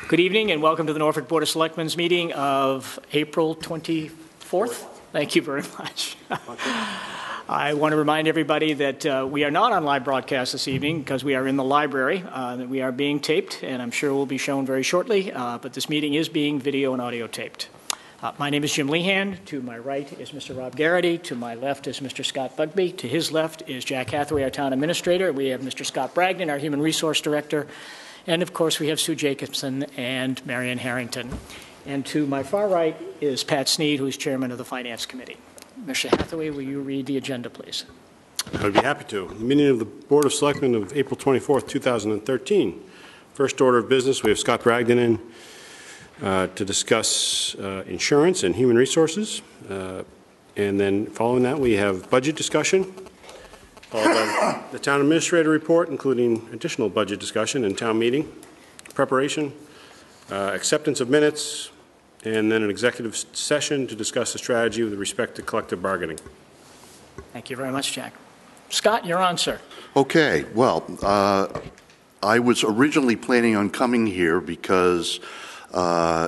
Good evening and welcome to the Norfolk Board of Selectmen's meeting of April 24th. Thank you very much. I want to remind everybody that we are not on live broadcast this evening because we are in the library, that we are being taped, and I'm sure will be shown very shortly, but this meeting is being video and audio taped. My name is Jim Lehan. To my right is Mr. Rob Garrity. To my left is Mr. Scott Bugby. To his left is Jack Hathaway, our town administrator. We have Mr. Scott Bragdon, our human resource director. And of course, we have Sue Jacobson and Marion Harrington. And to my far right is Pat Sneed, who is chairman of the Finance Committee. Mr. Hathaway, will you read the agenda, please? I'd be happy to. The meeting of the Board of Selectmen of April 24th, 2013. First order of business, we have Scott Bragdon in to discuss insurance and human resources. And then following that, we have budget discussion, followed by the town administrator report, including additional budget discussion and town meeting preparation, acceptance of minutes, and then an executive session to discuss the strategy with respect to collective bargaining. Thank you very much, Jack. Scott, you're on, sir. Okay, well, I was originally planning on coming here because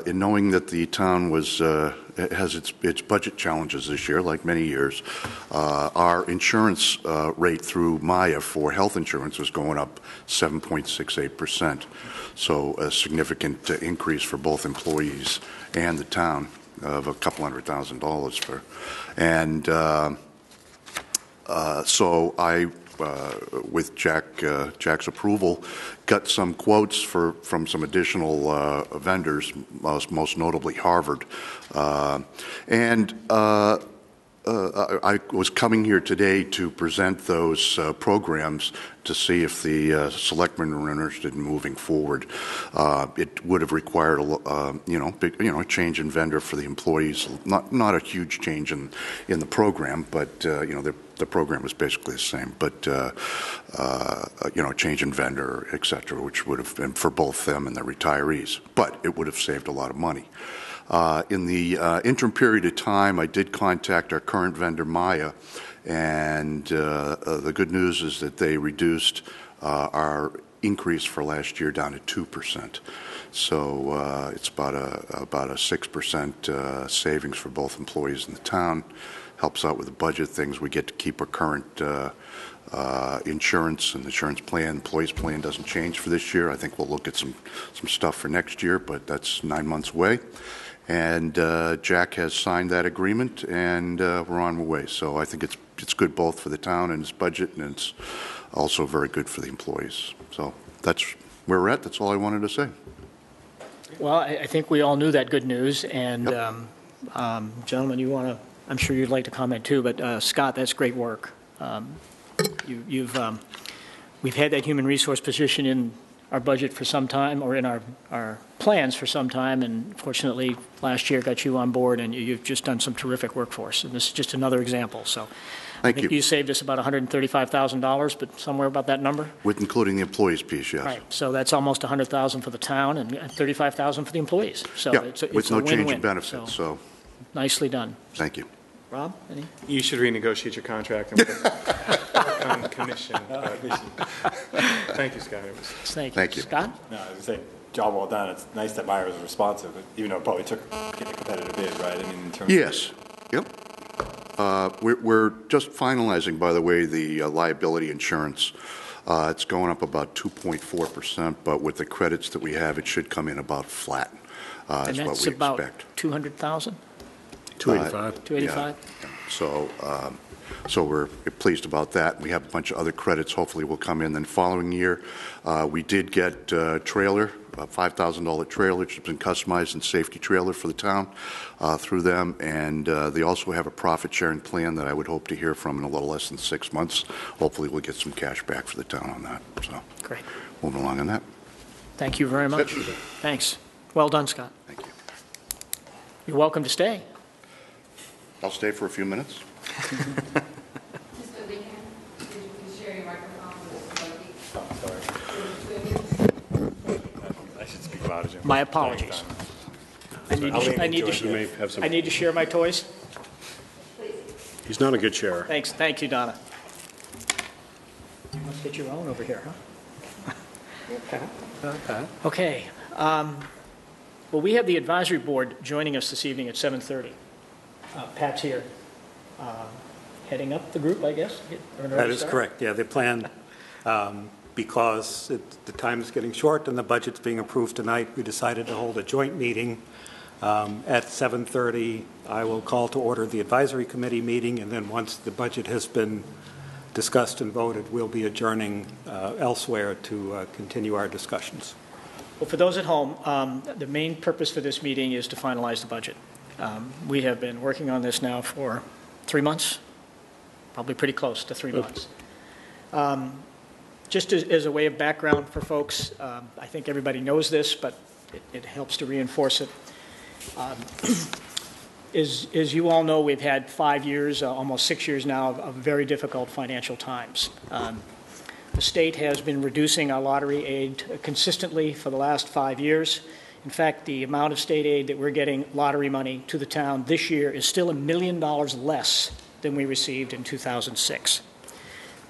in knowing that the town has its budget challenges this year, like many years, our insurance rate through Maya for health insurance is going up 7.68%. So a significant increase for both employees and the town of a couple $100,000 for, and so I, with Jack's approval, got some quotes from some additional vendors, most notably Harvard, and I was coming here today to present those programs to see if the selectmen were interested in moving forward. It would have required a change in vendor for the employees. Not a huge change in the program, but the program is basically the same. But change in vendor, etc., which would have been for both them and the retirees. But it would have saved a lot of money. In the interim period of time, I did contact our current vendor, Maya, and the good news is that they reduced our increase for last year down to 2%. So it's about a 6% savings for both employees in the town. Helps out with the budget things. We get to keep our current insurance and insurance plan. Employees plan doesn't change for this year. I think we'll look at some stuff for next year, but that's 9 months away. And Jack has signed that agreement, and we're on our way. So I think it's good both for the town and its budget, and it's also very good for the employees. So that's where we're at. That's all I wanted to say. Well, I think we all knew that good news, and Yep. Gentlemen, you want to? I'm sure you'd like to comment too, but Scott, that's great work. We've had that human resource position in our budget for some time, or in our plans for some time, and fortunately last year got you on board, and you've just done some terrific work for us. And this is just another example. So I think you saved us about $135,000, but somewhere about that number? With including the employees piece, yes. Right. So that's almost $100,000 for the town and $35,000 for the employees. So yeah, it's with a no win-win. change in benefits. So nicely done. Thank you. Rob, any? You should renegotiate your contract and work on commission. Thank you, Scott. Thank you. Scott? No, I was going to say, job well done. It's nice that Meyer was responsive, even though it probably took getting a competitive bid, right? I mean, in terms yes. Yep. We're just finalizing, by the way, the liability insurance. It's going up about 2.4%, but with the credits that we have, it should come in about flat. And is that's what we about expect. 200,000? 285. 285? Yeah. So we're pleased about that. We have a bunch of other credits hopefully will come in. Then following year, we did get a trailer, a $5,000 trailer, which has been customized and safety trailer for the town through them. And they also have a profit sharing plan that I would hope to hear from in a little less than 6 months. Hopefully we'll get some cash back for the town on that. So great. Moving along on that. Thank you very much. Thanks. Well done, Scott. Thank you. You're welcome to stay. I'll stay for a few minutes. Mr. Lehan, could you please share your microphone with Mr. Bugby? I should speak louder, Jim. My apologies. I need to share my toys. Please. He's not a good sharer. Thanks. Thank you, Donna. You must get your own over here, huh? Okay. Well, we have the advisory board joining us this evening at 7:30. Pat's here, heading up the group, I guess? That is correct. Yeah, the plan, because the time is getting short and the budget's being approved tonight, we decided to hold a joint meeting at 7:30. I will call to order the advisory committee meeting, and then once the budget has been discussed and voted, we'll be adjourning elsewhere to continue our discussions. Well, for those at home, the main purpose for this meeting is to finalize the budget. We have been working on this now for 3 months, probably pretty close to 3 months. Just as a way of background for folks, I think everybody knows this, but it helps to reinforce it. As you all know, we've had 5 years, almost 6 years now, of very difficult financial times. The state has been reducing our lottery aid consistently for the last 5 years. In fact, the amount of state aid that we're getting, lottery money, to the town this year is still $1 million less than we received in 2006.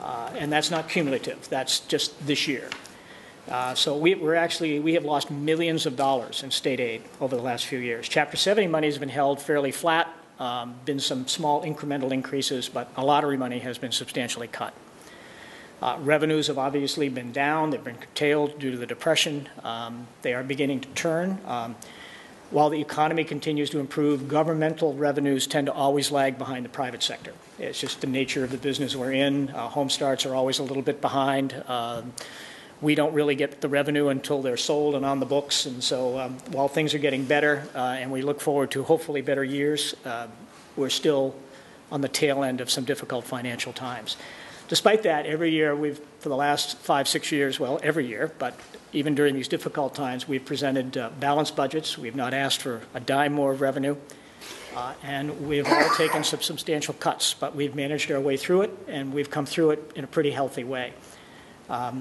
And that's not cumulative. That's just this year. So we have lost millions of dollars in state aid over the last few years. Chapter 70 money has been held fairly flat, been some small incremental increases, but our lottery money has been substantially cut. Revenues have obviously been down. They've been curtailed due to the Depression. They are beginning to turn. While the economy continues to improve, governmental revenues tend to always lag behind the private sector. It's just the nature of the business we're in. Home starts are always a little bit behind. We don't really get the revenue until they're sold and on the books. And so while things are getting better and we look forward to hopefully better years, we're still on the tail end of some difficult financial times. Despite that, every year for the last 5, 6 years, well, every year, but even during these difficult times, we've presented balanced budgets. We've not asked for a dime more of revenue. And we've all taken some substantial cuts, but we've managed our way through it, and we've come through it in a pretty healthy way.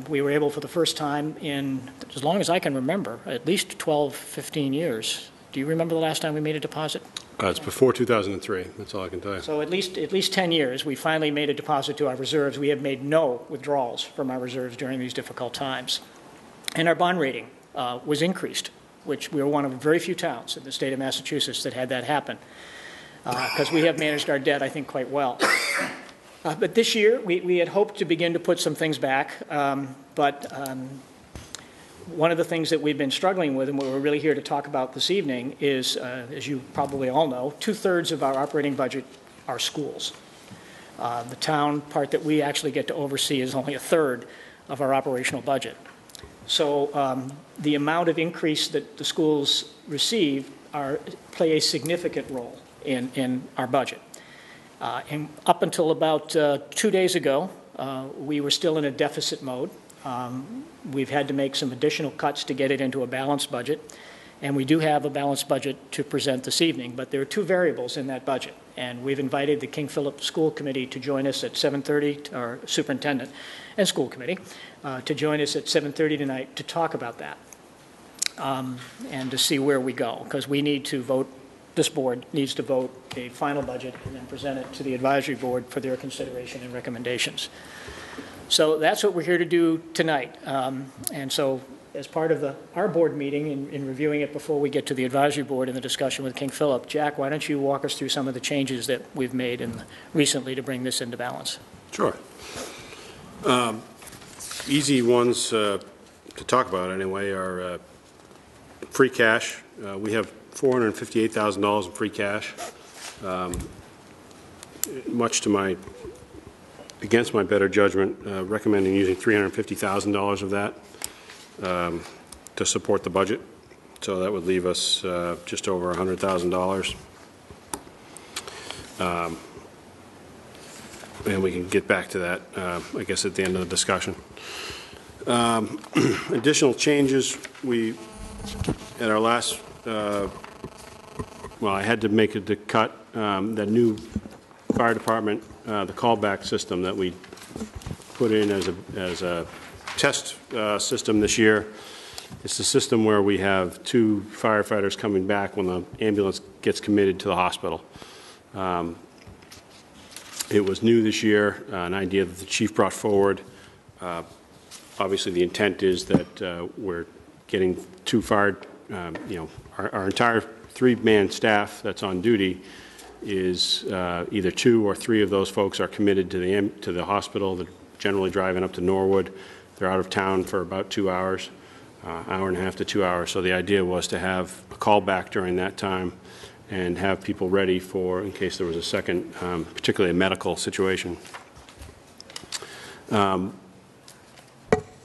We were able for the first time in, as long as I can remember, at least 12, 15 years. Do you remember the last time we made a deposit? It's before 2003. That's all I can tell you. So at least 10 years, we finally made a deposit to our reserves. We have made no withdrawals from our reserves during these difficult times. And our bond rating was increased, which we were one of very few towns in the state of Massachusetts that had that happen, because we have managed our debt, I think, quite well. But this year, we had hoped to begin to put some things back, but one of the things that we've been struggling with and what we're really here to talk about this evening is, as you probably all know, 2/3 of our operating budget are schools. The town part that we actually get to oversee is only 1/3 of our operational budget. So the amount of increase that the schools receive play a significant role in our budget. And up until about 2 days ago, we were still in a deficit mode. We've had to make some additional cuts to get it into a balanced budget, and we do have a balanced budget to present this evening, but there are 2 variables in that budget, and we've invited the King Philip School Committee to join us at 7:30, or Superintendent and School Committee, to join us at 7:30 tonight to talk about that and to see where we go, because we need to vote. This board needs to vote a final budget and then present it to the advisory board for their consideration and recommendations. So that's what we're here to do tonight. And so as part of our board meeting in reviewing it before we get to the advisory board and the discussion with King Philip, Jack, why don't you walk us through some of the changes that we've made recently to bring this into balance? Sure. Easy ones to talk about anyway are free cash. We have $458,000 in free cash. Much to against my better judgment, recommending using $350,000 of that to support the budget. So that would leave us just over $100,000. And we can get back to that, I guess, at the end of the discussion. Additional changes, at our last, I had to make the cut, the new fire department, the callback system that we put in as a test system this year. It's a system where we have 2 firefighters coming back when the ambulance gets committed to the hospital. It was new this year, an idea that the chief brought forward. Obviously, the intent is that we're getting too far, our entire 3-man staff that's on duty is either 2 or 3 of those folks are committed to the hospital. They're generally driving up to Norwood. They're out of town for about 2 hours, hour and a half to 2 hours. So the idea was to have a call back during that time and have people ready for, in case there was a second, particularly a medical situation.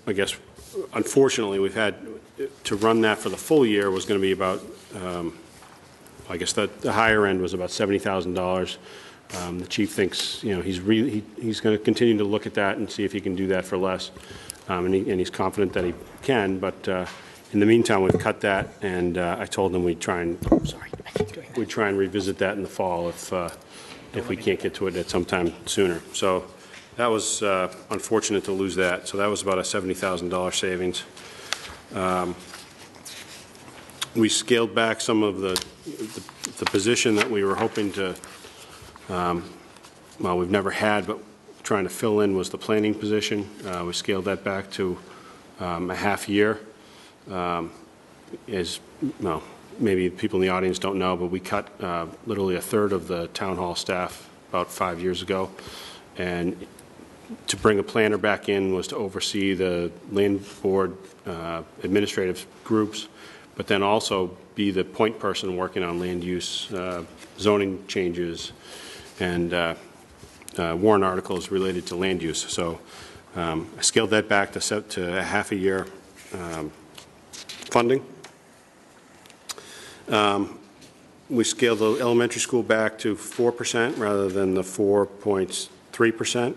I guess, unfortunately, we've had to run that for the full year was going to be about, I guess that the higher end was about $70,000. The chief thinks, he's going to continue to look at that and see if he can do that for less, and he's confident that he can. But in the meantime, we've cut that, and I told him we'd try and revisit that in the fall if we can't get to it at some time sooner. So that was unfortunate to lose that. So that was about a $70,000 savings. We scaled back some of the position that we were hoping to, well, we've never had, but trying to fill in was the planning position. We scaled that back to a half year. As well, maybe people in the audience don't know, but we cut literally a third of the town hall staff about 5 years ago. And to bring a planner back in was to oversee the land board administrative groups, but then also be the point person working on land use, zoning changes, and warrant articles related to land use. So I scaled that back to a half a year funding. We scaled the elementary school back to 4% rather than the 4.3%.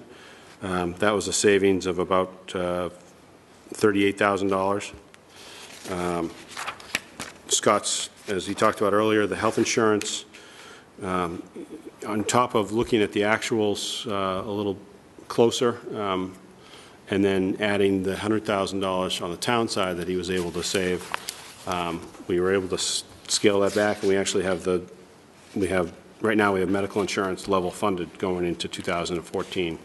That was a savings of about $38,000. Scott's, as he talked about earlier, the health insurance, on top of looking at the actuals a little closer, and then adding the $100,000 on the town side that he was able to save, we were able to scale that back, and we actually have right now we have medical insurance level funded going into 2014.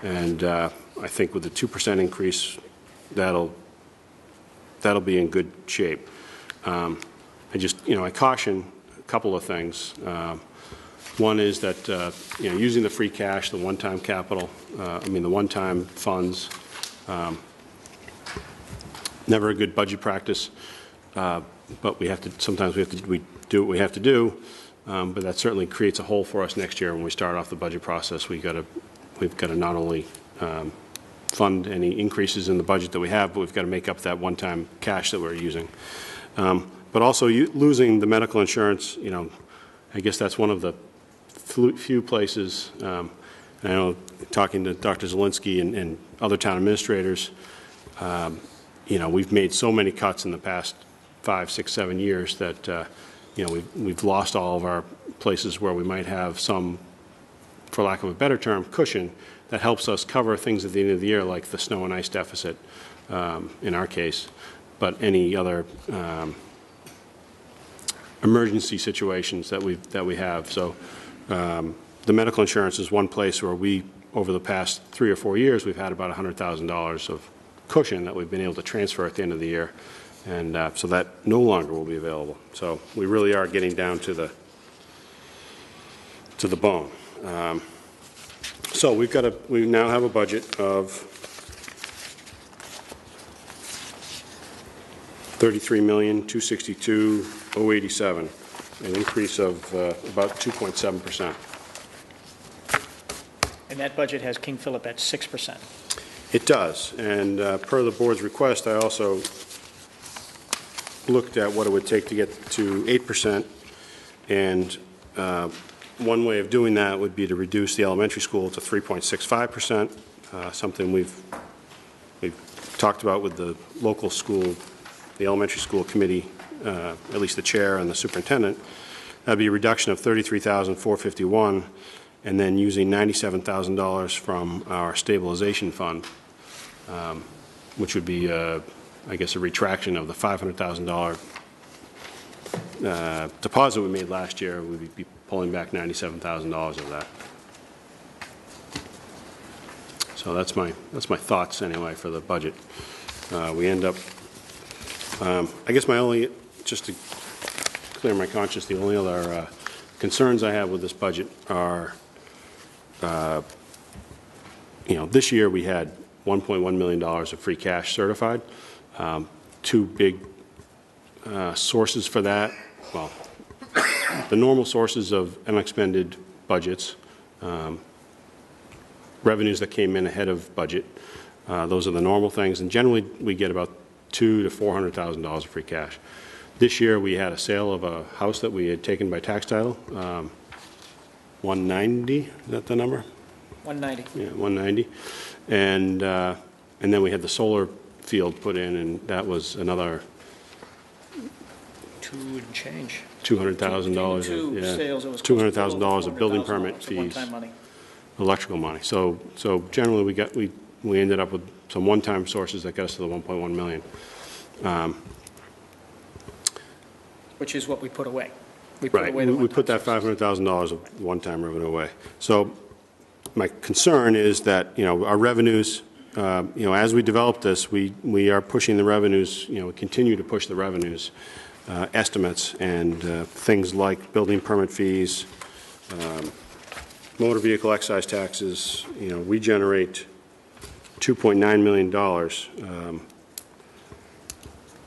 And I think with the 2% increase, that'll be in good shape. I caution a couple of things. One is that using the free cash, the one-time capital, the one-time funds, never a good budget practice. But sometimes we do what we have to do. But that certainly creates a hole for us next year when we start off the budget process. We've got to not only fund any increases in the budget that we have, but we've got to make up that one-time cash that we're using. But also losing the medical insurance, I guess that's one of the few places, I know talking to Dr. Zielinski and other town administrators, we've made so many cuts in the past 5, 6, 7 years that, we've lost all of our places where we might have some, for lack of a better term, cushion that helps us cover things at the end of the year, like the snow and ice deficit in our case, but any other emergency situations that we have. So the medical insurance is one place where we, over the past 3 or 4 years, we've had about $100,000 of cushion that we've been able to transfer at the end of the year, and so that no longer will be available. So we really are getting down to the bone. So we now have a budget of $33,262,087, an increase of about 2.7%. And that budget has King Philip at 6%. It does, and per the board's request, I also looked at what it would take to get to 8%, and one way of doing that would be to reduce the elementary school to 3.65%, something we've talked about with the local school, the elementary school committee, at least the chair and the superintendent. That'd be a reduction of $33,451, and then using $97,000 from our stabilization fund, which would be, I guess, a retraction of the $500,000 deposit we made last year. We'd be pulling back $97,000 of that. So that's my thoughts anyway for the budget. We end up, I guess just to clear my conscience, the only other concerns I have with this budget are, this year we had $1.1 million of free cash certified. Two big sources for that, well, the normal sources of unexpended budgets, revenues that came in ahead of budget. Those are the normal things, and generally we get about $200,000 to $400,000 of free cash. This year we had a sale of a house that we had taken by tax title, 190, is that the number? 190. Yeah, 190. And then we had the solar field put in, and that was another Two and change. $200,000. Two Yeah, sales, it was $200,000 of building permit $400,000 fees, one-time money. electrical money. So generally we ended up with some one-time sources that got us to the 1.1 million. Which is what we put away. We put Right, away the we put that one-time $500,000 of one-time revenue away. So my concern is that, our revenues, as we develop this, we are pushing the revenues, we continue to push the revenues estimates, and things like building permit fees, motor vehicle excise taxes, we generate $2.9 million,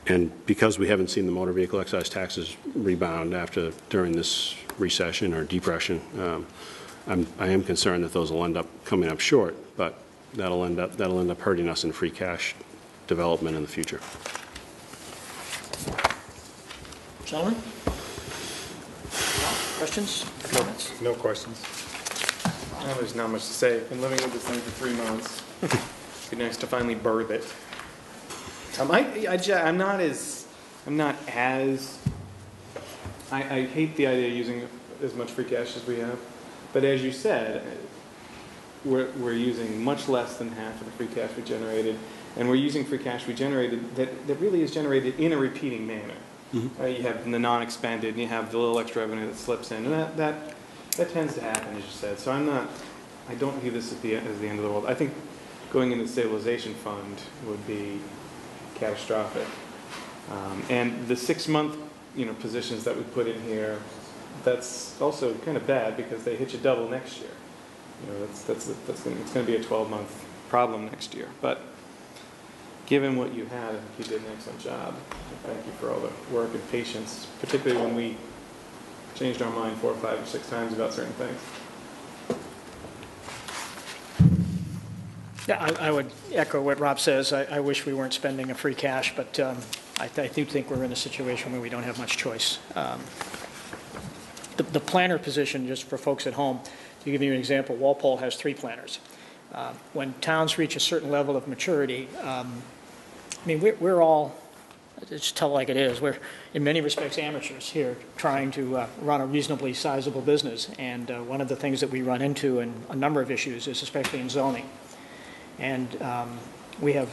and because we haven't seen the motor vehicle excise taxes rebound during this recession or depression, I am concerned that those will end up coming up short, but that'll end up hurting us in free cash development in the future. Gentlemen? Questions, comments? No questions. There's not much to say. I've been living with this thing for 3 months. It'd be nice to finally birth it. I hate the idea of using as much free cash as we have, but as you said, we're using much less than half of the free cash we generated, and we're using free cash we generated that really is generated in a repeating manner. Mm-hmm. You have the non-expended, and you have the little extra revenue that slips in, and that tends to happen, as you said. So I don't view this as the end of the world. I think going into the stabilization fund would be catastrophic. And the 6-month, positions that we put in here, that's also kind of bad because they hit you double next year. It's going to be a 12-month problem next year. But given what you had, I think you did an excellent job. Thank you for all the work and patience, particularly when we changed our mind 4 or 5 or 6 times about certain things. Yeah, I would echo what Rob says. I wish we weren't spending a free cash, but I do think we're in a situation where we don't have much choice. The planner position, just for folks at home, to give you an example, Walpole has 3 planners. When towns reach a certain level of maturity, we're all, just tell it like it is, we're in many respects amateurs here trying to run a reasonably sizable business. And one of the things that we run into in a number of issues is especially in zoning. And we have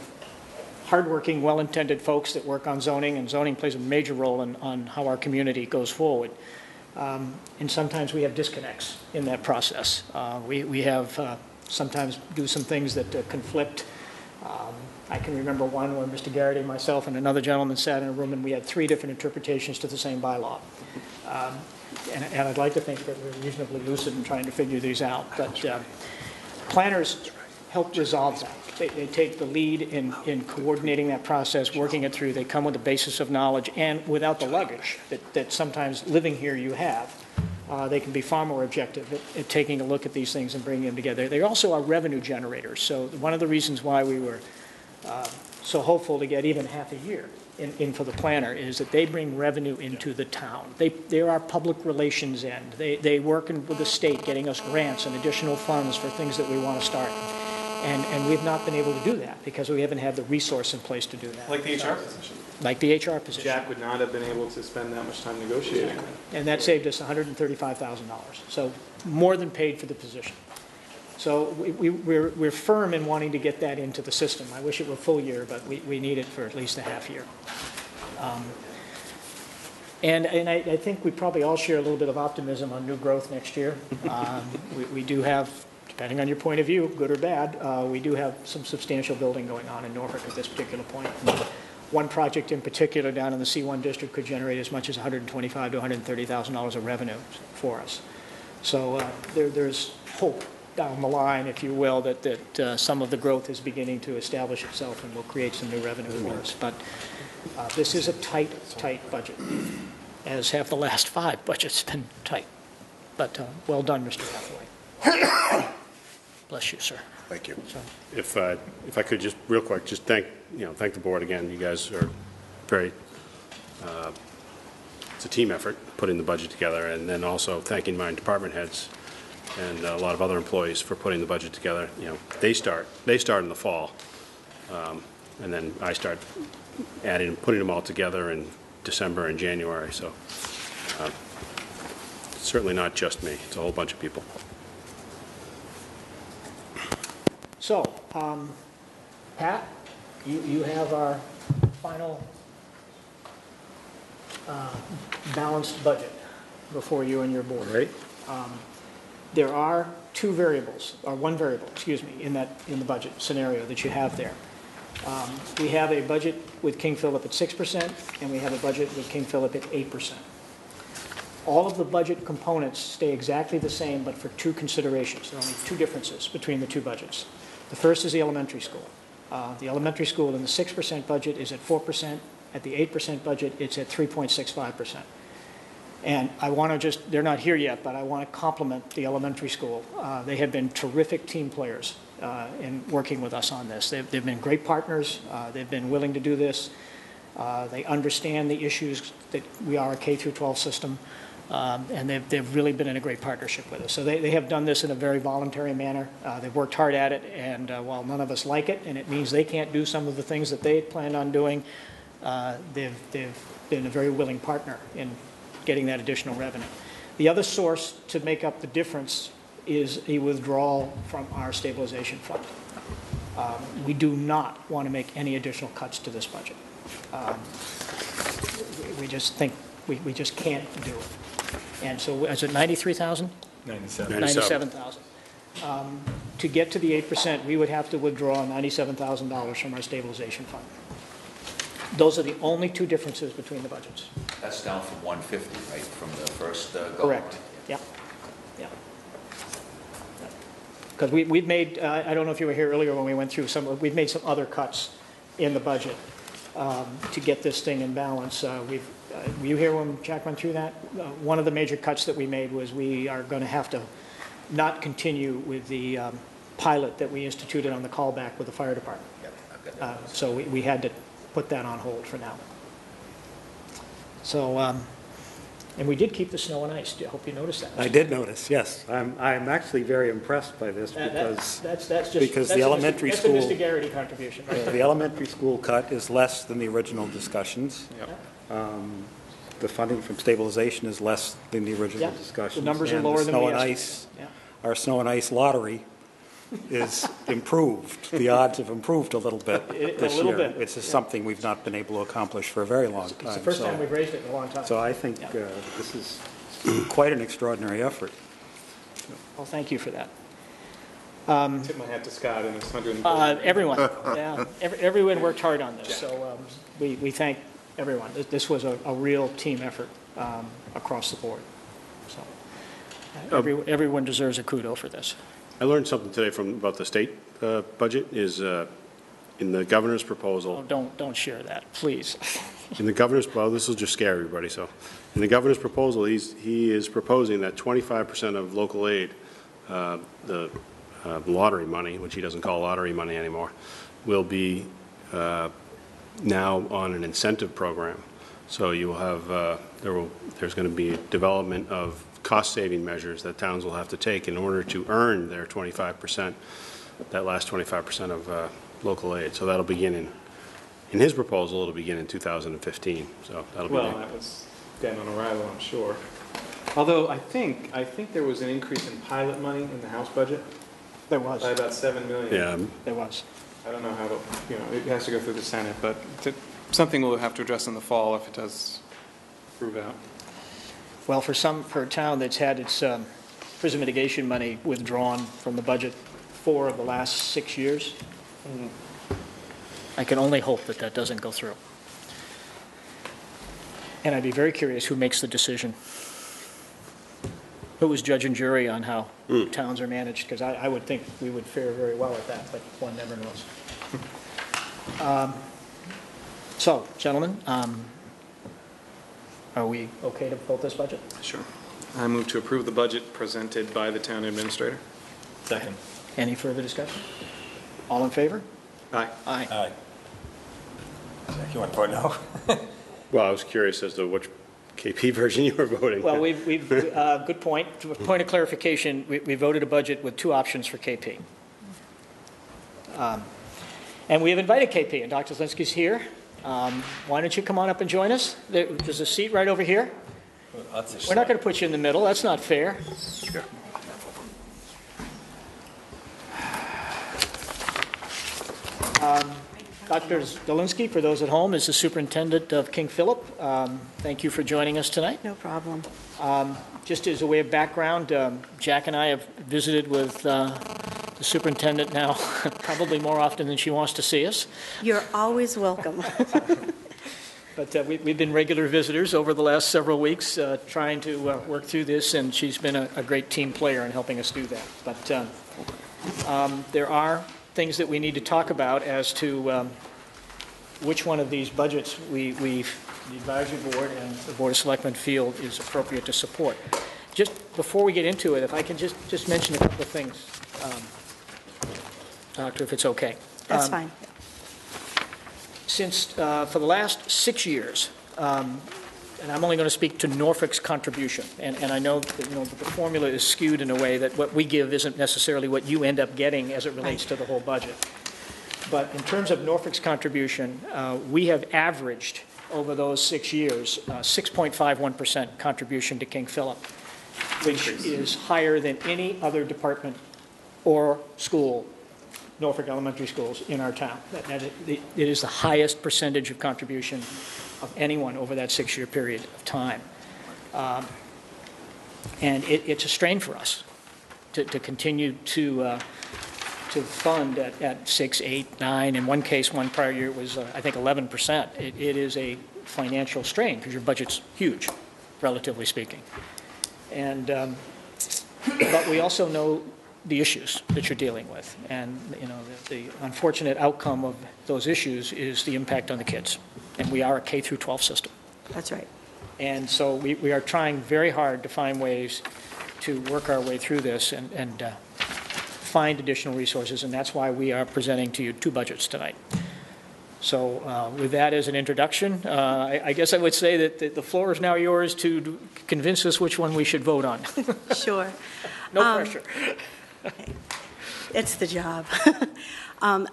hardworking, well-intended folks that work on zoning, and zoning plays a major role on how our community goes forward. And sometimes we have disconnects in that process. We have sometimes do some things that conflict. I can remember one where Mr. Garrity, myself, and another gentleman sat in a room and we had 3 different interpretations to the same bylaw. And I'd like to think that we're reasonably lucid in trying to figure these out. But planners help resolve that. They take the lead in coordinating that process, working it through. They come with a basis of knowledge, and without the luggage that sometimes living here you have, they can be far more objective at taking a look at these things and bringing them together. They also are revenue generators. So one of the reasons why we were so hopeful to get even half a year in for the planner is that they bring revenue into the town. They're our public relations end. They work with the state, getting us grants and additional funds for things that we want to start. And we've not been able to do that because we haven't had the resource in place to do that. Like the HR position. Like the HR position. Jack would not have been able to spend that much time negotiating. And that saved us $135,000. So more than paid for the position. So we're firm in wanting to get that into the system. I wish it were a full year, but we need it for at least a half year. And I think we probably all share a little bit of optimism on new growth next year. We do have depending on your point of view, good or bad, we do have some substantial building going on in Norfolk at this particular point. And one project in particular down in the C1 district could generate as much as $125,000 to $130,000 of revenue for us. So there's hope down the line, if you will, that some of the growth is beginning to establish itself and will create some new revenue for us. But this is a tight budget, as have the last 5 budgets been tight. But well done, Mr. Hathaway. Bless you, sir. Thank you. So, If I could just real quick, just thank the board again. You guys are very, it's a team effort putting the budget together, and then also thanking my department heads and a lot of other employees for putting the budget together. They start in the fall, and then I start adding and putting them all together in December and January. So it's certainly not just me. It's a whole bunch of people. So, Pat, you have our final balanced budget before you and your board. Right. There are one variable, excuse me, in the budget scenario that you have there. We have a budget with King Philip at 6%, and we have a budget with King Philip at 8%. All of the budget components stay exactly the same, but for 2 considerations. There are only 2 differences between the 2 budgets. The first is the elementary school. The elementary school in the 6% budget is at 4%. At the 8% budget, it's at 3.65%. And I want to they're not here yet, but I want to compliment the elementary school. They have been terrific team players in working with us on this. They've been great partners. They've been willing to do this. They understand the issues that we are a K-12 system, and they've really been in a great partnership with us. So they have done this in a very voluntary manner. They've worked hard at it, and while none of us like it, and it means they can't do some of the things that they had planned on doing, they've been a very willing partner in getting that additional revenue. The other source to make up the difference is a withdrawal from our stabilization fund. We do not want to make any additional cuts to this budget. We just think we just can't do it. And so is it 93,000? 97,000. To get to the 8%, we would have to withdraw $97,000 from our stabilization fund. Those are the only 2 differences between the budgets. That's down from 150, right, from the first go-around? Correct. Yeah. Because we've made, I don't know if you were here earlier when we went through we've made some other cuts in the budget to get this thing in balance. Were you here when Jack went through that? One of the major cuts that we made was we are going to have to not continue with the pilot that we instituted on the callback with the fire department. Yep, I've got that. So we had to put that on hold for now. So, and we did keep the snow and ice. I hope you noticed that. I did notice, yes. I'm actually very impressed by this because that's the elementary that's school, a Mr. Garrity contribution. Right? the elementary school cut is less than the original discussions. Yep. The funding from stabilization is less than the original discussions. The numbers are And lower the than snow we and estimated. ice, Yeah. our snow and ice lottery is improved. The odds have improved a little bit this little year. bit, It's just something we've not been able to accomplish for a very long time. It's the first time we've raised it in a long time. So I think this is quite an extraordinary effort. Well, thank you for that. Tip my hat to Scott and his 100. Everyone, yeah, everyone worked hard on this, so we thank everyone. This was a real team effort across the board. So everyone deserves a kudo for this. I learned something today about the state budget is in the governor's proposal. Oh, don't share that, please. In the governor's, well, this will just scare everybody. So, in the governor's proposal, he is proposing that 25% of local aid, the lottery money, which he doesn't call lottery money anymore, will be now on an incentive program. So you will have there's going to be development of cost-saving measures that towns will have to take in order to earn their 25%, that last 25% of local aid. So that'll begin in his proposal, it'll begin in 2015. So that'll be. Well, that was dead on arrival, I'm sure. Although I think there was an increase in pilot money in the House budget There was. by about $7 million. Yeah. There was. I don't know how to, it has to go through the Senate, but something we'll have to address in the fall if it does prove out. Well, for a town that's had its prison mitigation money withdrawn from the budget 4 of the last 6 years. I can only hope that that doesn't go through. And I'd be very curious who makes the decision. Who is judge and jury on how towns are managed? Because I would think we would fare very well at that, but one never knows. So, gentlemen, are we okay to vote this budget? Sure. I move to approve the budget presented by the town administrator. Second. Any further discussion? All in favor? Aye. Aye. Aye. You want to vote no? Well, I was curious as to which KP version you were voting. Well, good point. Point of clarification, we voted a budget with 2 options for KP. And we have invited KP, and Dr. Zelinsky's here. Why don't you come on up and join us? There's a seat right over here. We're not going to put you in the middle. That's not fair. Yeah. Dr. Zelinsky, for those at home, is the superintendent of King Philip. Thank you for joining us tonight. No problem. Just as a way of background, Jack and I have visited with the superintendent now probably more often than she wants to see us. You're always welcome. But we've been regular visitors over the last several weeks trying to work through this, and she's been a great team player in helping us do that. But there are things that we need to talk about as to which one of these budgets the advisory board and the Board of Selectmen feel is appropriate to support. Just before we get into it, if I can just mention a couple of things, Doctor, if it's okay. That's fine. Since for the last 6 years, and I'm only going to speak to Norfolk's contribution, and I know that the formula is skewed in a way that what we give isn't necessarily what you end up getting as it relates to the whole budget. But in terms of Norfolk's contribution, we have averaged over those 6 years 6.51% contribution to King Philip, which is higher than any other department or school, Norfolk elementary schools in our town. It is the highest percentage of contribution of anyone over that 6-year period of time. And it's a strain for us to continue to fund at 6, 8, 9. In one case, one prior year, it was, I think, 11%. It is a financial strain because your budget's huge, relatively speaking. And but we also know the issues that you're dealing with. And, the unfortunate outcome of those issues is the impact on the kids. And we are a K through 12 system. That's right. And so we are trying very hard to find ways to work our way through this and find additional resources. And that's why we are presenting to you 2 budgets tonight. So with that as an introduction, I guess I would say that the floor is now yours to convince us which one we should vote on. Sure. No pressure. Okay. It's the job.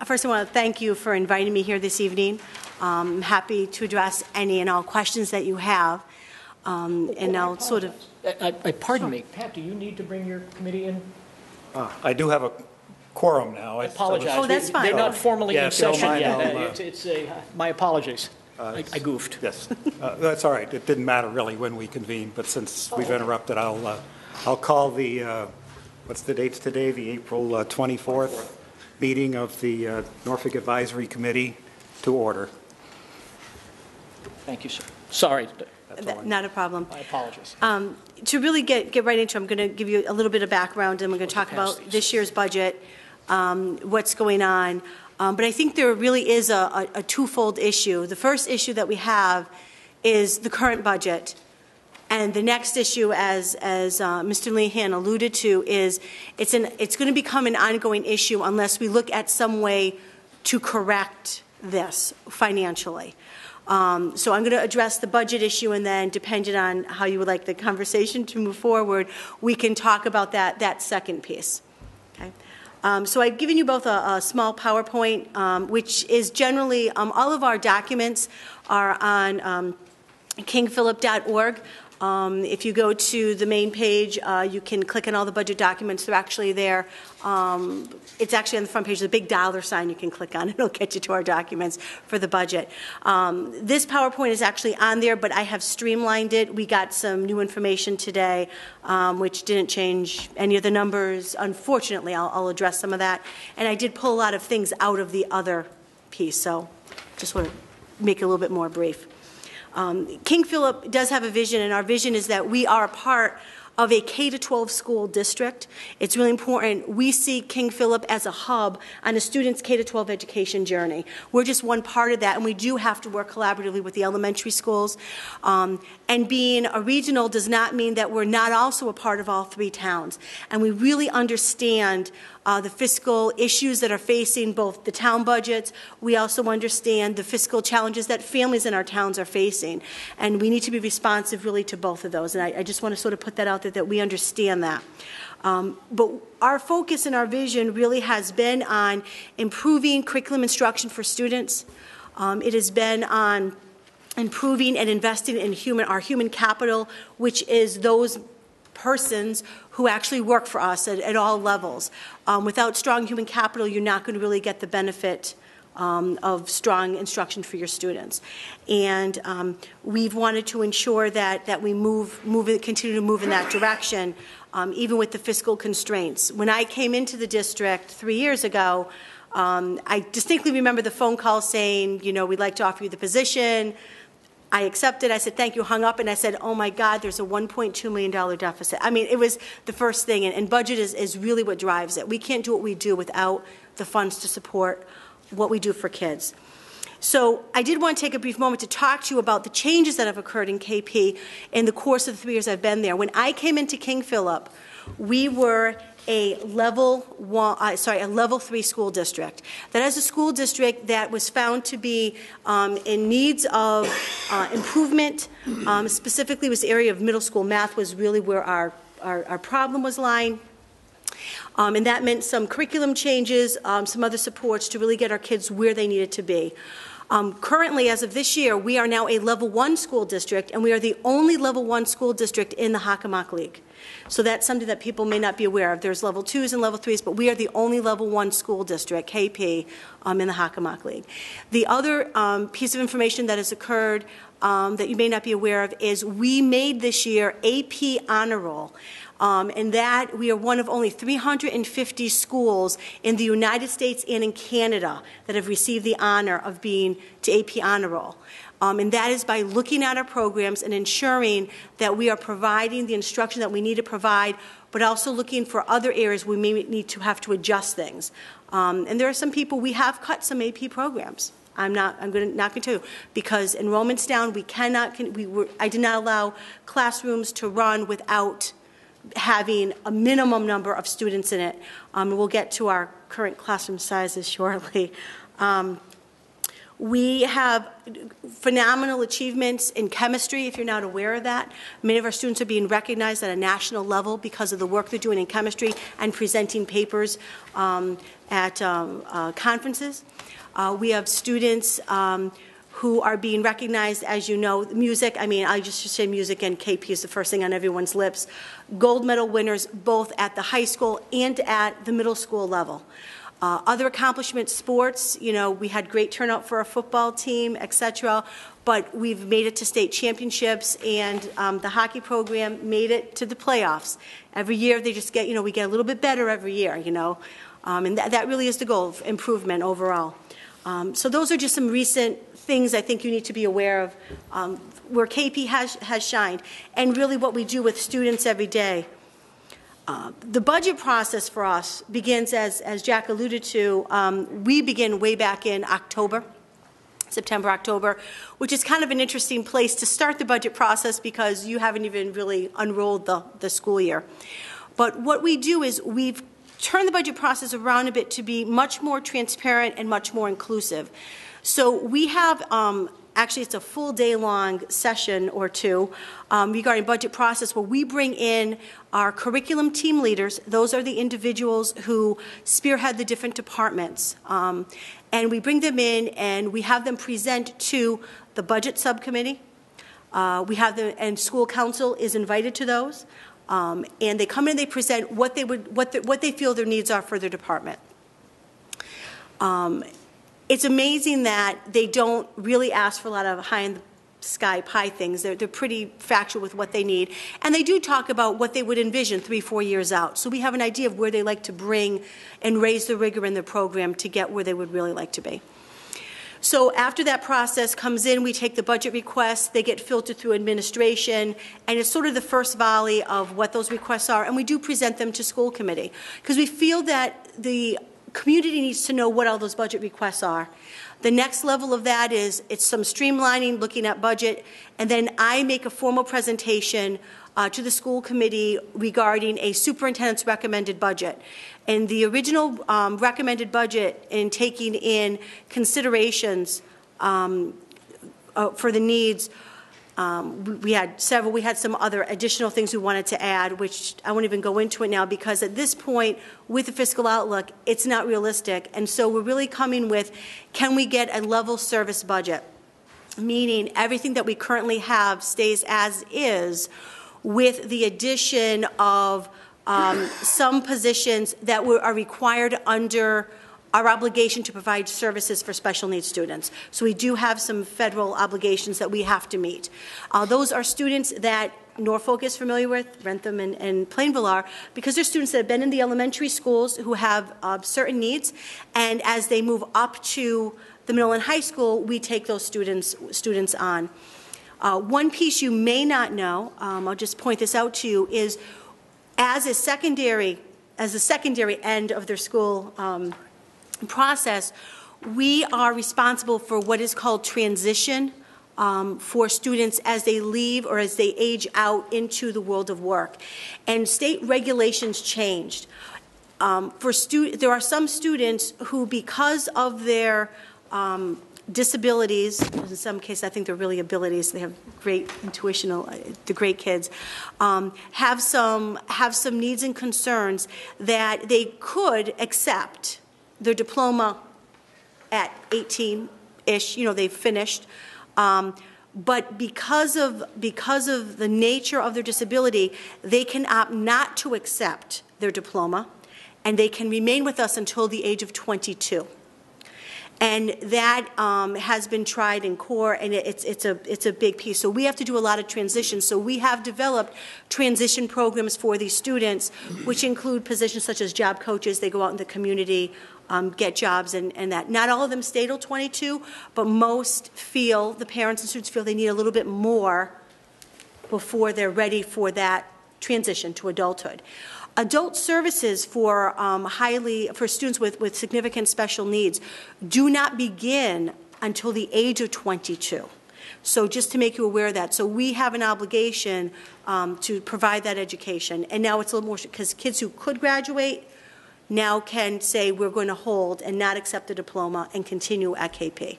First, I want to thank you for inviting me here this evening. I'm happy to address any and all questions that you have. And I'll sort of... Pardon me. Pat, do you need to bring your committee in? I do have a quorum now. I apologize. Oh, that's fine. They're not formally Yeah, in if you don't session mind, yet. My apologies. I goofed. Yes, that's all right. It didn't matter really when we convened, but since we've interrupted, I'll call the, what's the dates today? The April 24th meeting of the Norfolk Advisory Committee to order. Thank you, sir. Sorry. Not a problem. My apologies. To really get right into it, I'm going to give you a little bit of background, and we're going to talk about this year's budget, what's going on. But I think there really is a twofold issue. The first issue that we have is the current budget. And the next issue, as Mr. Lehan alluded to, is it's going to become an ongoing issue unless we look at some way to correct this financially. So I'm going to address the budget issue, and then, depending on how you would like the conversation to move forward, we can talk about that second piece. Okay. So I've given you both a small PowerPoint, which is generally all of our documents are on kingphilip.org. If you go to the main page, you can click on all the budget documents. They're actually there. It's actually on the front page. There's a big dollar sign you can click on. It'll get you to our documents for the budget. This PowerPoint is actually on there, but I have streamlined it. We got some new information today, which didn't change any of the numbers. Unfortunately, I'll address some of that. And I did pull a lot of things out of the other piece, so just want to make it a little bit more brief. King Philip does have a vision, and our vision is that we are a part of a K-12 school district. It's really important. We see King Philip as a hub on a student's K-12 education journey. We're just one part of that, and we do have to work collaboratively with the elementary schools. And being a regional does not mean that we're not also a part of all three towns. And we really understand the fiscal issues that are facing both the town budgets. We also understand the fiscal challenges that families in our towns are facing. And we need to be responsive really to both of those. And I just want to sort of put that out there that we understand that. But our focus and our vision really has been on improving curriculum instruction for students. It has been on improving and investing in our human capital, which is those persons who actually work for us at all levels. Without strong human capital, you're not going to really get the benefit of strong instruction for your students. And we've wanted to ensure that we continue to move in that direction, even with the fiscal constraints. When I came into the district 3 years ago, I distinctly remember the phone call saying, you know, we'd like to offer you the position. I accepted. I said, thank you, hung up, and I said, oh my God, there's a $1.2 million deficit. I mean, it was the first thing, and budget is really what drives it. We can't do what we do without the funds to support what we do for kids. So I did want to take a brief moment to talk to you about the changes that have occurred in KP in the course of the 3 years I've been there. When I came into King Philip, we were a level 3 school district. That is a school district that was found to be in needs of improvement. Specifically, was the area of middle school math was really where our problem was lying. And that meant some curriculum changes, some other supports to really get our kids where they needed to be. Currently, as of this year, we are now a level 1 school district, and we are the only level 1 school district in the Hockomock League. So that's something that people may not be aware of. There's level 2s and level 3s, but we are the only level 1 school district, KP, in the Hockomock League. The other piece of information that has occurred that you may not be aware of is we made this year AP Honor Roll. And that we are one of only 350 schools in the United States and in Canada that have received the honor of being to AP Honor Roll. And that is by looking at our programs and ensuring that we are providing the instruction that we need to provide, but also looking for other areas we may need to have to adjust things. And there are some people, we have cut some AP programs. I'm not going to tell you, because enrollment's down. I did not allow classrooms to run without having a minimum number of students in it. We'll get to our current classroom sizes shortly. We have phenomenal achievements in chemistry, if you're not aware of that. Many of our students are being recognized at a national level because of the work they're doing in chemistry and presenting papers at conferences. We have students who are being recognized, as you know. Music, I mean, I just should say music, and KP is the first thing on everyone's lips. Gold medal winners both at the high school and at the middle school level. Other accomplishments, sports, you know, we had great turnout for our football team, etc. But we've made it to state championships, and the hockey program made it to the playoffs. Every year they just get, you know, we get a little bit better every year, you know. And that really is the goal of improvement overall. So those are just some recent things I think you need to be aware of where KP has shined, and really what we do with students every day. The budget process for us begins, as Jack alluded to, we begin way back in October, September, October, which is kind of an interesting place to start the budget process because you haven't even really unrolled the school year. But what we do is we've turned the budget process around a bit to be much more transparent and much more inclusive. So we have, actually it's a full day-long session or two regarding budget process where we bring in our curriculum team leaders. Those are the individuals who spearhead the different departments. And we bring them in and we have them present to the budget subcommittee, And school council is invited to those. And they come in and they present what they feel their needs are for their department. It's amazing that they don't really ask for a lot of high-in-the-sky pie things. They're pretty factual with what they need. And they do talk about what they would envision 3-4 years out. So we have an idea of where they like to bring and raise the rigor in their program to get where they would really like to be. So after that process comes in, we take the budget requests, they get filtered through administration, and it's sort of the first volley of what those requests are, and we do present them to school committee, because we feel that the community needs to know what all those budget requests are. The next level of that is it's some streamlining, looking at budget, and then I make a formal presentation to the school committee regarding a superintendent's recommended budget. And the original recommended budget, in taking in considerations for the needs, we had several. We had some other additional things we wanted to add, which I won't even go into it now, because at this point, with the fiscal outlook, it's not realistic. And so we're really coming with, can we get a level service budget? Meaning everything that we currently have stays as is, with the addition of some positions that are required under our obligation to provide services for special needs students. So we do have some federal obligations that we have to meet. Those are students that Norfolk is familiar with, Rentham and Plainville are, because they're students that have been in the elementary schools who have certain needs, and as they move up to the middle and high school, we take those students on. One piece you may not know, I'll just point this out to you, is as the secondary end of their school process, we are responsible for what is called transition for students as they leave or as they age out into the world of work. And state regulations changed. There are some students who, because of their disabilities, in some cases I think they're really abilities, they have great intuitional, the great kids, have some needs and concerns that they could accept their diploma at 18-ish, they've finished, but because of the nature of their disability, they can opt not to accept their diploma, and they can remain with us until the age of 22. And that has been tried in core, and it's a big piece. So we have to do a lot of transition. So we have developed transition programs for these students, which include positions such as job coaches. They go out in the community, get jobs, and that. Not all of them stay till 22, but most feel, the parents and students feel they need a little bit more before they're ready for that transition to adulthood. Adult services for students with significant special needs do not begin until the age of 22. So just to make you aware of that. So we have an obligation to provide that education. And now it's a little more, because kids who could graduate now can say we're going to hold and not accept the diploma and continue at KP.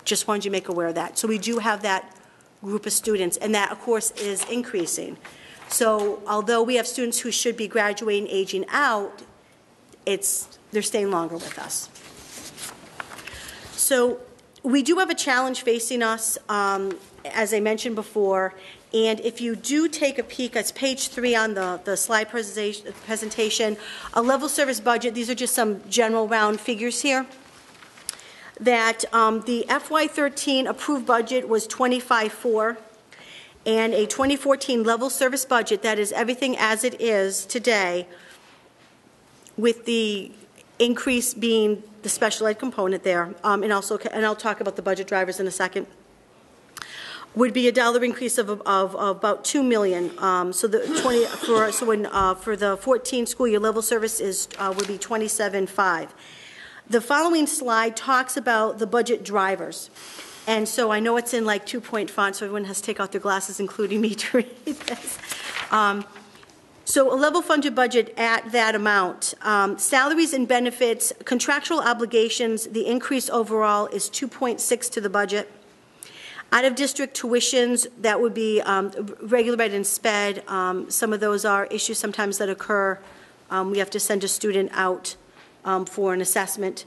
Just wanted you to make aware of that. So we do have that group of students, and that, of course, is increasing. So although we have students who should be graduating, aging out, they're staying longer with us. So we do have a challenge facing us, as I mentioned before, and if you do take a peek, it's page 3 on the slide presentation, a level service budget. These are just some general round figures here. That the FY13 approved budget was 25.4. And a 2014 level service budget, that is everything as it is today, with the increase being the special ed component there, and I'll talk about the budget drivers in a second, would be a dollar increase of about $2 million. For the 14 school year, level service would be 27.5. The following slide talks about the budget drivers. And so I know it's in like 2-point font, so everyone has to take out their glasses, including me, to read this. So a level funded budget at that amount. Salaries and benefits, contractual obligations, the increase overall is 2.6 to the budget. Out of district tuitions, that would be regular ed and sped. Some of those are issues sometimes that occur. We have to send a student out for an assessment.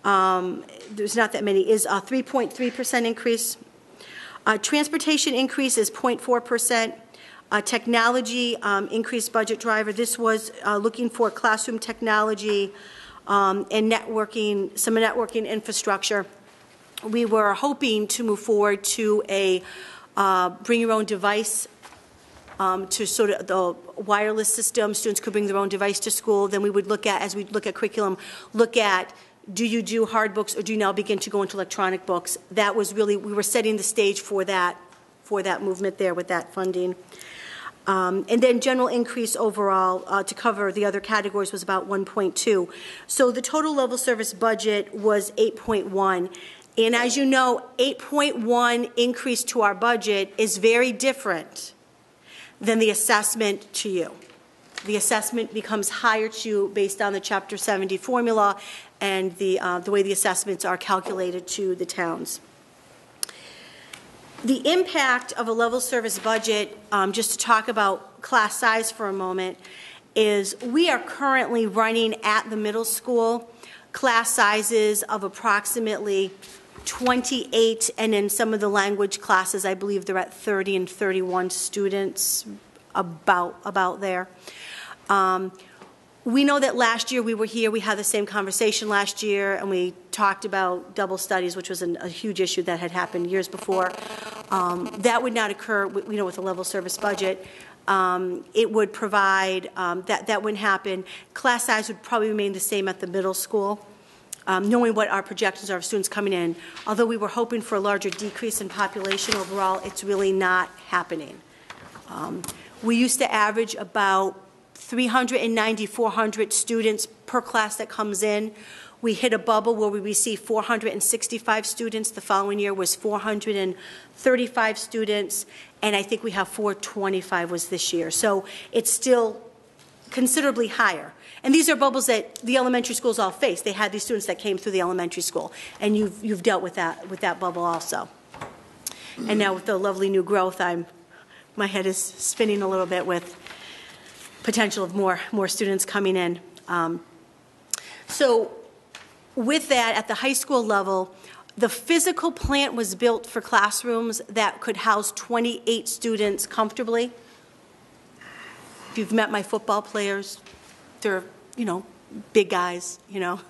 There's not that many, is a 3.3% increase. Transportation increase is 0.4%. Technology increased budget driver. This was looking for classroom technology and networking, some networking infrastructure. We were hoping to move forward to a bring your own device to sort of the wireless system. Students could bring their own device to school. Then we would look at, as we look at curriculum, look at, do you do hard books or do you now begin to go into electronic books? That was really, we were setting the stage for that movement there with that funding. And then general increase overall to cover the other categories was about 1.2. So the total level service budget was 8.1. And as you know, 8.1 increase to our budget is very different than the assessment to you. The assessment becomes higher to you based on the Chapter 70 formula and the way the assessments are calculated to the towns. The impact of a level service budget, just to talk about class size for a moment, is we are currently running at the middle school class sizes of approximately 28, and in some of the language classes, I believe they're at 30 and 31 students, about there. We know that last year we were here, we had the same conversation last year, and we talked about double studies, which was a huge issue that had happened years before. That would not occur, you know, with a level service budget. It would provide, that wouldn't happen. Class size would probably remain the same at the middle school. Knowing what our projections are of students coming in. Although we were hoping for a larger decrease in population overall, it's really not happening. We used to average about 390, 400 students per class that comes in. We hit a bubble where we received 465 students. The following year was 435 students, and I think we have 425 was this year. So it's still considerably higher. And these are bubbles that the elementary schools all face. They had these students that came through the elementary school, and you've dealt with that bubble also. And now with the lovely new growth, my head is spinning a little bit with potential of more students coming in. So with that, at the high school level, the physical plant was built for classrooms that could house 28 students comfortably. If you've met my football players, they're, you know, big guys, you know.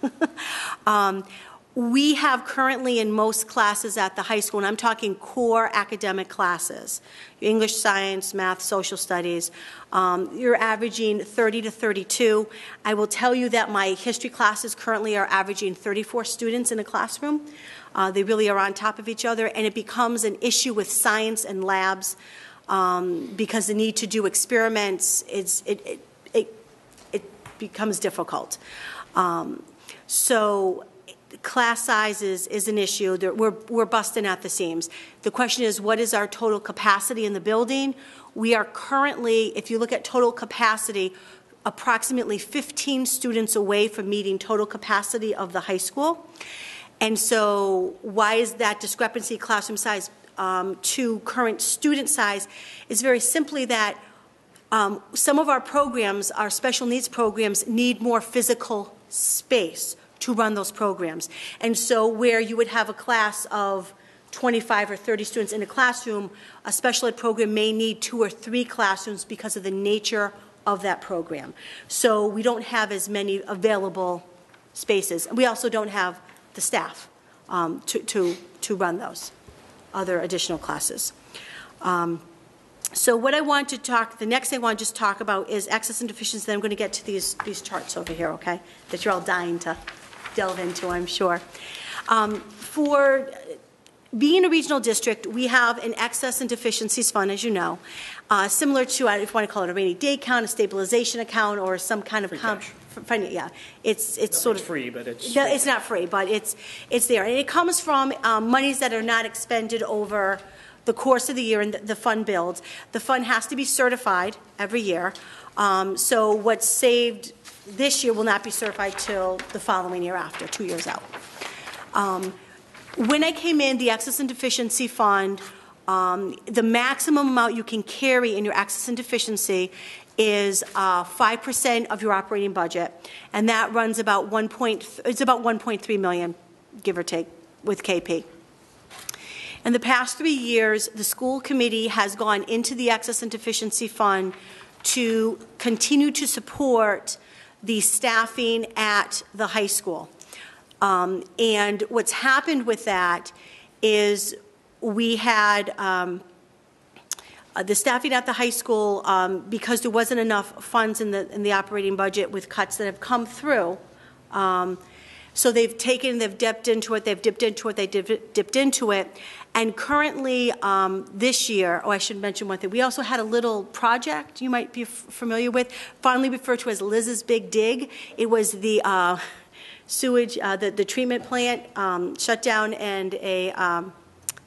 We have currently in most classes at the high school, and I'm talking core academic classes, English, science, math, social studies, you're averaging 30 to 32. I will tell you that my history classes currently are averaging 34 students in a classroom. They really are on top of each other, and it becomes an issue with science and labs because the need to do experiments, it becomes difficult. So class size is an issue. We're busting at the seams. The question is, what is our total capacity in the building? We are currently, if you look at total capacity, approximately 15 students away from meeting total capacity of the high school. And so why is that discrepancy classroom size to current student size? Is very simply that some of our programs, our special needs programs, need more physical space to run those programs. And so where you would have a class of 25 or 30 students in a classroom, a special ed program may need 2 or 3 classrooms because of the nature of that program. So we don't have as many available spaces. We also don't have the staff to run those other additional classes. So what I want to talk, the next thing I want to just talk about is excess and deficiency. Then I'm going to get to these charts over here, okay, that you're all dying to delve into, I'm sure. For being a regional district, we have an excess and deficiencies fund, as you know, similar to, if you want to call it a rainy day account, a stabilization account, or some kind of yeah, it's sort of free, but it's not free, but it's there, and it comes from monies that are not expended over the course of the year and the fund builds. The fund has to be certified every year. So what's saved this year will not be certified till the following year after, 2 years out. When I came in, the excess and deficiency fund, the maximum amount you can carry in your excess and deficiency is 5% of your operating budget, and that runs about it's about 1.3 million, give or take, with KP. In the past 3 years, the school committee has gone into the excess and deficiency fund to continue to support the staffing at the high school. And what's happened with that is we had the staffing at the high school, because there wasn't enough funds in the operating budget with cuts that have come through. So they've dipped into it, and currently this year, I should mention one thing, we also had a little project you might be familiar with, fondly referred to as Liz's Big Dig. It was the sewage, the treatment plant shut down, and a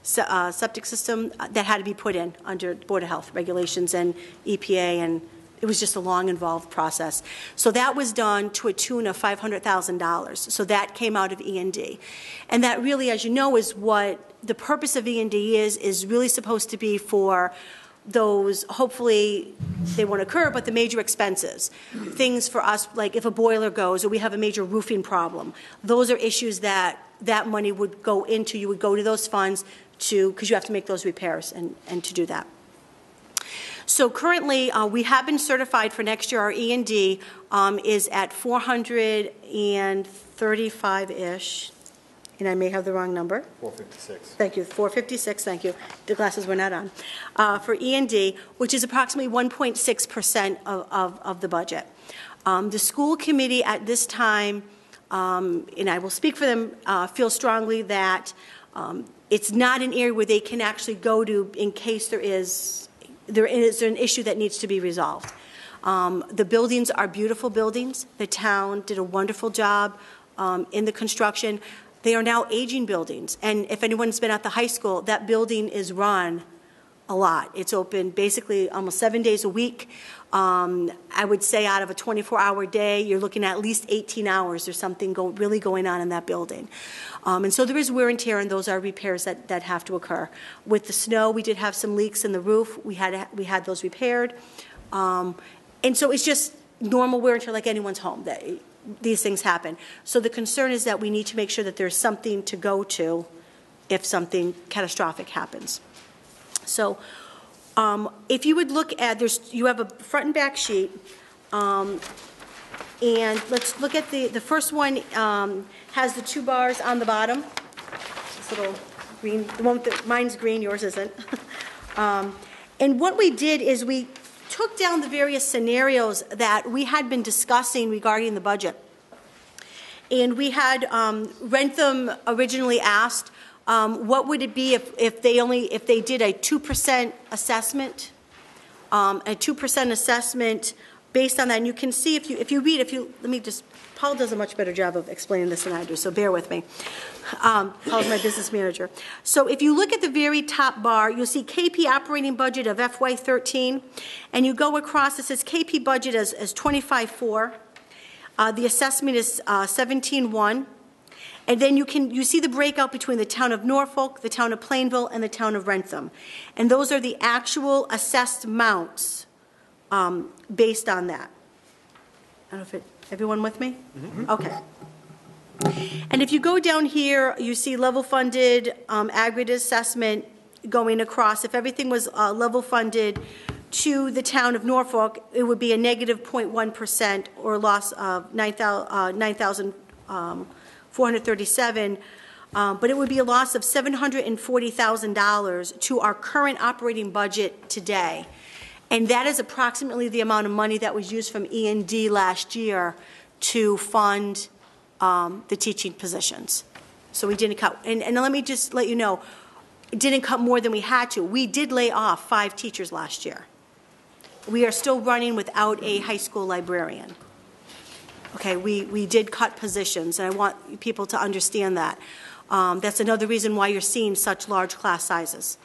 septic system that had to be put in under Board of Health regulations and EPA, and it was just a long, involved process. So that was done to a tune of $500,000. So that came out of E&D. And that really, as you know, is what the purpose of E&D is really supposed to be for those, hopefully they won't occur, but the major expenses. Things for us, like if a boiler goes or we have a major roofing problem, those are issues that money would go into. You would go to those funds because you have to make those repairs and to do that. So currently, we have been certified for next year. Our E&D is at 435-ish, and I may have the wrong number. 456. Thank you, 456, thank you. The glasses were not on. For E&D, which is approximately 1.6% of the budget. The school committee at this time, and I will speak for them, feel strongly that it's not an area where they can actually go to in case there is an issue that needs to be resolved. The buildings are beautiful buildings. The town did a wonderful job in the construction. They are now aging buildings. And if anyone's been at the high school, that building is run a lot. It's open basically almost 7 days a week. I would say out of a 24-hour day, you're looking at least 18 hours. There's something really going on in that building. And so there is wear and tear, and those are repairs that have to occur. With the snow, we did have some leaks in the roof. We had those repaired. And so it's just normal wear and tear like anyone's home. These things happen. So the concern is that we need to make sure that there's something to go to if something catastrophic happens. So if you would look at, you have a front and back sheet, and let's look at the first one. Has the 2 bars on the bottom. This little green, mine's green, yours isn't. And what we did is we took down the various scenarios that we had been discussing regarding the budget. And we had Rentham originally asked, what would it be if they did a 2% assessment, based on that. And you can see if you read, Paul does a much better job of explaining this than I do, so bear with me. Paul's my business manager. So if you look at the very top bar, you'll see KP operating budget of FY13, and you go across, it says KP budget as 25.4. The assessment is 17.1. And then you see the breakout between the town of Norfolk, the town of Plainville, and the town of Rentham. And those are the actual assessed amounts based on that. I don't know if everyone with me? Mm-hmm. Okay. And if you go down here, you see level funded aggregate assessment going across. If everything was level funded to the town of Norfolk, it would be a negative 0.1% or a loss of $9,437. But it would be a loss of $740,000 to our current operating budget today. And that is approximately the amount of money that was used from E&D last year to fund the teaching positions. So we didn't cut. And let me just let you know, it didn't cut more than we had to. We did lay off 5 teachers last year. We are still running without a high school librarian. Okay, we did cut positions, and I want people to understand that. That's another reason why you're seeing such large class sizes.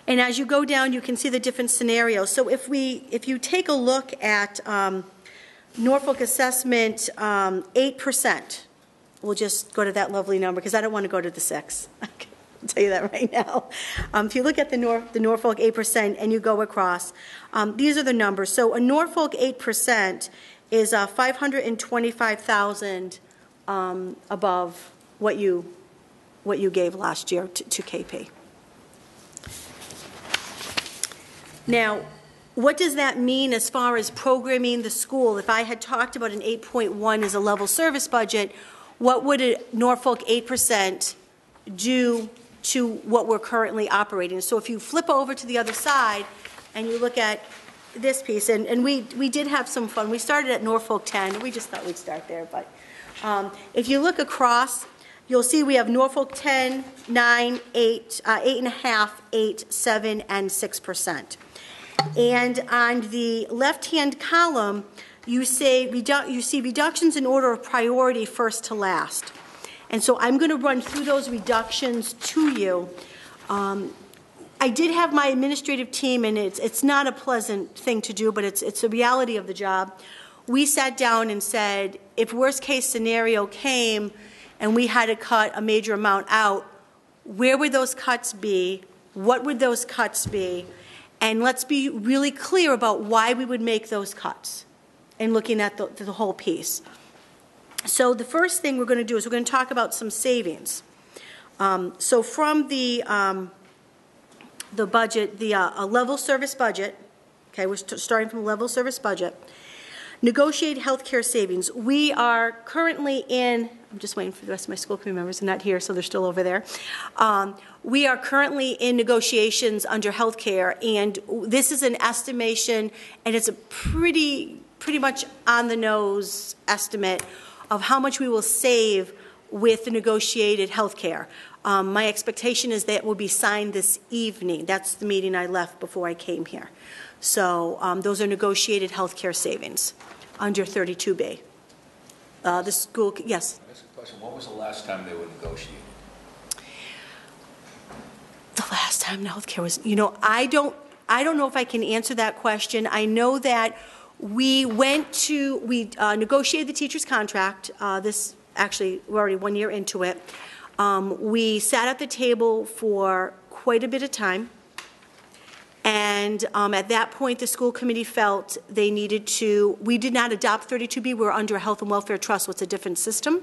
And as you go down, you can see the different scenarios. So if you take a look at Norfolk assessment, 8%, we'll just go to that lovely number because I don't want to go to the 6. I'll tell you that right now. If you look at the Norfolk 8% and you go across, these are the numbers. So a Norfolk 8% is $525,000 above what you what you gave last year to KP. Now, what does that mean as far as programming the school? If I had talked about an 8.1 as a level service budget, what would a Norfolk 8% do to what we're currently operating? So if you flip over to the other side and you look at this piece, and we did have some fun. We started at Norfolk 10. We just thought we'd start there, but if you look across, you'll see we have Norfolk 10, 9, 8, 8.5, 8, 7, and 6%. And on the left-hand column, you see reductions in order of priority first to last. And so I'm going to run through those reductions to you. I did have my administrative team, and it's not a pleasant thing to do, but it's the reality of the job. We sat down and said, if worst-case scenario came and we had to cut a major amount out, where would those cuts be? What would those cuts be? And let's be really clear about why we would make those cuts and looking at the whole piece. So the first thing we're going to do is we're going to talk about some savings. So from the budget, a level service budget, okay, we're starting from a level service budget. Negotiate healthcare savings. We are currently in, I'm just waiting for the rest of my school committee members, they're not here, so they're still over there. We are currently in negotiations under healthcare, and this is an estimation, and it's a pretty much on the nose estimate of how much we will save with the negotiated healthcare. My expectation is that it will be signed this evening. That's the meeting I left before I came here. So those are negotiated healthcare savings under 32B. The school, yes? That's a question. When was the last time they were negotiated? The last time healthcare was, I don't know if I can answer that question. I know that we negotiated the teacher's contract. This actually, we're already 1 year into it. We sat at the table for quite a bit of time. And at that point, the school committee felt they needed to, we did not adopt 32B. We were under a health and welfare trust, so it's a different system.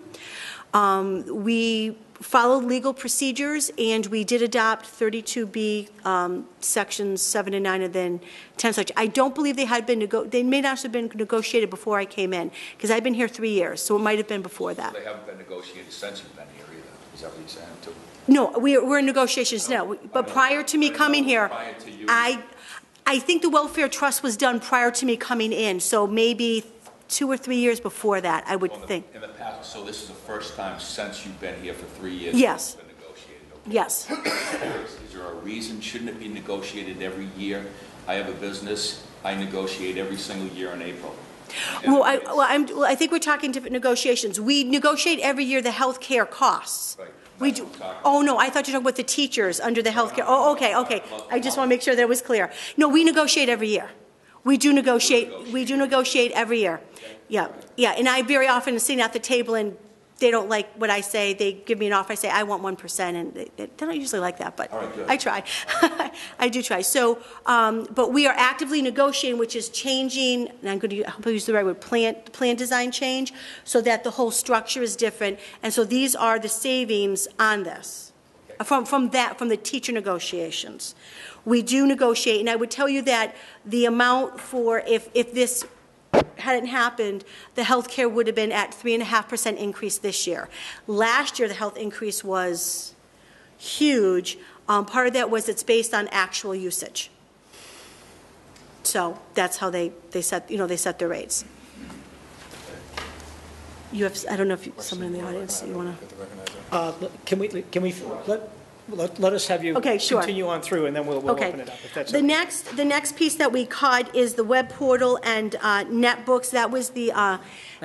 We followed legal procedures, and we did adopt 32B sections 7 and 9 and then 10 such. I don't believe they had been, they may not have been negotiated before I came in, because I've been here 3 years, so it might have been before that. They haven't been negotiated since you've been here either. Is that what you're saying too? No, we're in negotiations now. But prior to me coming here, I think the welfare trust was done prior to me coming in, so maybe 2 or 3 years before that, I would think. In the past, so this is the first time since you've been here for 3 years? Yes. It's been negotiated. Okay. Yes. Is there a reason? Shouldn't it be negotiated every year? I have a business. I negotiate every single year in April. Well, I think we're talking different negotiations. We negotiate every year the health care costs. Right. We do. Oh, no, I thought you were talking about the teachers under the health care. Oh, okay. I just want to make sure that it was clear. No, we negotiate every year. We do negotiate every year. Yeah. And I very often sitting at the table and they don't like what I say. They give me an offer. I say, I want 1%. And they don't usually like that, but I try. I do try. So, but we are actively negotiating, which is changing, and I'm going to I hope I use the right word, plan design change, so that the whole structure is different. And so these are the savings on this, from the teacher negotiations. We do negotiate, and I would tell you that the amount for, if this hadn't happened, the health care would have been at 3.5% increase this year. Last year, the health increase was huge. Part of that was it's based on actual usage. So that's how they set their rates. You have, I don't know if someone in the audience, you want to? Can we let us have you continue on through, and then we'll open it up. If that's the next piece that we caught is the web portal and netbooks. That was the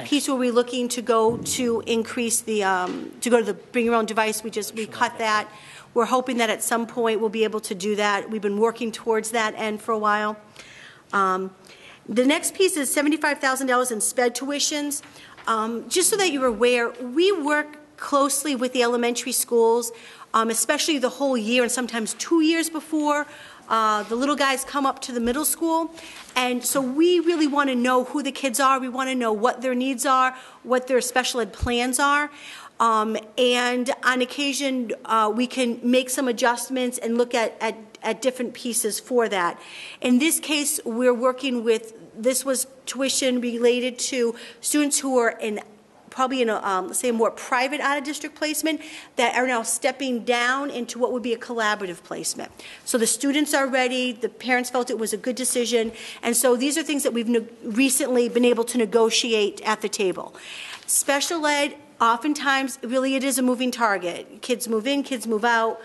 piece where we're looking to go to increase the to go to the bring your own device. We cut that. We're hoping that at some point we'll be able to do that. We've been working towards that end for a while. The next piece is $75,000 in sped tuitions. Just so that you're aware, we work closely with the elementary schools, especially the whole year and sometimes 2 years before the little guys come up to the middle school. And so we really want to know who the kids are. We want to know what their needs are, what their special ed plans are. And on occasion, we can make some adjustments and look at different pieces for that. In this case, we're working with, this was tuition related to students who are probably in a, let's say, a more private out-of-district placement that are now stepping down into what would be a collaborative placement. So the students are ready, the parents felt it was a good decision, and so these are things that we've recently been able to negotiate at the table. Special ed, oftentimes, really it is a moving target. Kids move in, kids move out,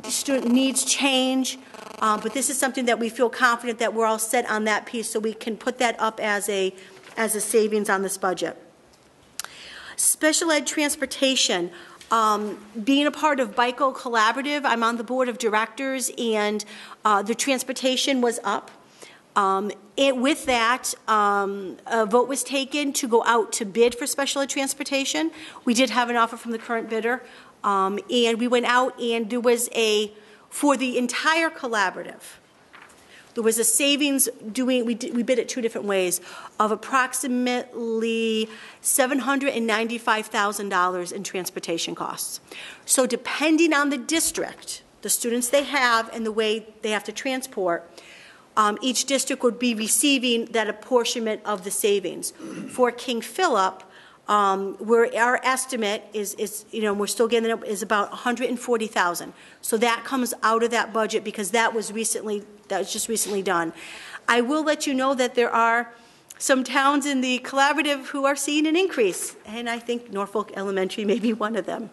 student needs change, but this is something that we feel confident that we're all set on that piece, so we can put that up as a savings on this budget. Special ed transportation, being a part of BICO Collaborative, I'm on the board of directors, and the transportation was up. With that, a vote was taken to go out to bid for special ed transportation. We did have an offer from the current bidder, and we went out, and there was for the entire collaborative, there was a savings we bid it two different ways, of approximately $795,000 in transportation costs. So depending on the district, the students they have and the way they have to transport, each district would be receiving that apportionment of the savings. For King Philip, where our estimate is we're still getting it, is about $140,000. So that comes out of that budget because that was just recently done. I will let you know that there are some towns in the collaborative who are seeing an increase, and I think Norfolk Elementary may be one of them.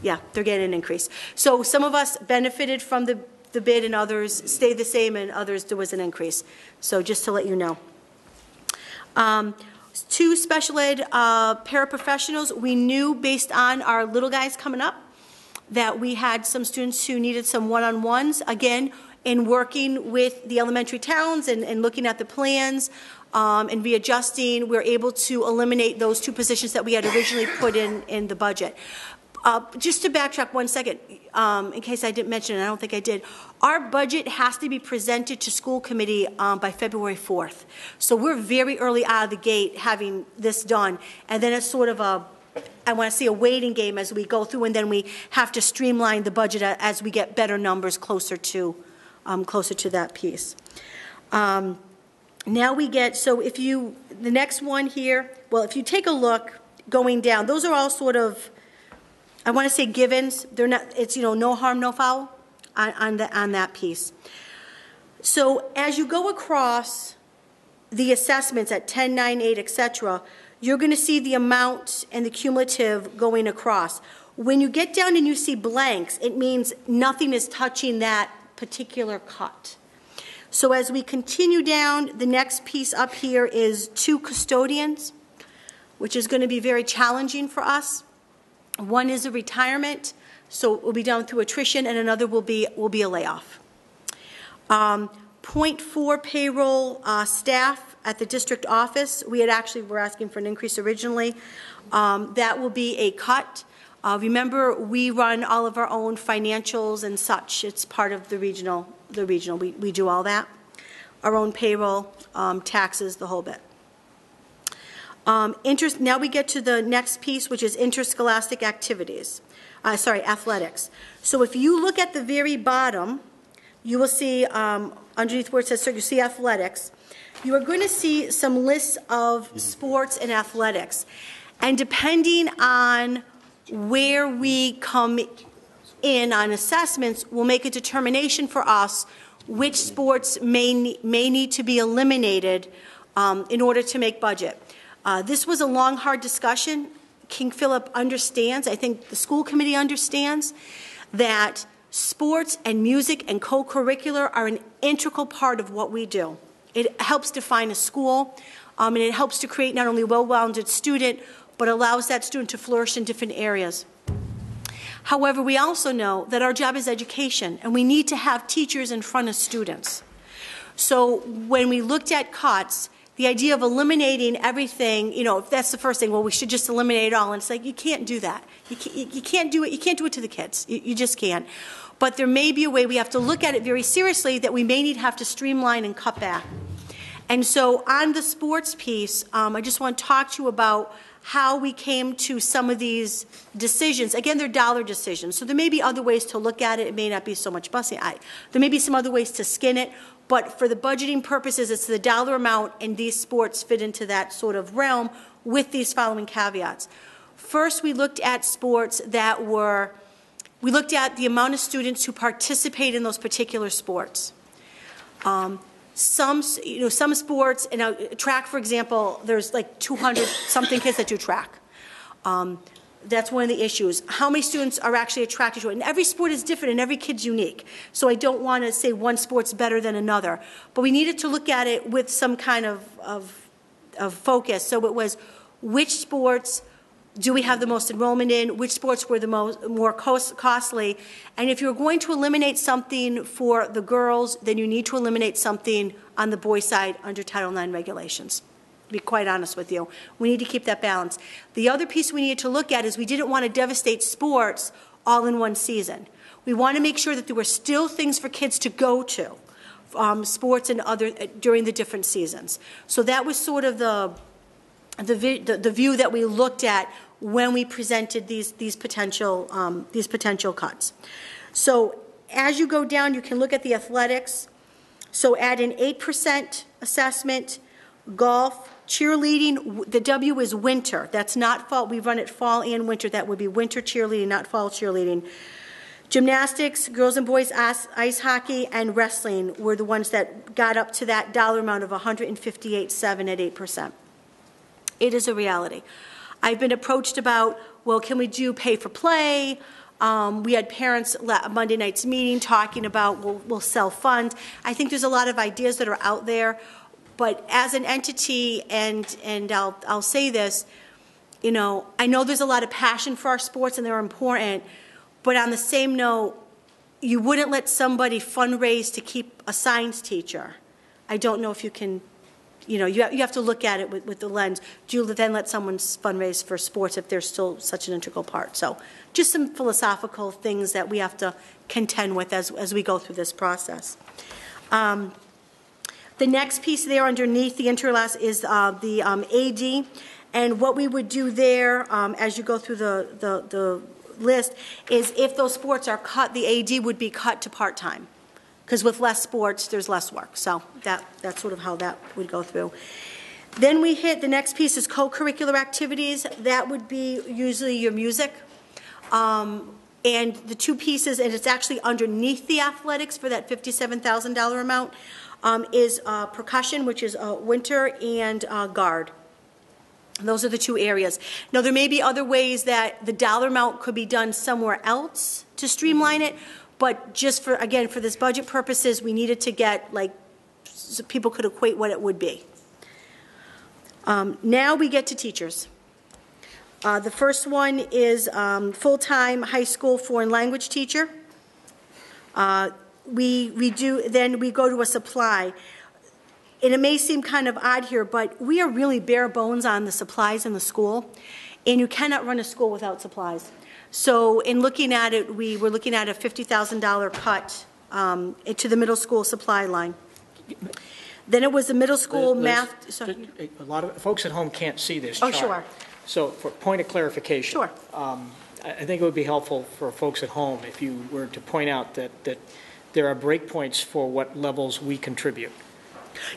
Yeah, they're getting an increase. So some of us benefited from the bid, and others stayed the same, and others there was an increase. So just to let you know. Two special ed paraprofessionals, we knew based on our little guys coming up that we had some students who needed some one-on-ones. Again, in working with the elementary towns and looking at the plans and readjusting, we're able to eliminate those two positions that we had originally put in the budget. Just to backtrack 1 second, in case I didn't mention it, I don't think I did, our budget has to be presented to school committee by February 4th. So we're very early out of the gate having this done, and then it's sort of I want to say a waiting game as we go through, and then we have to streamline the budget as we get better numbers closer to that piece. Now we get, so if the next one here, well, if you take a look going down, those are all sort of, I want to say givens. They're not, it's, no harm, no foul on that piece. So as you go across the assessments at 10, 9, 8, etc., you're going to see the amount and the cumulative going across. When you get down and you see blanks, it means nothing is touching that particular cut. So as we continue down, the next piece up here is 2 custodians, which is going to be very challenging for us. One is a retirement, so it will be done through attrition, and another will be a layoff. 0.4 payroll staff at the district office. We're asking for an increase originally. That will be a cut. Remember, we run all of our own financials and such. It's part of the regional. We do all that. Our own payroll, taxes, the whole bit. Now we get to the next piece, which is interscholastic activities. Athletics. So if you look at the very bottom, you will see underneath where it says, so you see athletics. You are going to see some lists of sports and athletics. And depending on where we come in on assessments, we'll make a determination for us which sports may need to be eliminated in order to make budget. This was a long, hard discussion. King Philip understands, I think the school committee understands, that sports and music and co-curricular are an integral part of what we do. It helps define a school, and it helps to create not only a well-rounded student, but allows that student to flourish in different areas. However, we also know that our job is education, and we need to have teachers in front of students. So when we looked at cuts, the idea of eliminating everything, if that's the first thing, well, we should just eliminate it all. And it's like, you can't do that. You can't do it. You can't do it to the kids. You just can't. But there may be a way we have to look at it very seriously that we may have to streamline and cut back. And so on the sports piece, I just want to talk to you about how we came to some of these decisions. Again, they're dollar decisions, so there may be other ways to look at it. It may not be so much busing. There may be some other ways to skin it, but for the budgeting purposes, it's the dollar amount, and these sports fit into that sort of realm with these following caveats. First, we looked at sports that were, we looked at the amount of students who participate in those particular sports. Some sports, track, for example, there's like 200-something kids that do track. That's one of the issues. How many students are actually attracted to it? And every sport is different, and every kid's unique. So I don't want to say one sport's better than another. But we needed to look at it with some kind of focus. So it was, which sports do we have the most enrollment in? Which sports were the more costly? And if you're going to eliminate something for the girls, then you need to eliminate something on the boys' side under Title IX regulations. To be quite honest with you, we need to keep that balance. The other piece we needed to look at is we didn't want to devastate sports all in one season. We want to make sure that there were still things for kids to go to, sports and other during the different seasons. So that was sort of the view that we looked at when we presented these potential cuts. So as you go down, you can look at the athletics. So add an 8% assessment, golf, cheerleading. The W is winter. That's not fall. We run it fall and winter. That would be winter cheerleading, not fall cheerleading. Gymnastics, girls and boys ice hockey, and wrestling were the ones that got up to that dollar amount of $158,700 at 8%. It is a reality. I've been approached about, well, can we do pay for play? We had parents Monday night's meeting talking about we'll self-fund. I think there's a lot of ideas that are out there, but as an entity, and I'll say this, I know there's a lot of passion for our sports and they're important, but on the same note, you wouldn't let somebody fundraise to keep a science teacher. I don't know if you can. You have to look at it with the lens. Do you then let someone fundraise for sports if they're still such an integral part? So just some philosophical things that we have to contend with as we go through this process. The next piece there underneath the interlast is the AD. And what we would do there as you go through the list is if those sports are cut, the AD would be cut to part-time. Because with less sports, there's less work. So that's sort of how that would go through. Then we hit, the next piece is co-curricular activities. That would be usually your music. And the two pieces, and it's actually underneath the athletics for that $57,000 amount, is percussion, which is winter, and guard. Those are the two areas. Now, there may be other ways that the dollar amount could be done somewhere else to streamline it, but just for this budget purposes, we needed to get, so people could equate what it would be. Now we get to teachers. The first one is full-time high school foreign language teacher. Then we go to a supply. And it may seem kind of odd here, but we are really bare bones on the supplies in the school, and you cannot run a school without supplies. So in looking at it, we were looking at a $50,000 cut to the middle school supply line. Then it was the middle school math. Sorry. A lot of folks at home can't see this chart. Oh, sure. So for point of clarification. Sure. I think it would be helpful for folks at home if you were to point out that there are breakpoints for what levels we contribute.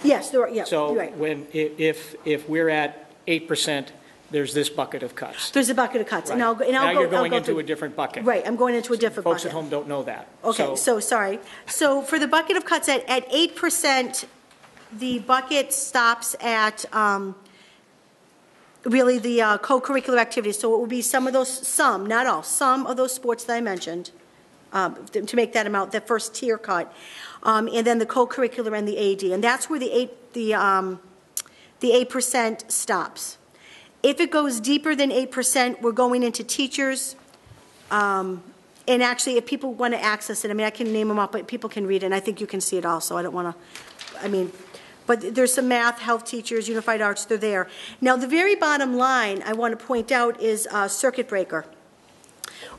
Yes, there are. Yeah, so you're right. If we're at 8%, there's this bucket of cuts. There's a bucket of cuts, right. Now you're going into a different bucket. Right, I'm going into a different folks bucket. Folks at home don't know that. Okay, so sorry. So for the bucket of cuts at 8%, the bucket stops at really the co-curricular activities. So it will be some, not all, some of those sports that I mentioned to make that amount, the first tier cut, and then the co-curricular and the AD, and that's where the 8% stops. If it goes deeper than 8%, we're going into teachers. And actually, if people want to access it, I can name them up, but people can read it, and I think you can see it also. I don't want to, but there's some math, health teachers, unified arts, they're there. Now, the very bottom line I want to point out is circuit breaker.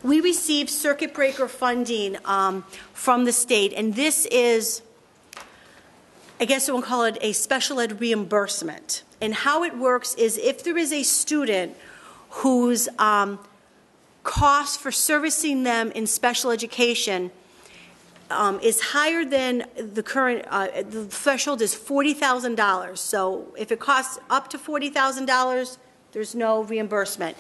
We receive circuit breaker funding from the state, and this is, I guess we'll call it a special ed reimbursement. And how it works is if there is a student whose cost for servicing them in special education is higher than the current, the threshold is $40,000. So if it costs up to $40,000, there's no reimbursement.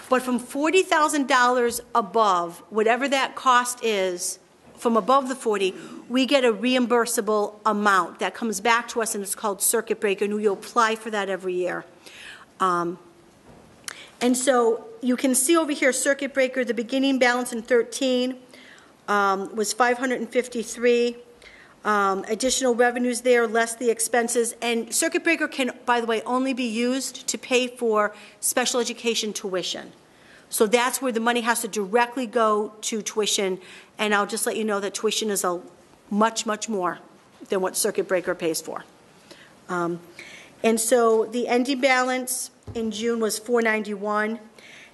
But from $40,000 above, whatever that cost is, from above the 40, we get a reimbursable amount that comes back to us, and it's called circuit breaker, and you apply for that every year. And so you can see over here, circuit breaker, the beginning balance in 13 was 553. Additional revenues there, less the expenses. And circuit breaker can, by the way, only be used to pay for special education tuition. So that's where the money has to directly go to tuition. And I'll just let you know that tuition is a much, much more than what circuit breaker pays for. And so the ending balance in June was 491.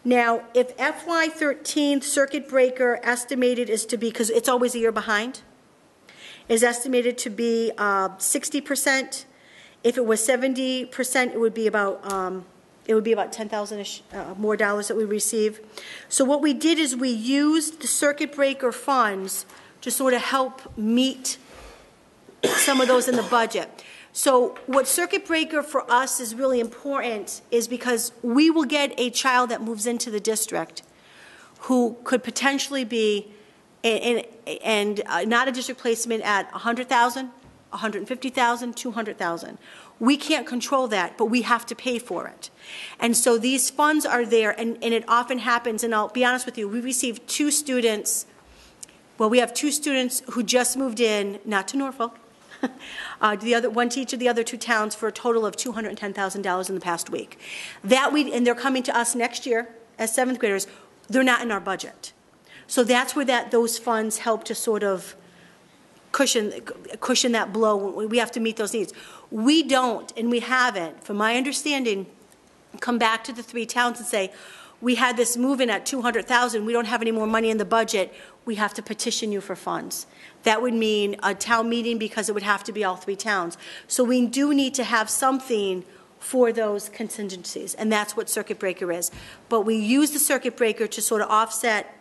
Now, if FY13 circuit breaker estimated is to be, because it's always a year behind, is estimated to be 60%. If it was 70%, it would be about $10,000-ish more dollars that we receive. So what we did is we used the circuit breaker funds to sort of help meet some of those in the budget. So what circuit breaker for us is really important is because we will get a child that moves into the district who could potentially be not a district placement at $100,000, $150,000, $200,000. We can't control that, but we have to pay for it. And so these funds are there, and it often happens, and I'll be honest with you, we received 2 students, well, we have 2 students who just moved in, not to Norfolk, the other one teacher, the other 2 towns, for a total of $210,000 in the past week. And they're coming to us next year as 7th graders. They're not in our budget. So that's where those funds help to sort of cushion that blow when we have to meet those needs. We don't, and we haven't, from my understanding, come back to the 3 towns and say, we had this move-in at $200,000, we don't have any more money in the budget, we have to petition you for funds. That would mean a town meeting because it would have to be all 3 towns. So we do need to have something for those contingencies, and that's what circuit breaker is. But we use the circuit breaker to sort of offset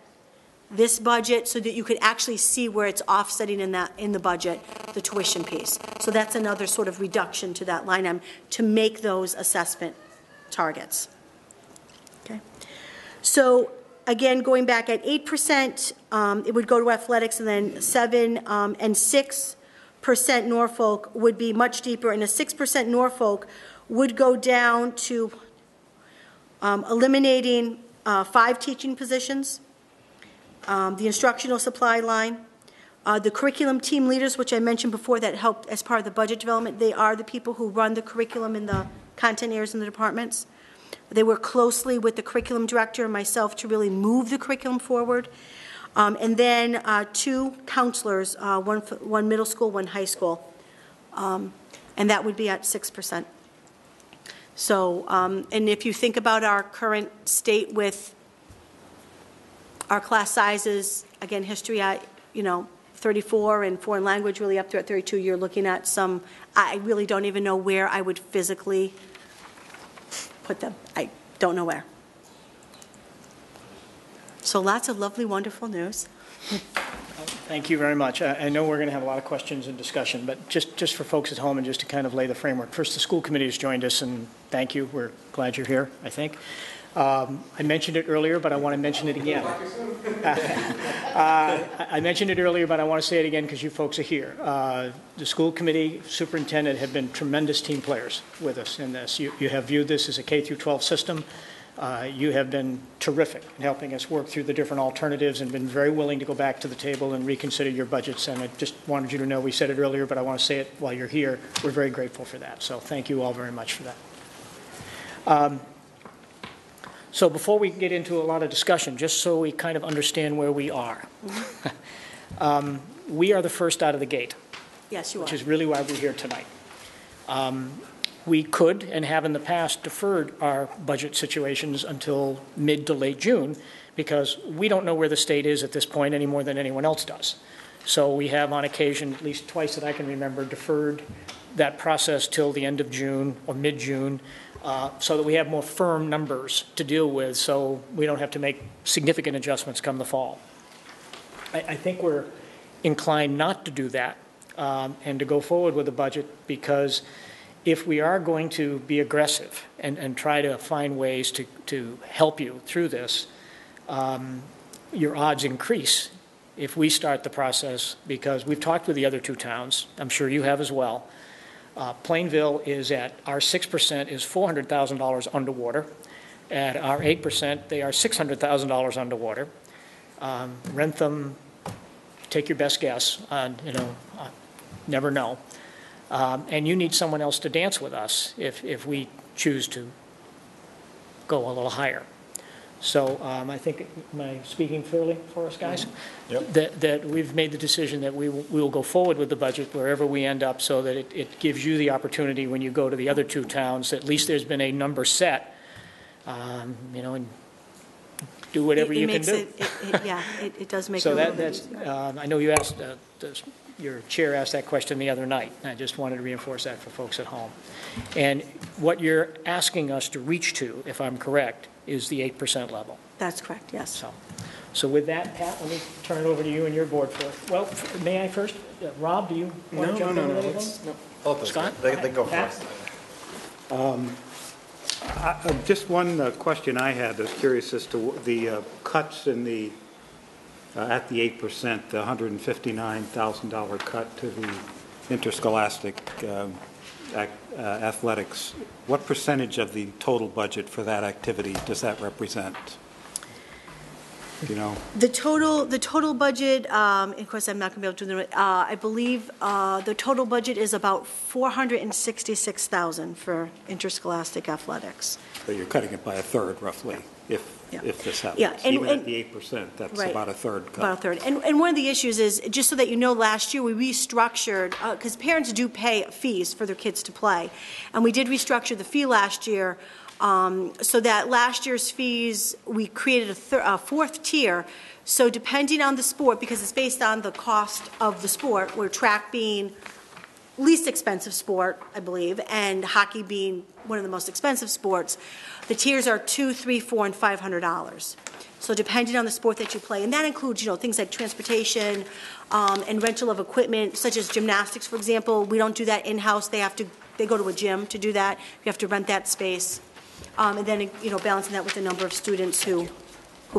this budget so that you could actually see where it's offsetting in the budget, the tuition piece. So that's another sort of reduction to that line item to make those assessment targets. Okay. So again, going back at 8%, it would go to athletics, and then 7 and 6% Norfolk would be much deeper, and a 6% Norfolk would go down to eliminating 5 teaching positions, the instructional supply line, the curriculum team leaders, which I mentioned before, that helped as part of the budget development. They are the people who run the curriculum in the content areas in the departments. They work closely with the curriculum director and myself to really move the curriculum forward. And then 2 counselors, one middle school, 1 high school. And that would be at 6%. So, and if you think about our current state with our class sizes, again, history at, 34, and foreign language really up to at 32, you're looking at some, I really don't even know where I would physically put them. I don't know where. So lots of lovely, wonderful news. Thank you very much. I know we're going to have a lot of questions and discussion, but just for folks at home and just to kind of lay the framework. First, the school committee has joined us, and thank you. We're glad you're here, I think. I mentioned it earlier, but I want to mention it again. I mentioned it earlier, but I want to say it again because you folks are here. The school committee, superintendent have been tremendous team players with us in this. You have viewed this as a K through 12 system. You have been terrific in helping us work through the different alternatives and been very willing to go back to the table and reconsider your budgets. And I just wanted you to know, we said it earlier, but I want to say it while you're here. We're very grateful for that. So thank you all very much for that. So before we get into a lot of discussion, just so we kind of understand where we are, we are the first out of the gate. Yes, you are. Which is really why we're here tonight. We could and have in the past deferred our budget situations until mid to late June because we don't know where the state is at this point any more than anyone else does. So we have on occasion, at least twice that I can remember, deferred that process till the end of June or mid-June. so that we have more firm numbers to deal with, so we don't have to make significant adjustments come the fall. I think we're inclined not to do that and to go forward with the budget, because if we are going to be aggressive and try to find ways to help you through this, your odds increase if we start the process, because we've talked with the other two towns, I'm sure you have as well. Plainville is at, our 6% is $400,000 underwater. At our 8%, they are $600,000 underwater. Rentham, take your best guess, never know. And you need someone else to dance with us if we choose to go a little higher. So I think, am I speaking fairly for us, guys? Yep. That we've made the decision that we will go forward with the budget wherever we end up, so that it gives you the opportunity when you go to the other two towns, at least there's been a number set, and do whatever you can do. It does make so it that's. I know you asked, your chair asked that question the other night, and I just wanted to reinforce that for folks at home. And what you're asking us to reach to, if I'm correct, is the 8% level. That's correct, yes. So with that, Pat, let me turn it over to you and your board for it. Well, may I first? Rob, do you want to jump in with anything? No. Scott? They go Pat? first. Just one question I had. I was curious as to the cuts in the at the 8%, the $159,000 cut to the interscholastic athletics. What percentage of the total budget for that activity does that represent? You know, The total budget, of course, I'm not going to be able to do it. I believe the total budget is about $466,000 for interscholastic athletics. but you're cutting it by a third, roughly, if this happens. Yeah, Even at the 8%, that's right, about a third cut. About a third. And one of the issues is, just so that you know, last year we restructured, because parents do pay fees for their kids to play, and we did restructure the fee last year, so that last year's fees, we created a fourth tier. So depending on the sport, because it's based on the cost of the sport, where track being least expensive sport, I believe, and hockey being one of the most expensive sports, the tiers are $200, $300, $400, and $500. So depending on the sport that you play, and that includes, things like transportation and rental of equipment, such as gymnastics, for example. We don't do that in-house. They go to a gym to do that. You have to rent that space, and then balancing that with the number of students who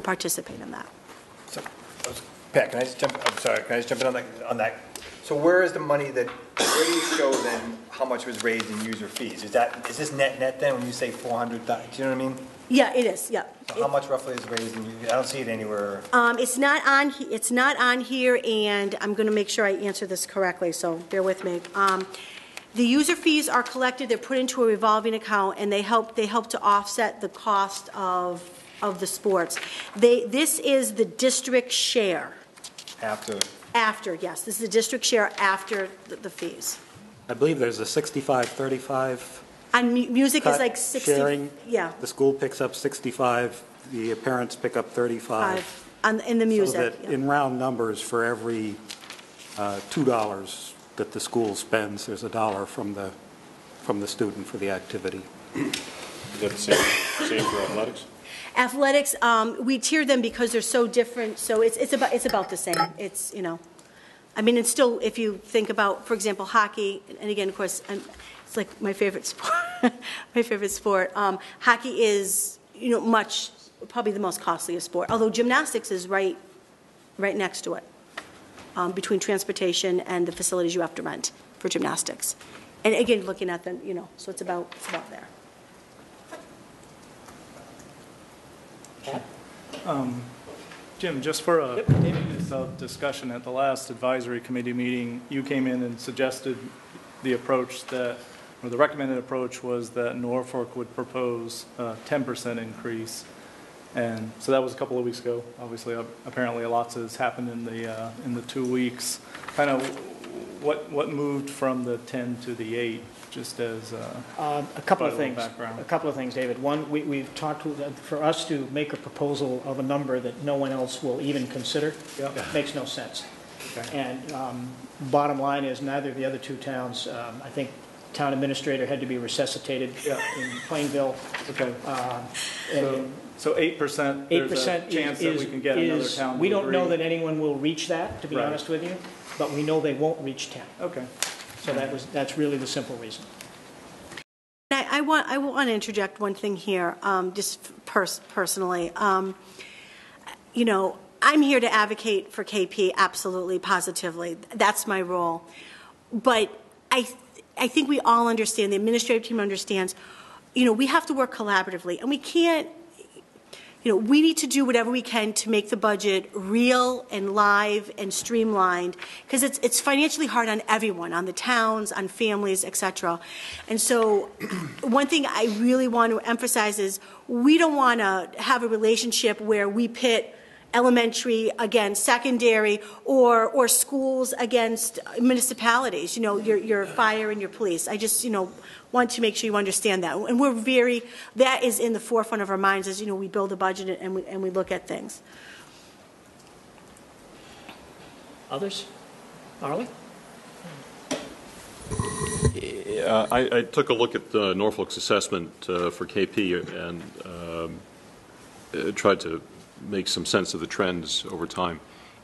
participate in that. So, Pat, can I just jump in on that? So where is the money where do you show then how much was raised in user fees? Is this net then when you say 400? Do you know what I mean? Yeah, it is. Yeah. So how much roughly is raised in user? I don't see it anywhere. It's not on. It's not on here, and I'm going to make sure I answer this correctly. So bear with me. The user fees are collected. They're put into a revolving account, and they help to offset the cost of the sports. This is the district share. After, yes. This is the district share after the fees. I believe there's a 65-35. And music is like 60. Sharing. Yeah. The school picks up 65. The parents pick up 35. In the music. So that in round numbers, for every $2 that the school spends, there's $1 from the student for the activity. Is that the same for athletics? Athletics, we tier them because they're so different. So it's about the same. It's it's still, if you think about, for example, hockey, and again, of course, it's like my favorite sport. My favorite sport. Hockey is probably the most costliest sport. Although gymnastics is right next to it, between transportation and the facilities you have to rent for gymnastics. And again, looking at them, so it's about there. Jim, just for a minute of discussion, at the last advisory committee meeting, you came in and suggested the approach the recommended approach was that Norfolk would propose a 10% increase. And so that was a couple of weeks ago. Obviously, apparently a lot has happened in the 2 weeks. Kind of what moved from the 10 to the 8, just as a couple of things. Background. A couple of things, David. One, we've talked for us to make a proposal of a number that no one else will even consider. Makes no sense. Okay. And bottom line is neither of the other two towns, I think town administrator had to be resuscitated in Plainville. Okay. And So 8%, there's a 8% chance that we can get another town to we don't know agree. that anyone will reach that, to be Right. honest with you, but we know they won't reach 10. Okay. So that's really the simple reason. I want to interject one thing here, just personally. You know, I'm here to advocate for KP, absolutely, positively. That's my role. But I think we all understand, the administrative team understands, you know, we have to work collaboratively, and we can't, you know, we need to do whatever we can to make the budget real and live and streamlined, because it's financially hard on everyone, on the towns, on families, et cetera. And so one thing I really want to emphasize is we don't want to have a relationship where we pit elementary against secondary, or schools against municipalities, you know, your fire and your police. I just, you know, want to make sure you understand that. And that is in the forefront of our minds as, you know, we build a budget and we look at things. Others? Arlie? I took a look at Norfolk's assessment for KP and tried to make some sense of the trends over time.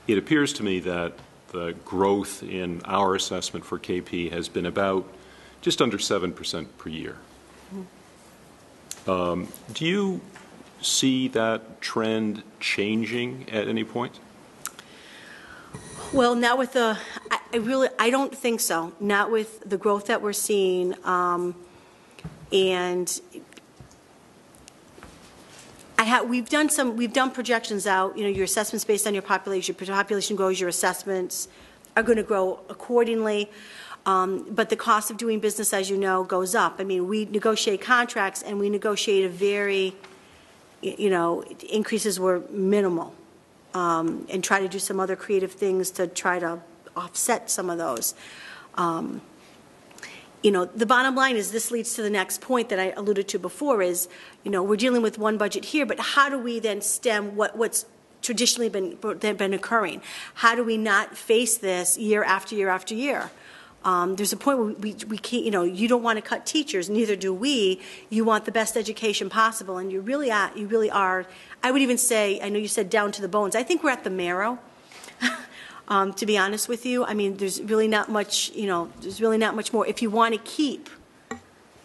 It appears to me that the growth in our assessment for KP has been about just under 7% per year. Do you see that trend changing at any point? Well, not with I don't think so. Not with the growth that we're seeing, and we've done projections out. You know, your assessments based on your population. Your population grows, your assessments are going to grow accordingly. But the cost of doing business, as you know, goes up. I mean, we negotiate contracts, and we negotiate a very, you know, increases were minimal, and try to do some other creative things to try to offset some of those. You know, the bottom line is, this leads to the next point that I alluded to before is, you know, we're dealing with one budget here, but how do we then stem what's traditionally been occurring? How do we not face this year after year after year? There's a point where we can't, you know, you don't want to cut teachers, neither do we. You want the best education possible, and you really are, I would even say, I know you said down to the bones, I think we're at the marrow. To be honest with you, I mean, there's really not much, you know, there's really not much more if you want to keep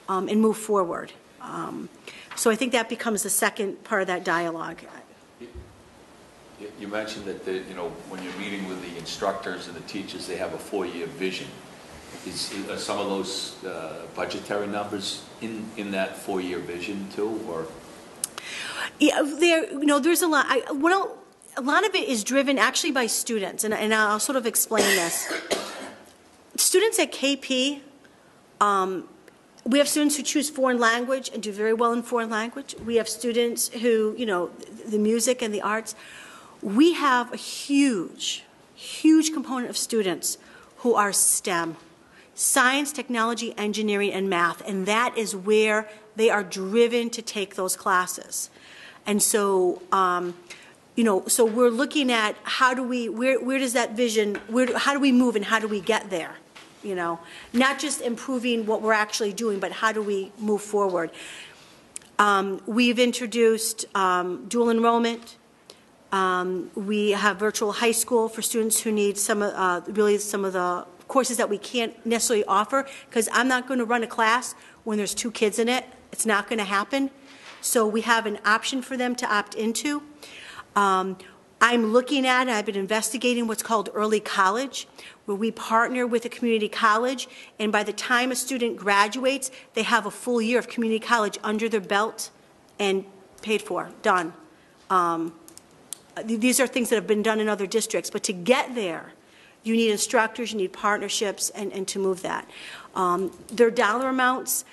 and move forward. So I think that becomes the second part of that dialogue. You mentioned that, you know, when you're meeting with the instructors and the teachers, they have a 4-year vision. Are some of those budgetary numbers in that 4-year vision too, or? Yeah, there's a lot. A lot of it is driven actually by students, and I'll sort of explain this. Students at KP, we have students who choose foreign language and do very well in foreign language. We have students who, you know, the music and the arts. We have a huge component of students who are STEM, science, technology, engineering, and math, and that is where they are driven to take those classes. And so, you know, so we're looking at where does that vision, how do we move and how do we get there? You know, not just improving what we're actually doing, but how do we move forward? We've introduced dual enrollment. We have virtual high school for students who need some of the courses that we can't necessarily offer, because I'm not going to run a class when there's 2 kids in it. It's not going to happen. So we have an option for them to opt into. I'm looking at, I've been investigating what's called early college, where we partner with a community college, and by the time a student graduates, they have a full year of community college under their belt and paid for, done. These are things that have been done in other districts, but to get there, you need instructors, you need partnerships, and to move that. Their dollar amounts,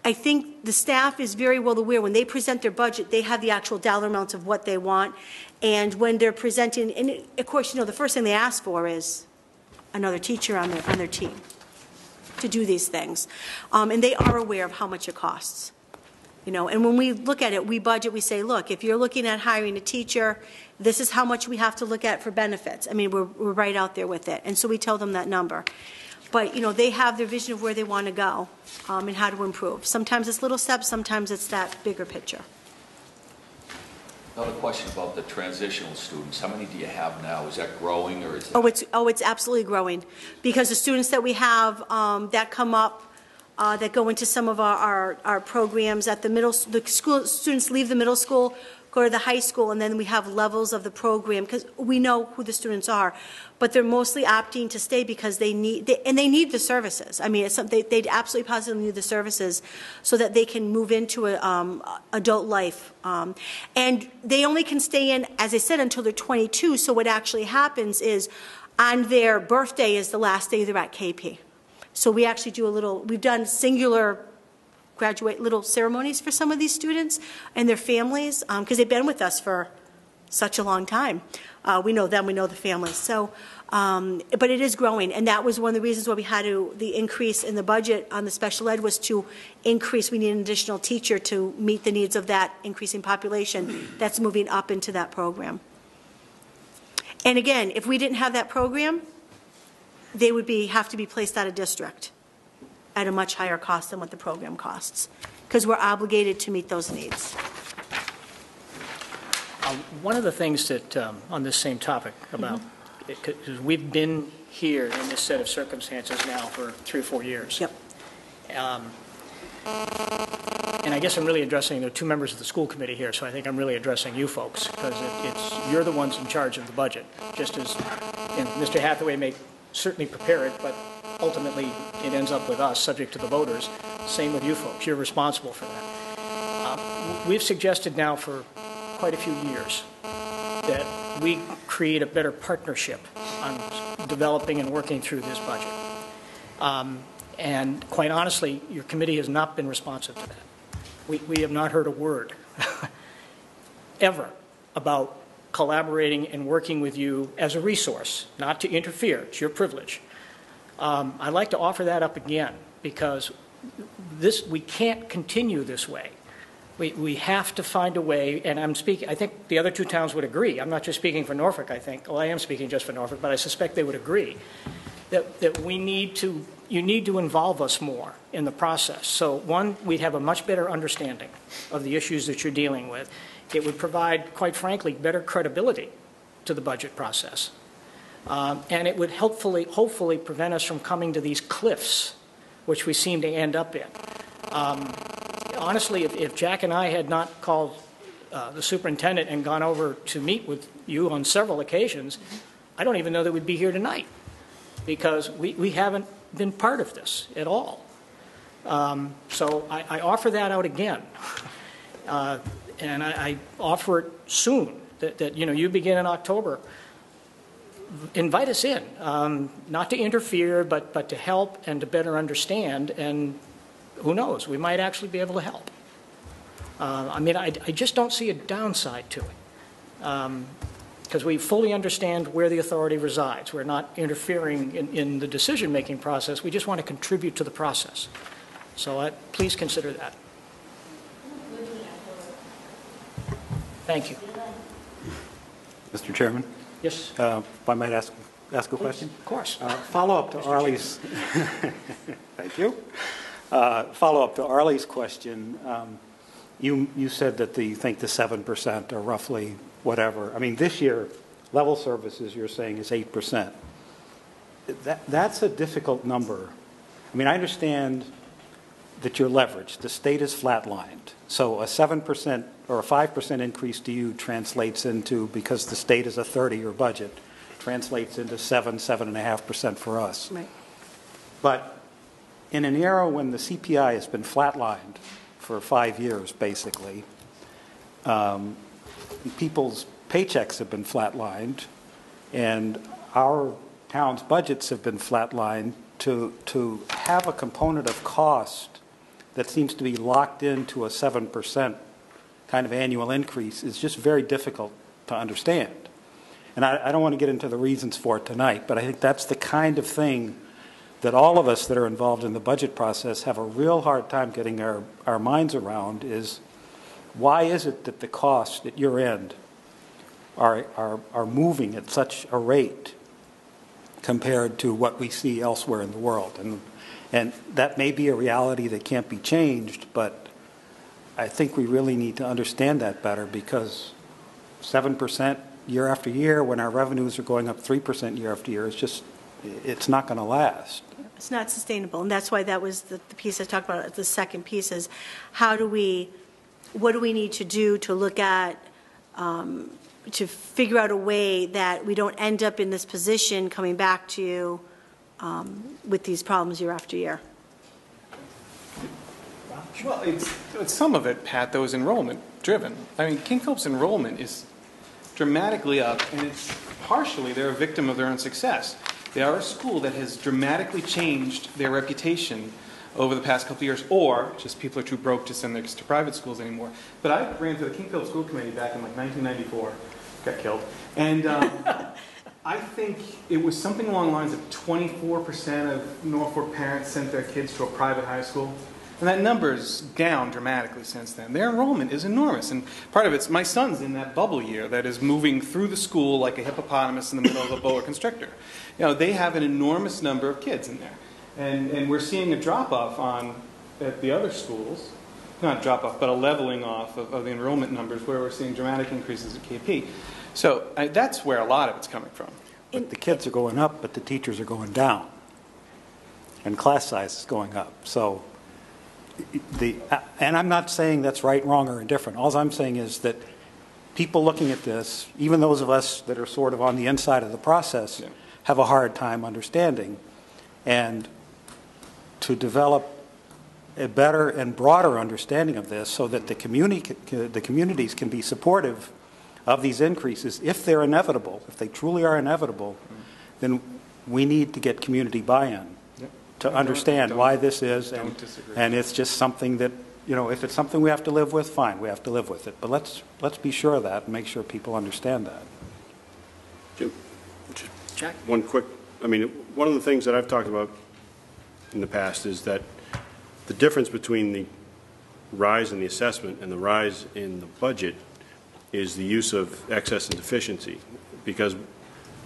I think the staff is very well aware when they present their budget, they have the actual dollar amounts of what they want. And when they're presenting, and of course, you know, the first thing they ask for is another teacher on their team to do these things. And they are aware of how much it costs. You know, and when we look at it, we budget, we say, look, if you're looking at hiring a teacher, this is how much we have to look at for benefits. I mean, we're right out there with it. And so we tell them that number. But, you know, they have their vision of where they want to go and how to improve. Sometimes it's little steps, sometimes it's that bigger picture. Another question about the transitional students. How many do you have now? Is that growing or is that? It's absolutely growing. Because the students that we have that come up, that go into some of our programs at the school, students leave the middle school, go to the high school, and then we have levels of the program because we know who the students are. But they're mostly opting to stay because they need the services. I mean, they absolutely positively need the services so that they can move into adult life. And they only can stay in, as I said, until they're 22. So what actually happens is on their birthday is the last day they're at KP. So we actually do we've done singular graduate little ceremonies for some of these students and their families because they've been with us for such a long time. We know them, we know the families. So, but it is growing, and that was one of the reasons why we had the increase in the budget on the special ed was to increase. We need an additional teacher to meet the needs of that increasing population that's moving up into that program. And again, if we didn't have that program, they would have to be placed out of district at a much higher cost than what the program costs, because we're obligated to meet those needs. One of the things that, on this same topic about, because we've been here in this set of circumstances now for 3 or 4 years. Yep. And I guess I'm really addressing the 2 members of the school committee here, so I think I'm really addressing you folks, because you're the ones in charge of the budget, just as Mr. Hathaway may certainly prepare it, but ultimately it ends up with us, subject to the voters. Same with you folks. You're responsible for that. We've suggested now for quite a few years that we create a better partnership on developing and working through this budget. And quite honestly, your committee has not been responsive to that. We have not heard a word ever about collaborating and working with you as a resource, not to interfere. It's your privilege. I'd like to offer that up again because we can't continue this way. We have to find a way, and I think the other 2 towns would agree. I'm not just speaking for Norfolk, I think. Well, I am speaking just for Norfolk, but I suspect they would agree that you need to involve us more in the process. So one, we'd have a much better understanding of the issues that you're dealing with. It would provide, quite frankly, better credibility to the budget process. And it would hopefully prevent us from coming to these cliffs, which we seem to end up in. Honestly, if Jack and I had not called the superintendent and gone over to meet with you on several occasions, I don't even know that we'd be here tonight because we haven't been part of this at all. So I offer that out again. And I offer it soon, that you begin in October. Invite us in, not to interfere, but to help and to better understand, and who knows, we might actually be able to help. I just don't see a downside to it, because we fully understand where the authority resides. We're not interfering in the decision-making process. We just want to contribute to the process. So please consider that. Thank you. Mr. Chairman? Yes. If I might ask a question? Of course. Follow up to Arlie's. Thank you. Follow up to Arlie's question. You said that you think the 7% are roughly whatever. I mean, this year, level services you're saying is 8%. That's a difficult number. I mean, I understand that you're leveraged. The state is flatlined. So a 7% or a 5% increase to you translates into, because the state is a 30-year budget, translates into 7.5% for us. Right. But in an era when the CPI has been flatlined for 5 years, basically, people's paychecks have been flatlined, and our town's budgets have been flatlined, to have a component of cost that seems to be locked into a 7% kind of annual increase is just very difficult to understand. And I don't want to get into the reasons for it tonight, but I think that's the kind of thing that all of us that are involved in the budget process have a real hard time getting our minds around is, why is it that the costs at your end are moving at such a rate compared to what we see elsewhere in the world? And that may be a reality that can't be changed, but I think we really need to understand that better, because 7% year after year when our revenues are going up 3% year after year, it's not going to last. It's not sustainable, and that's why that was the piece I talked about. The second piece is, what do we need to do to look at, to figure out a way that we don't end up in this position coming back to you with these problems year after year. Well, it's some of it, Pat, though, is enrollment driven. I mean, King Philip's enrollment is dramatically up, and it's partially they're a victim of their own success. They are a school that has dramatically changed their reputation over the past couple of years, or just people are too broke to send their kids to private schools anymore. But I ran for the King Philip School Committee back in like 1994, got killed, and I think it was something along the lines of 24% of Norfolk parents sent their kids to a private high school. And that number's down dramatically since then. Their enrollment is enormous. And part of it's, my son's in that bubble year that is moving through the school like a hippopotamus in the middle of a boa constrictor. You know, they have an enormous number of kids in there. And we're seeing a drop-off at the other schools. Not a drop-off, but a leveling off of the enrollment numbers, where we're seeing dramatic increases at KP. So that's where a lot of it's coming from. But the kids are going up, but the teachers are going down. And class size is going up. So and I'm not saying that's right, wrong, or indifferent. All I'm saying is that people looking at this, even those of us that are sort of on the inside of the process, have a hard time understanding. And to develop a better and broader understanding of this so that the communities can be supportive of these increases, if they're inevitable, if they truly are inevitable, then we need to get community buy-in to understand why this is, and it's just something that, you know, if it's something we have to live with, fine, we have to live with it. But let's be sure of that and make sure people understand that. Jim, Jack? One quick, one of the things that I've talked about in the past is that the difference between the rise in the assessment and the rise in the budget is the use of excess and deficiency, because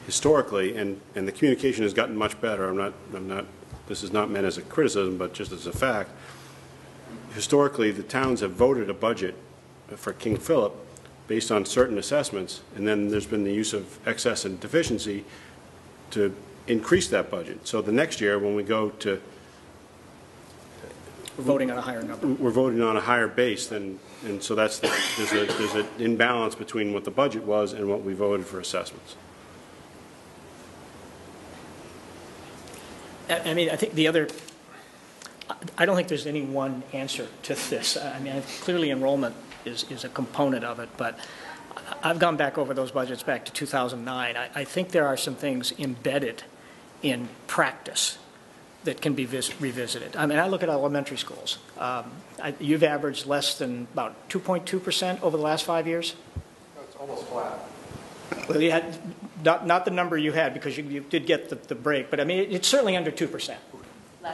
historically, and the communication has gotten much better. I'm not. This is not meant as a criticism, but just as a fact. Historically, the towns have voted a budget for King Philip based on certain assessments, and then there's been the use of excess and deficiency to increase that budget. So the next year, when we go to we're voting on a higher number. We're voting on a higher base, and so there's an imbalance between what the budget was and what we voted for assessments. I mean, I think I don't think there's any one answer to this. I mean, clearly enrollment is a component of it, but I've gone back over those budgets back to 2009. I think there are some things embedded in practice that can be revisited. I mean, I look at elementary schools. You've averaged less than about 2.2% over the last 5 years? It's almost flat. Well, you had, not the number you had, because you did get the break, but I mean, it's certainly under 2%.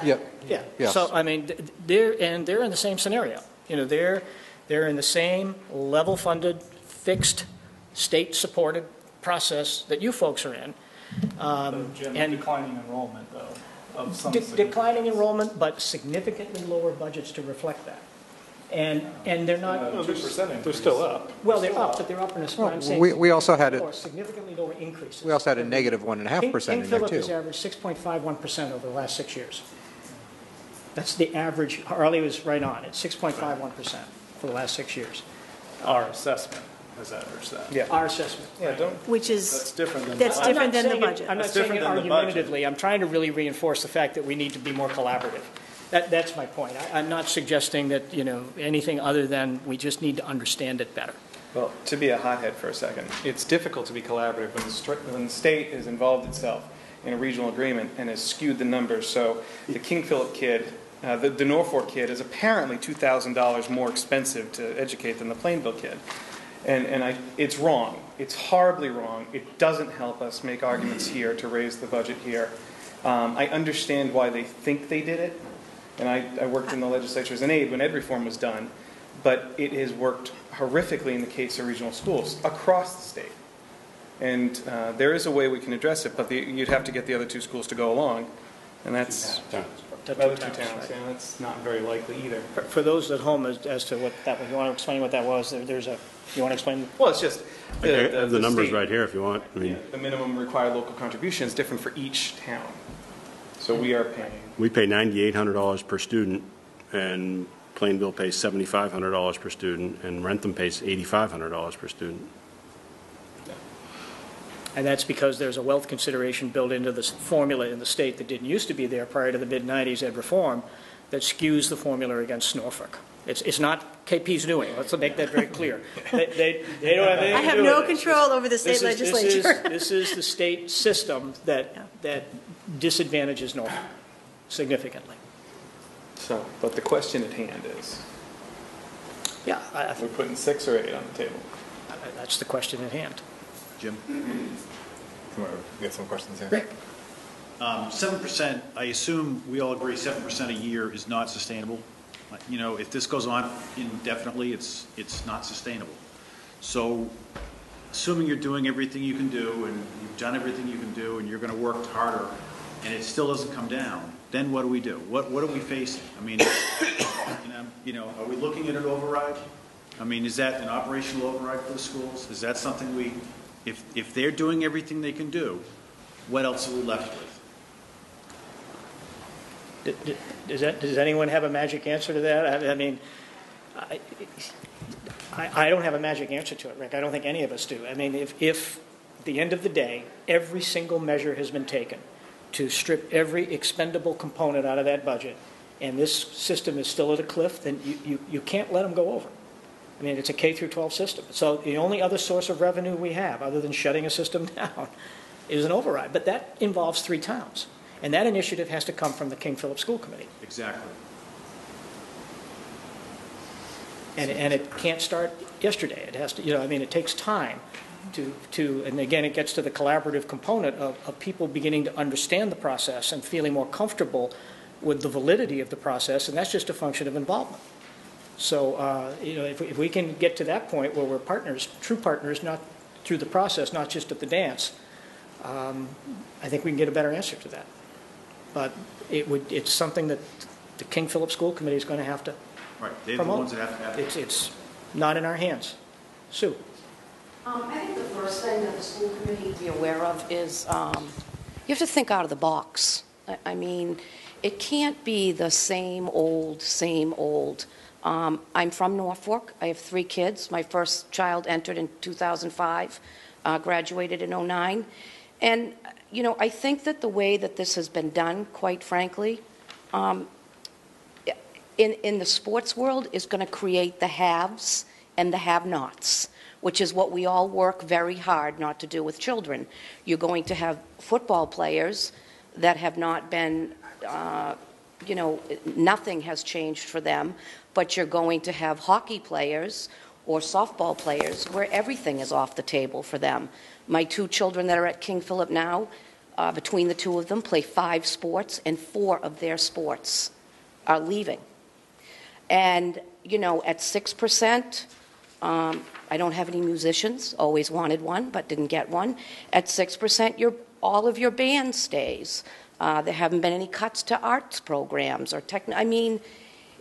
Yep. Yeah. Yes. So I mean, they're in the same scenario. You know, they're in the same level-funded, fixed, state-supported process that you folks are in. And declining enrollment, though. Of some declining enrollment, but significantly lower budgets to reflect that. And they're not. No, 2%. They're still up. Well, they're up, but they're up in a. Well, we also had significantly lower increases. We also had a negative 1.5% in there too. King Philip has averaged 6.51% over the last 6 years. That's the average. Harley was right on. It's 6.51% for the last 6 years. Our assessment has averaged that. Yeah. Our assessment. Yeah, Which is that's different than the budget. I'm not saying it argumentatively. I'm trying to really reinforce the fact that we need to be more collaborative. That's my point. I'm not suggesting that, you know, anything other than we just need to understand it better. Well, to be a hothead for a second, it's difficult to be collaborative when the state has involved itself in a regional agreement and has skewed the numbers. So the King Philip kid, the Norfolk kid, is apparently $2,000 more expensive to educate than the Plainville kid. And it's wrong. It's horribly wrong. It doesn't help us make arguments here to raise the budget here. I understand why they think they did it, and I worked in the legislature as an aide when ed reform was done, but it has worked horrifically in the case of regional schools across the state. And there is a way we can address it, but you'd have to get the other two schools to go along, and that's other two towns. Yeah, that's not very likely either. For those at home, as to what that was, you want to explain what that was? You want to explain? Well, it's just I have the numbers right here if you want. I mean, the minimum required local contribution is different for each town. So we are paying. we pay $9,800 per student, and Plainville pays $7,500 per student, and Rentham pays $8,500 per student. And that's because there's a wealth consideration built into this formula in the state that didn't used to be there prior to the mid-'90s ed reform that skews the formula against Norfolk. It's not KP's doing. Let's make that very clear. They don't have anything to do with it. I have no control over the state legislature. This is the state system that disadvantages Norfolk significantly. So, but the question at hand is, Yeah, we're putting 6 or 8 on the table. that's the question at hand. Jim? Come on, we got some questions here. Rick? 7%, I assume we all agree 7% a year is not sustainable. You know, if this goes on indefinitely, it's not sustainable. So, assuming you're doing everything you can do, and you've done everything you can do, and you're going to work harder, and it still doesn't come down, then what do we do? What are we facing? I mean, are we looking at an override? I mean, is that an operational override for the schools? Is that something if they're doing everything they can do, what else are we left with? Does anyone have a magic answer to that? I mean, I don't have a magic answer to it, Rick. I don't think any of us do. I mean, if at the end of the day, every single measure has been taken to strip every expendable component out of that budget, and this system is still at a cliff, then you can't let them go over. I mean, it's a K through 12 system. So the only other source of revenue we have, other than shutting a system down, is an override. But that involves 3 towns. And that initiative has to come from the King Philip School Committee. Exactly. And it can't start yesterday. It has to, it takes time to and again, it gets to the collaborative component of people beginning to understand the process and feeling more comfortable with the validity of the process, and that's just a function of involvement. So, if we can get to that point where we're partners, true partners, not through the process, not just at the dance, I think we can get a better answer to that. But it's something that the King Philip School Committee is going to have to Right, they're promote. the ones that have to have it. It's not in our hands. Sue. I think the first thing that the school committee to be aware of is you have to think out of the box. I mean, it can't be the same old, same old. I'm from Norfolk. I have 3 kids. My first child entered in 2005, graduated in 2009. And, I think that the way that this has been done, quite frankly, in the sports world is going to create the haves and the have-nots, which is what we all work very hard not to do with children. You're going to have football players that have not been, nothing has changed for them, but you're going to have hockey players or softball players where everything is off the table for them. My 2 children that are at King Philip now, between the 2 of them, play 5 sports, and 4 of their sports are leaving. And, at 6%, I don't have any musicians, always wanted one, but didn't get one. At 6%, all of your band stays. There haven't been any cuts to arts programs or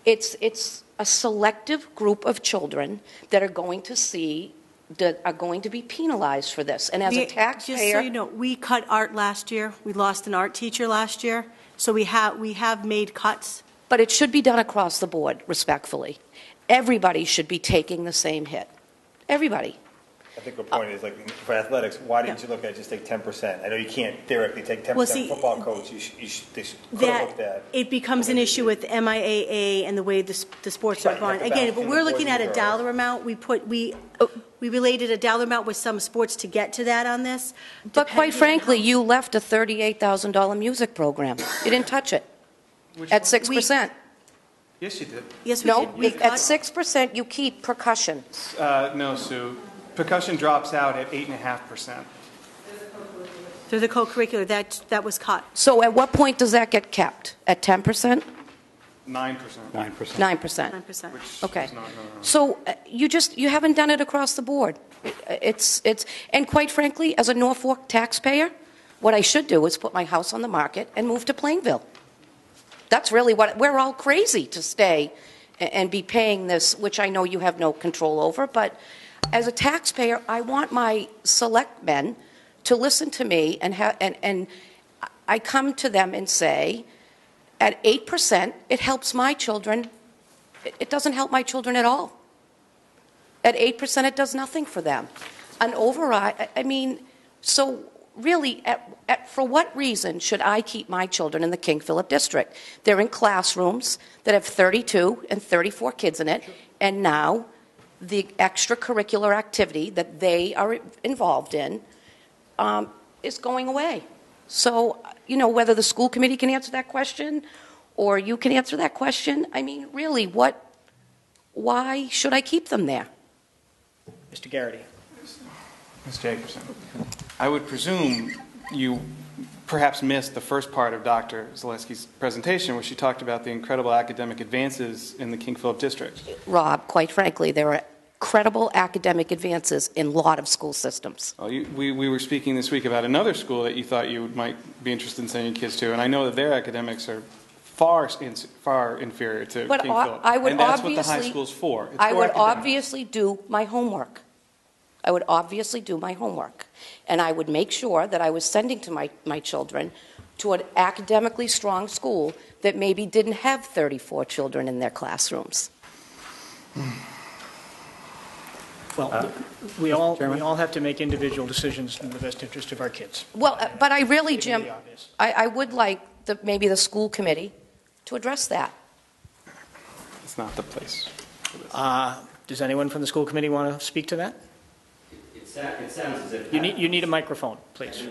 it's a selective group of children that are going to be penalized for this. And as a taxpayer, just so you know, we cut art last year. We lost an art teacher last year, so we have made cuts. But it should be done across the board, respectfully. Everybody should be taking the same hit. Everybody. I think the point is, for athletics, why didn't you look at just take 10%? I know you can't theoretically take 10%. Well, see, football coach, they could have looked at. It becomes an issue with MIAA and the way the sports are going. Again, but we're looking at a dollar amount. We related a dollar amount with some sports to get to that on this. But quite frankly, you left a $38,000 music program. You didn't touch it. At 6%. Yes, you did. Yes, we No, did. at 6%, you keep percussion. No, Sue. Percussion drops out at 8.5%. They're the co-curricular, that was cut. So at what point does that get kept? At 10%? 9%. 9%. 9%? 9%. Which Okay. is not, So you haven't done it across the board. And quite frankly, as a Norfolk taxpayer, what I should do is put my house on the market and move to Plainville. That's really what, we're all crazy to stay and be paying this, which I know you have no control over, but as a taxpayer, I want my selectmen to listen to me, and I come to them and say, at 8%, it helps my children. It doesn't help my children at all. At 8%, it does nothing for them. An override, I mean, so really, for what reason should I keep my children in the King Philip district? They're in classrooms that have 32 and 34 kids in it, and now the extracurricular activity that they are involved in is going away. So, whether the school committee can answer that question or you can answer that question, I mean, really, why should I keep them there? Mr. Garrity. Ms. Jacobson, I would presume you perhaps missed the first part of Dr. Zaleski's presentation where she talked about the incredible academic advances in the King Philip district. Rob, quite frankly, there are credible academic advances in a lot of school systems. Well, we were speaking this week about another school that you thought you might be interested in sending your kids to, and I know that their academics are far inferior to But King Philip. I would and that's what the high school's for. It's I for would academics. obviously do my homework. I would obviously do my homework. And I would make sure that I was sending to my children to an academically strong school that maybe didn't have 34 children in their classrooms. Well, we all have to make individual decisions in the best interest of our kids. Well, but I really, Jim, Be obvious. I would like maybe the school committee to address that. It's not the place for this. Does anyone from the school committee want to speak to that? It sounds as if... You need a microphone, please.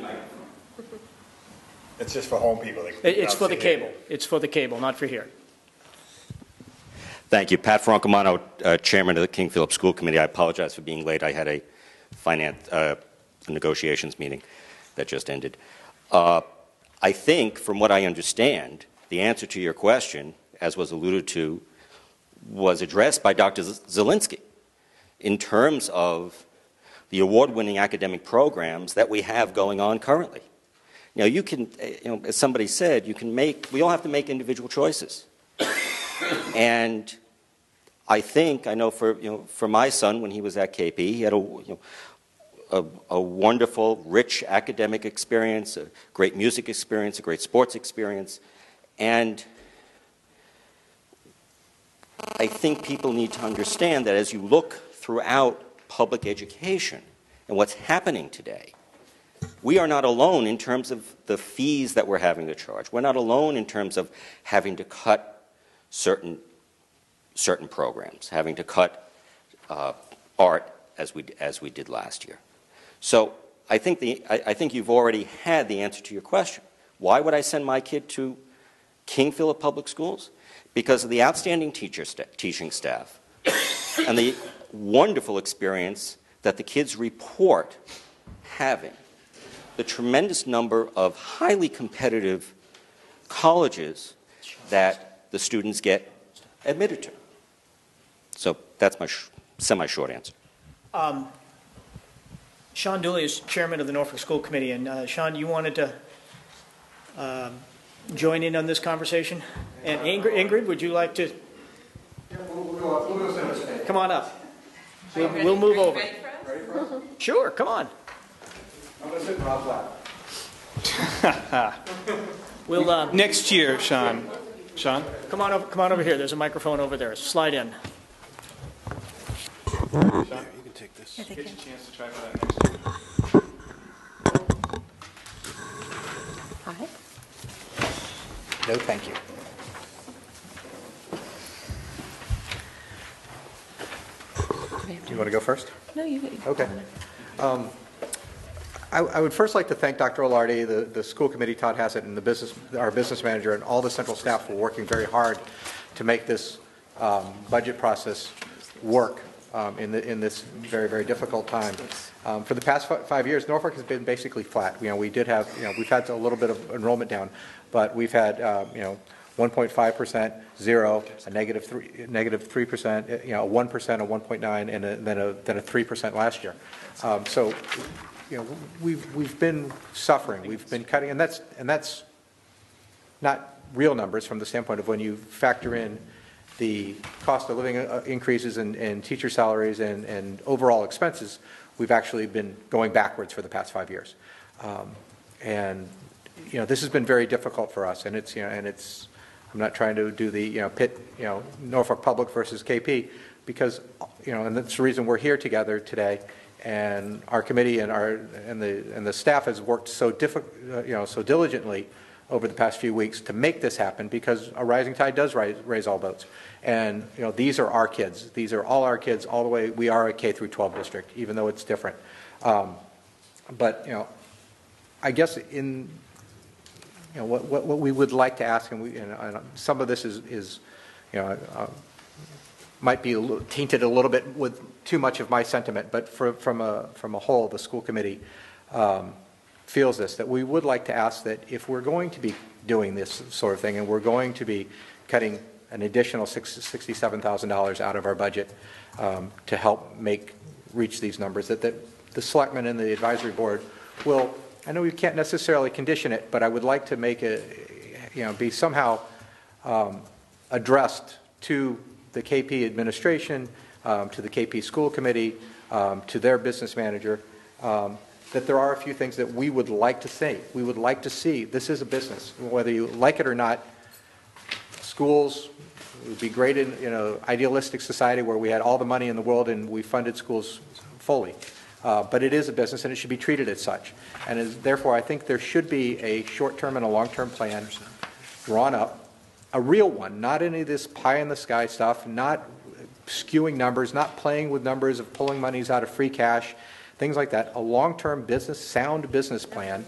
It's just for home people. It's for the cable. It's for the cable, not for here. Thank you. Pat Francomano, Chairman of the King Philip School Committee. I apologize for being late. I had a finance negotiations meeting that just ended. I think, from what I understand, the answer to your question, as was alluded to, was addressed by Dr. Zielinski in terms of the award-winning academic programs that we have going on currently. You can, as somebody said, we all have to make individual choices. And I know for my son, when he was at KP, he had a wonderful, rich academic experience, a great music experience, a great sports experience. And I think people need to understand that as you look throughout public education and what's happening today, we are not alone in terms of the fees that we're having to charge. We're not alone in terms of having to cut certain programs, having to cut art as we did last year. So I think you've already had the answer to your question. Why would I send my kid to King Philip Public Schools? Because of the outstanding teaching staff and the wonderful experience that the kids report having, the tremendous number of highly competitive colleges that the students get admitted to. So that's my semi-short answer. Sean Dooley is chairman of the Norfolk School Committee, and Sean, you wanted to join in on this conversation? And Ingrid, would you like to? Yeah, we'll go come on up. We'll move over. Sure, come on. I'm going to sit in Rob's lap. We'll next year, Sean. Sean, come on over here. There's a microphone over there. Slide in. Sean, you can take this. get your chance to try for that next year. Hi. No, thank you. Do you want to go first? No, you. Okay. I would first like to thank Dr. Olardi, the school committee, Todd Hassett, and our business manager, and all the central staff for working very hard to make this budget process work. in this very, very difficult time. For the past 5 years, Norfolk has been basically flat. We did have, we've had a little bit of enrollment down, but we've had, 1.5%, 0, a negative 3%, a 1%, a 1.9, and then a 3% last year. So, we've been suffering. We've been cutting, and that's not real numbers from the standpoint of when you factor in the cost of living increases and teacher salaries and overall expenses. We've actually been going backwards for the past 5 years, and this has been very difficult for us. And it's I'm not trying to do the pit Norfolk Public versus KP, because and that's the reason we're here together today. And our committee and the staff has worked so diligently over the past few weeks to make this happen, because a rising tide does raise all boats. And these are our kids. These are all our kids all the way. We are a K through 12 district, even though it's different. But I guess in what we would like to ask, and some of this is might be tainted a little bit with too much of my sentiment, but from a whole, the school committee feels that we would like to ask that if we're going to be doing this sort of thing, and we're going to be cutting an additional $67,000 out of our budget to help reach these numbers, that the selectmen and the advisory board will, I know we can't necessarily condition it, but I would like to make it, be somehow addressed to the KP administration, to the KP school committee, to their business manager, that there are a few things that we would like to say. We would like to see, this is a business, whether you like it or not. Schools, it would be great in an idealistic society where we had all the money in the world and we funded schools fully. But it is a business and it should be treated as such. And therefore, I think there should be a short-term and a long-term plan drawn up, a real one, not any of this pie-in-the-sky stuff, not skewing numbers, not playing with numbers of pulling monies out of free cash, things like that. A long-term sound business plan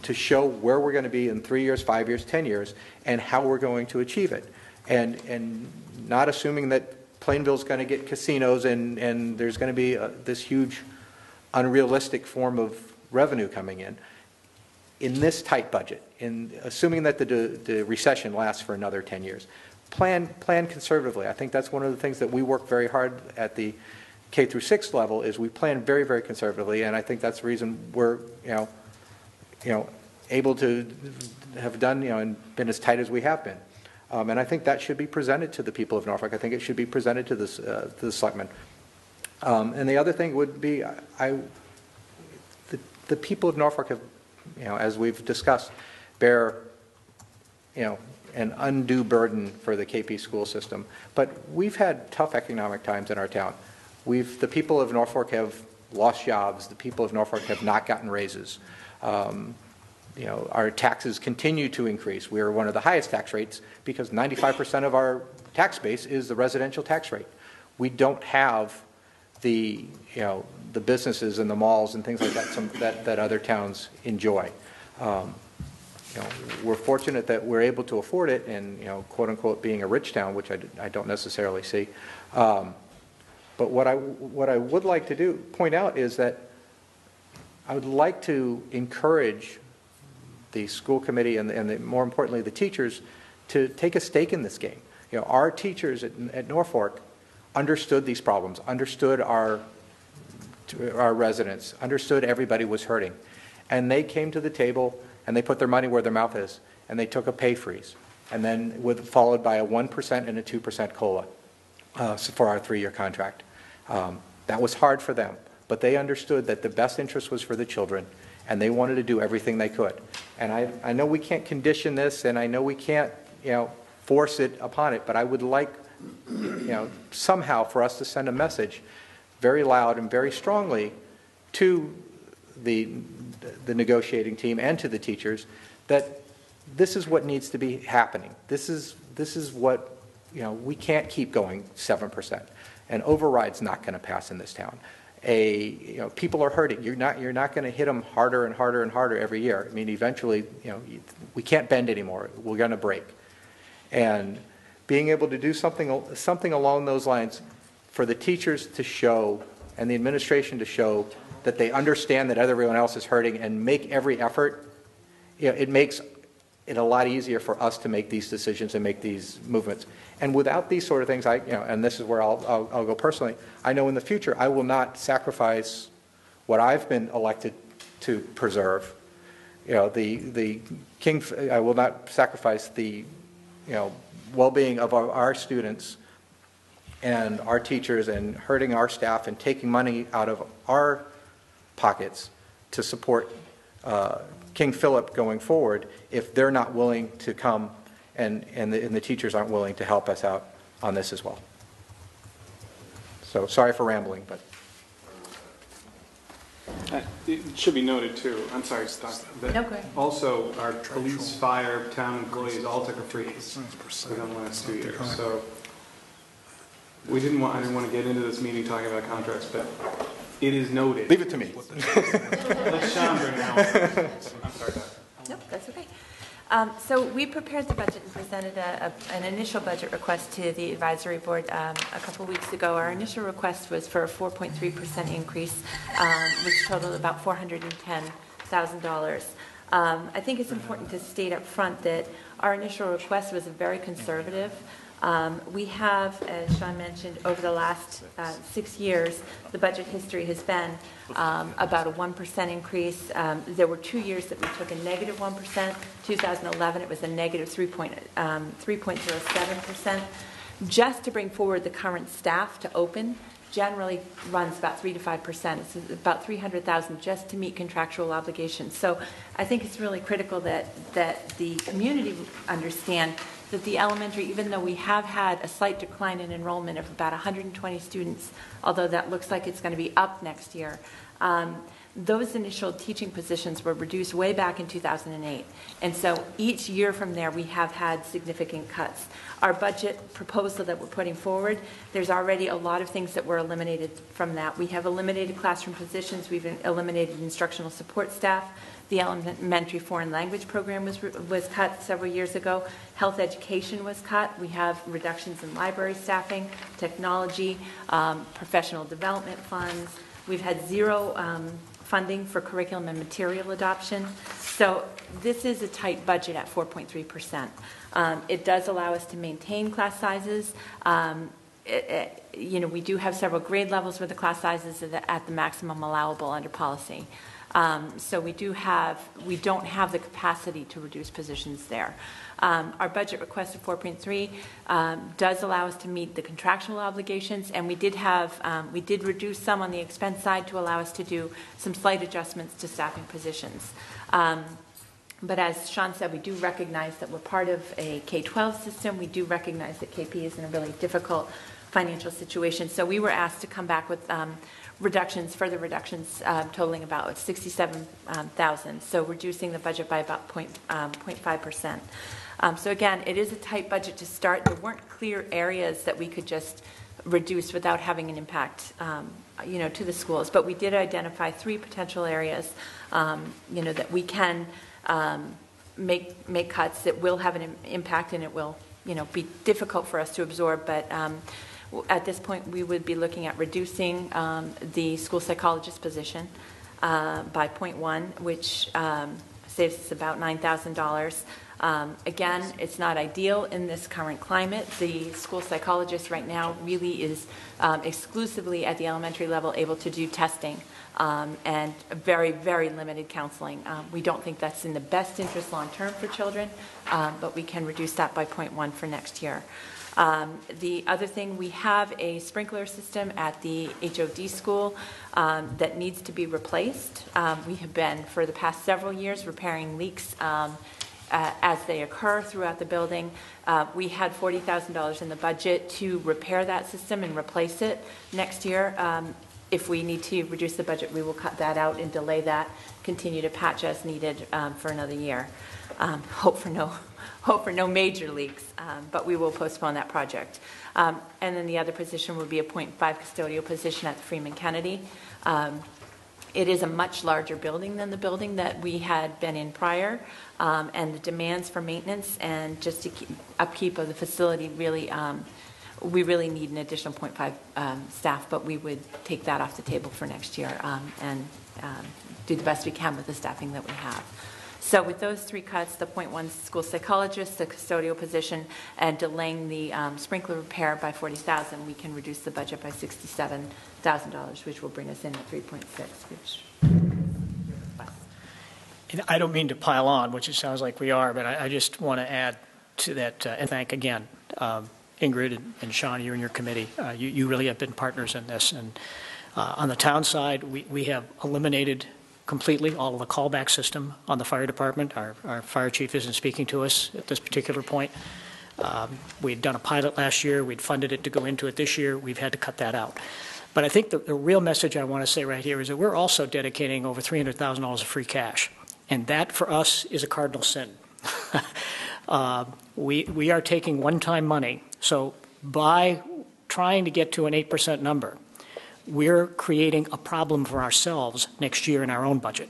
to show where we're going to be in 3 years, 5 years, 10 years, and how we're going to achieve it. And not assuming that Plainville's going to get casinos and there's going to be this huge unrealistic form of revenue coming in this tight budget, in assuming that the recession lasts for another 10 years. Plan conservatively. I think that's one of the things that we work very hard at the K through 6 level, is we plan very, very conservatively, and I think that's the reason we're able to have done and been as tight as we have been. And I think that should be presented to the people of Norfolk. I think it should be presented to the selectmen. And the other thing would be, the people of Norfolk have, as we've discussed, bear, an undue burden for the KP school system. But we've had tough economic times in our town. The people of Norfolk have lost jobs. The people of Norfolk have not gotten raises. Our taxes continue to increase. We are one of the highest tax rates because 95% of our tax base is the residential tax rate. We don't have the businesses and the malls and things like that that other towns enjoy. We're fortunate that we're able to afford it, and quote unquote being a rich town, which I don't necessarily see. But what I would like to point out is that I would like to encourage the school committee and more importantly the teachers to take a stake in this game. Our teachers at Norfolk understood these problems, understood our residents, understood everybody was hurting, and they came to the table and they put their money where their mouth is, and they took a pay freeze, and then followed by a 1% and a 2% COLA for our 3-year contract. That was hard for them, but they understood that the best interest was for the children, and they wanted to do everything they could. And I know we can't condition this, and I know we can't force it upon it, but I would like somehow for us to send a message very loud and very strongly to the negotiating team and to the teachers that this is what needs to be happening. This is what we can't keep going 7%. An override's not going to pass in this town. People are hurting. You're not going to hit them harder and harder and harder every year. I mean, eventually, we can't bend anymore. We're going to break. And being able to do something along those lines for the teachers to show and the administration to show that they understand that everyone else is hurting and make every effort, it makes it a lot easier for us to make these decisions and make these movements. And without these sort of things, and this is where I'll go personally, I know in the future I will not sacrifice what I've been elected to preserve. I will not sacrifice the well-being of our students and our teachers and hurting our staff and taking money out of our pockets to support King Philip going forward if they're not willing to come and the teachers aren't willing to help us out on this as well. So sorry for rambling, but. It should be noted too, I'm sorry, Scott, that also our police, fire, town employees all took a freeze within the last 2 years. So I didn't want to get into this meeting talking about contracts, but it is noted. Leave it to me. Let Sean bring now. I'm sorry, Doc. Nope, that's okay. So we prepared the budget and presented an initial budget request to the advisory board a couple weeks ago. Our initial request was for a 4.3% increase, which totaled about $410,000. I think it's important to state up front that our initial request was very conservative. We have, as Sean mentioned, over the last 6 years, the budget history has been about a 1% increase. There were 2 years that we took a negative 1%. 2011, it was a negative 3.07%. Just to bring forward the current staff to open generally runs about 3 to 5%. It's about $300,000 just to meet contractual obligations. So I think it's really critical that the community understand that the elementary, even though we have had a slight decline in enrollment of about 120 students, although that looks like it's going to be up next year, those initial teaching positions were reduced way back in 2008. And so each year from there, we have had significant cuts. Our budget proposal that we're putting forward, there's already a lot of things that were eliminated from that. We have eliminated classroom positions. We've eliminated instructional support staff. The elementary foreign language program was cut several years ago. Health education was cut. We have reductions in library staffing, technology, professional development funds. We've had zero funding for curriculum and material adoption. So this is a tight budget at 4.3%. It does allow us to maintain class sizes. We do have several grade levels where the class sizes are at the maximum allowable under policy. So we don't have the capacity to reduce positions there. Our budget request of 4.3 does allow us to meet the contractual obligations, and we did reduce some on the expense side to allow us to do some slight adjustments to staffing positions. But as Sean said, we do recognize that we're part of a K-12 system. We do recognize that KP is in a really difficult financial situation. So we were asked to come back with further reductions totaling about $67,000. So reducing the budget by about 0.5%. So again, it is a tight budget to start. There weren't clear areas that we could just reduce without having an impact, to the schools. But we did identify 3 potential areas, that we can make cuts that will have an impact, and it will, be difficult for us to absorb. But at this point, we would be looking at reducing the school psychologist position by 0.1, which saves us about $9,000. Again, it's not ideal in this current climate. The school psychologist right now really is exclusively at the elementary level able to do testing and very, very limited counseling. We don't think that's in the best interest long-term for children, but we can reduce that by 0.1 for next year. The other thing, we have a sprinkler system at the HOD school that needs to be replaced. We have been, for the past several years, repairing leaks as they occur throughout the building. We had $40,000 in the budget to repair that system and replace it next year. If we need to reduce the budget, we will cut that out and delay that, continue to patch as needed for another year. Hope for no major leaks, but we will postpone that project. And then the other position would be a 0.5 custodial position at the Freeman Kennedy. It is a much larger building than the building that we had been in prior, and the demands for maintenance and just to keep upkeep of the facility really we really need an additional 0.5 staff, but we would take that off the table for next year and do the best we can with the staffing that we have. So with those 3 cuts, the 0.1 school psychologist, the custodial position, and delaying the sprinkler repair by $40,000, we can reduce the budget by $67,000, which will bring us in at 3.6, which. And I don't mean to pile on, which it sounds like we are, but I just want to add to that and thank again Ingrid and Sean, you and your committee. You really have been partners in this. And on the town side, we have eliminated completely all of the callback system on the fire department. Our fire chief isn't speaking to us at this particular point. We'd done a pilot last year. We'd funded it to go into it this year. We've had to cut that out. But I think the real message I want to say right here is that we're also dedicating over $300,000 of free cash. And that, for us, is a cardinal sin. We are taking one-time money. So by trying to get to an 8% number, we're creating a problem for ourselves next year in our own budget.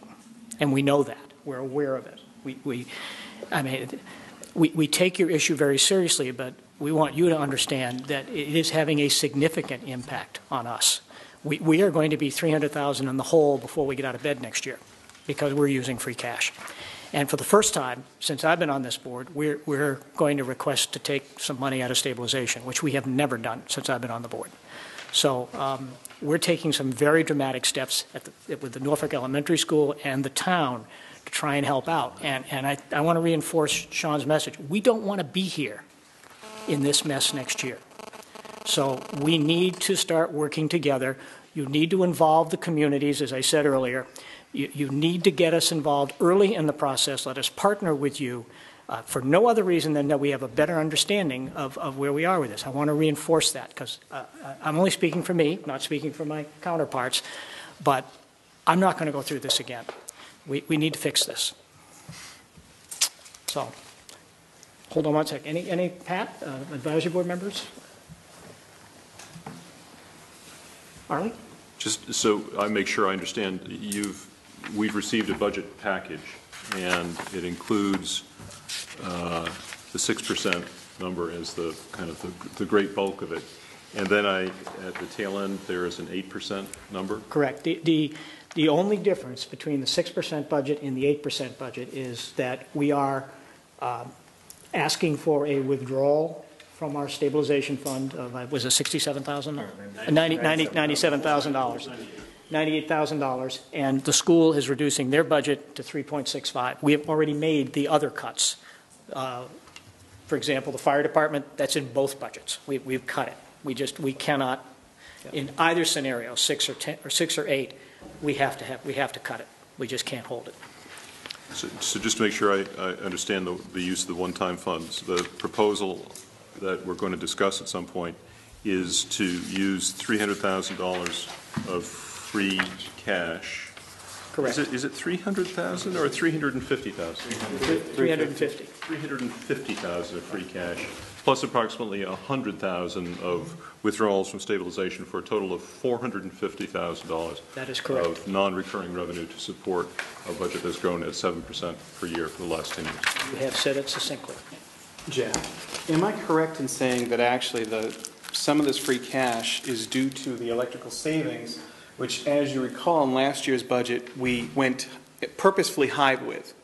And we know that. We're aware of it. We take your issue very seriously, but we want you to understand that it is having a significant impact on us. We are going to be $300,000 in the hole before we get out of bed next year because we're using free cash. And for the first time since I've been on this board, we're going to request to take some money out of stabilization, which we have never done since I've been on the board. So we're taking some very dramatic steps with the Norfolk Elementary School and the town to try and help out. And I want to reinforce Sean's message. We don't want to be here in this mess next year. So we need to start working together. You need to involve the communities, as I said earlier. You need to get us involved early in the process. Let us partner with you for no other reason than that we have a better understanding of where we are with this. I want to reinforce that because I'm only speaking for me, not speaking for my counterparts, but I'm not going to go through this again. We need to fix this. So, hold on one sec. Any Pat, advisory board members? Arlie? Just so I make sure I understand, we've received a budget package, and it includes the 6% number as the kind of the great bulk of it. And then at the tail end, there is an 8% number? Correct. The only difference between the 6% budget and the 8% budget is that we are asking for a withdrawal from our stabilization fund of, was it $67,000? $97,000. $98,000, and the school is reducing their budget to 3.65. We have already made the other cuts. For example, the fire department, that's in both budgets. We've cut it. We cannot, in either scenario, 6 or 10 or 6 or 8, we have to cut it. We just can't hold it. So just to make sure I understand the use of the one-time funds, the proposal that we're going to discuss at some point is to use $300,000 of free cash. Correct. Is it 300,000 or 350,000? 350. 350,000 of free cash, plus approximately 100,000 of withdrawals from stabilization for a total of $450,000. That is correct. Of non-recurring revenue to support a budget that's grown at 7% per year for the last 10 years. You have said it succinctly. Jeff, am I correct in saying that actually some of this free cash is due to the electrical savings, which, as you recall, in last year's budget, we went purposefully high with?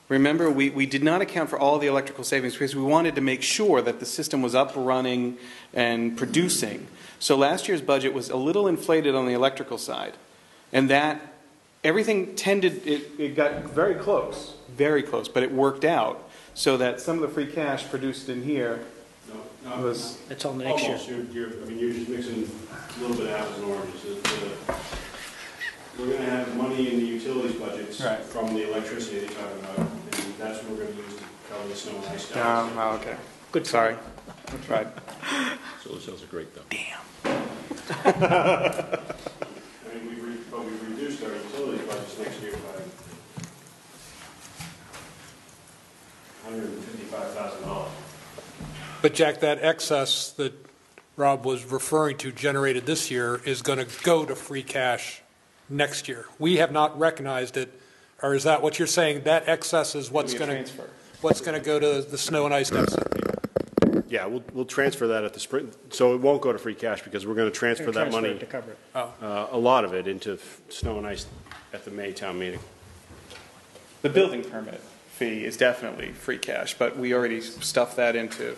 Remember, we did not account for all the electrical savings because we wanted to make sure that the system was up, running, and producing. So last year's budget was a little inflated on the electrical side, and that everything it got very close, but it worked out so that some of the free cash produced in here was... It's on the next year. You're just mixing a little bit of apples and oranges. We're going to have money in the utilities budgets from the electricity they're talking about, and that's what we're going to use to cover the snow and ice stuff. Oh, okay. Good. Sorry. I tried. Solar cells are great, though. Damn. We've reduced our utilities budgets next year by $155,000. But Jack, that excess that Rob was referring to generated this year is going to go to free cash next year. We have not recognized it, or is that what you're saying? That excess is what's going to go to the snow and ice deficit? Yeah, we'll transfer that at the spring, so it won't go to free cash because we're going to transfer that money, to cover it. a lot of it, into snow and ice at the May town meeting. The building permit fee is definitely free cash, but we already stuffed that into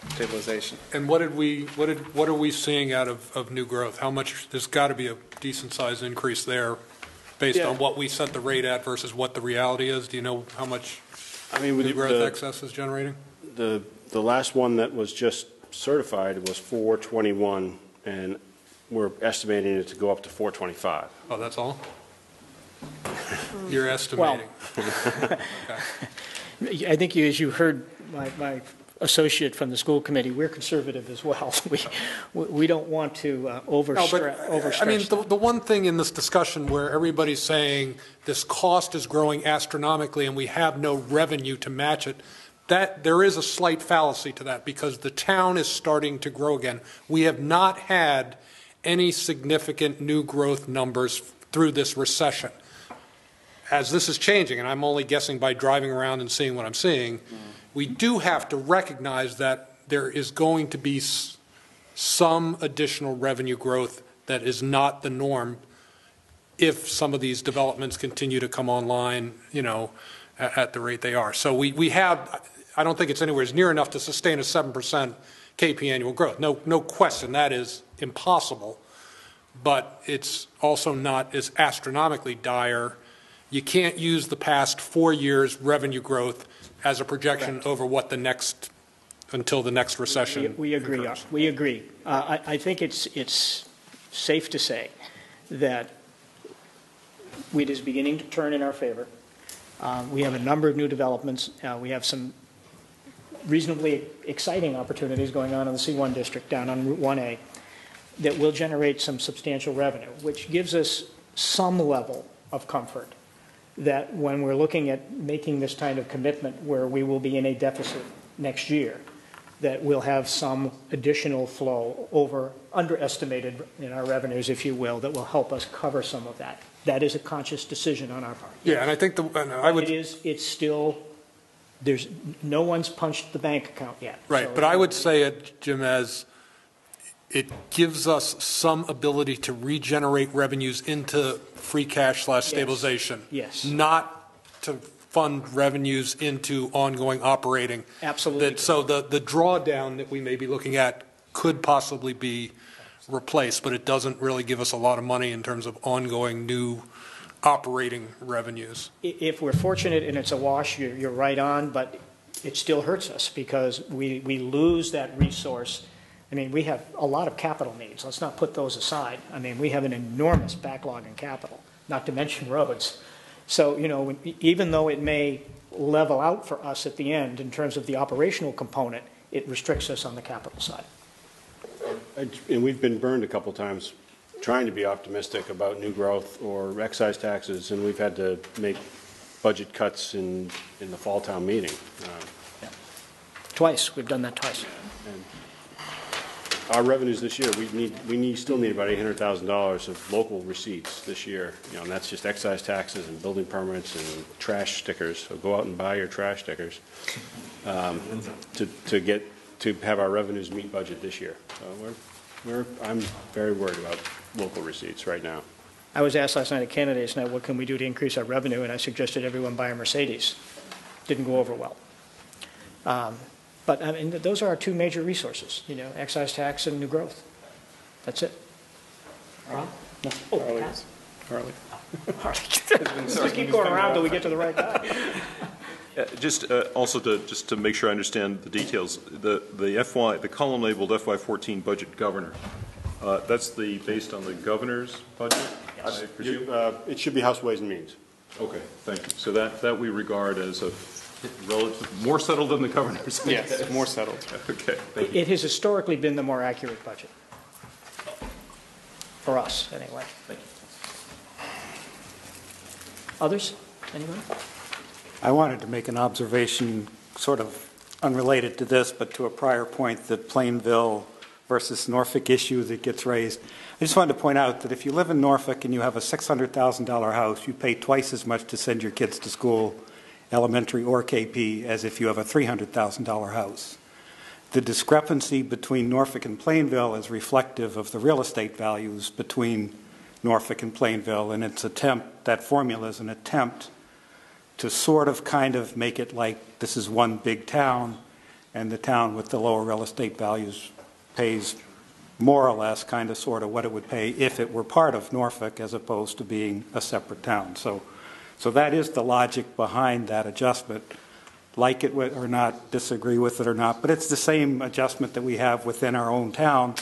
stabilization. And what are we seeing out of new growth? How much, there's got to be a decent size increase there based on what we set the rate at versus what the reality is. Do you know how much new growth excess is generating? The last one that was just certified was 421, and we're estimating it to go up to 425. Oh, that's all? You're estimating. Well, I think as you heard my associate from the school committee, we're conservative as well. We don't want to overstretch. I mean, the one thing in this discussion where everybody's saying this cost is growing astronomically and we have no revenue to match it, that there is a slight fallacy to that because the town is starting to grow again. We have not had any significant new growth numbers through this recession. As this is changing, and I'm only guessing by driving around and seeing what I'm seeing, we do have to recognize that there is going to be some additional revenue growth that is not the norm if some of these developments continue to come online, at the rate they are. So we have, I don't think it's anywhere near enough to sustain a 7% KP annual growth. No question, that is impossible. But it's also not as astronomically dire. You can't use the past 4 years' revenue growth as a projection over what until the next recession. We agree. occurs. We agree. I think it's safe to say that it is beginning to turn in our favor. We have a number of new developments. We have some reasonably exciting opportunities going on in the C1 district down on Route 1A that will generate some substantial revenue, which gives us some level of comfort that when we're looking at making this kind of commitment where we will be in a deficit next year, that we'll have some additional flow underestimated in our revenues, if you will, that will help us cover some of that. That is a conscious decision on our part. Yeah, and I think it's still, there's no one's punched the bank account yet. Right, so, but I would say it, Jim, as it gives us some ability to regenerate revenues into free cash / stabilization. Yes. Not to fund revenues into ongoing operating. Absolutely. So the drawdown that we may be looking at could possibly be replaced, but it doesn't really give us a lot of money in terms of ongoing new operating revenues. If we're fortunate and it's a wash, you're right on, but it still hurts us because we lose that resource. I mean, we have a lot of capital needs. Let's not put those aside. I mean, we have an enormous backlog in capital, not to mention roads. So, even though it may level out for us at the end in terms of the operational component, it restricts us on the capital side. And we've been burned a couple times trying to be optimistic about new growth or excise taxes, and we've had to make budget cuts in the fall town meeting. Twice. We've done that twice. And our revenues this year, we still need about $800,000 of local receipts this year. And that's just excise taxes and building permits and trash stickers. So go out and buy your trash stickers to have our revenues meet budget this year. So I'm very worried about local receipts right now. I was asked last night at candidates night, what can we do to increase our revenue? And I suggested everyone buy a Mercedes. Didn't go over well. But I mean, those are our two major resources, excise tax and new growth. That's it. Rob? No. Harley. Let's keep going around until we get to the right guy. Just to make sure I understand the details, the column labeled FY14 budget governor, that's based on the governor's budget, Yes. I presume? It should be House Ways and Means. Okay, thank you. So that we regard as a relative, more settled than the governor's. Yes, more settled. Okay, thank you. It has historically been the more accurate budget. For us, anyway. Thank you. Others? Anyone? I wanted to make an observation sort of unrelated to this, but to a prior point, the Plainville versus Norfolk issue that gets raised. I just wanted to point out that if you live in Norfolk and you have a $600,000 house, you pay twice as much to send your kids to school, elementary or KP, as if you have a $300,000 house. the discrepancy between Norfolk and Plainville is reflective of the real estate values between Norfolk and Plainville, and that formula is an attempt to sort of kind of make it like this is one big town, and the town with the lower real estate values pays more or less kind of sort of what it would pay if it were part of Norfolk as opposed to being a separate town. So that is the logic behind that adjustment. Like it or not, disagree with it or not, but it's the same adjustment that we have within our own town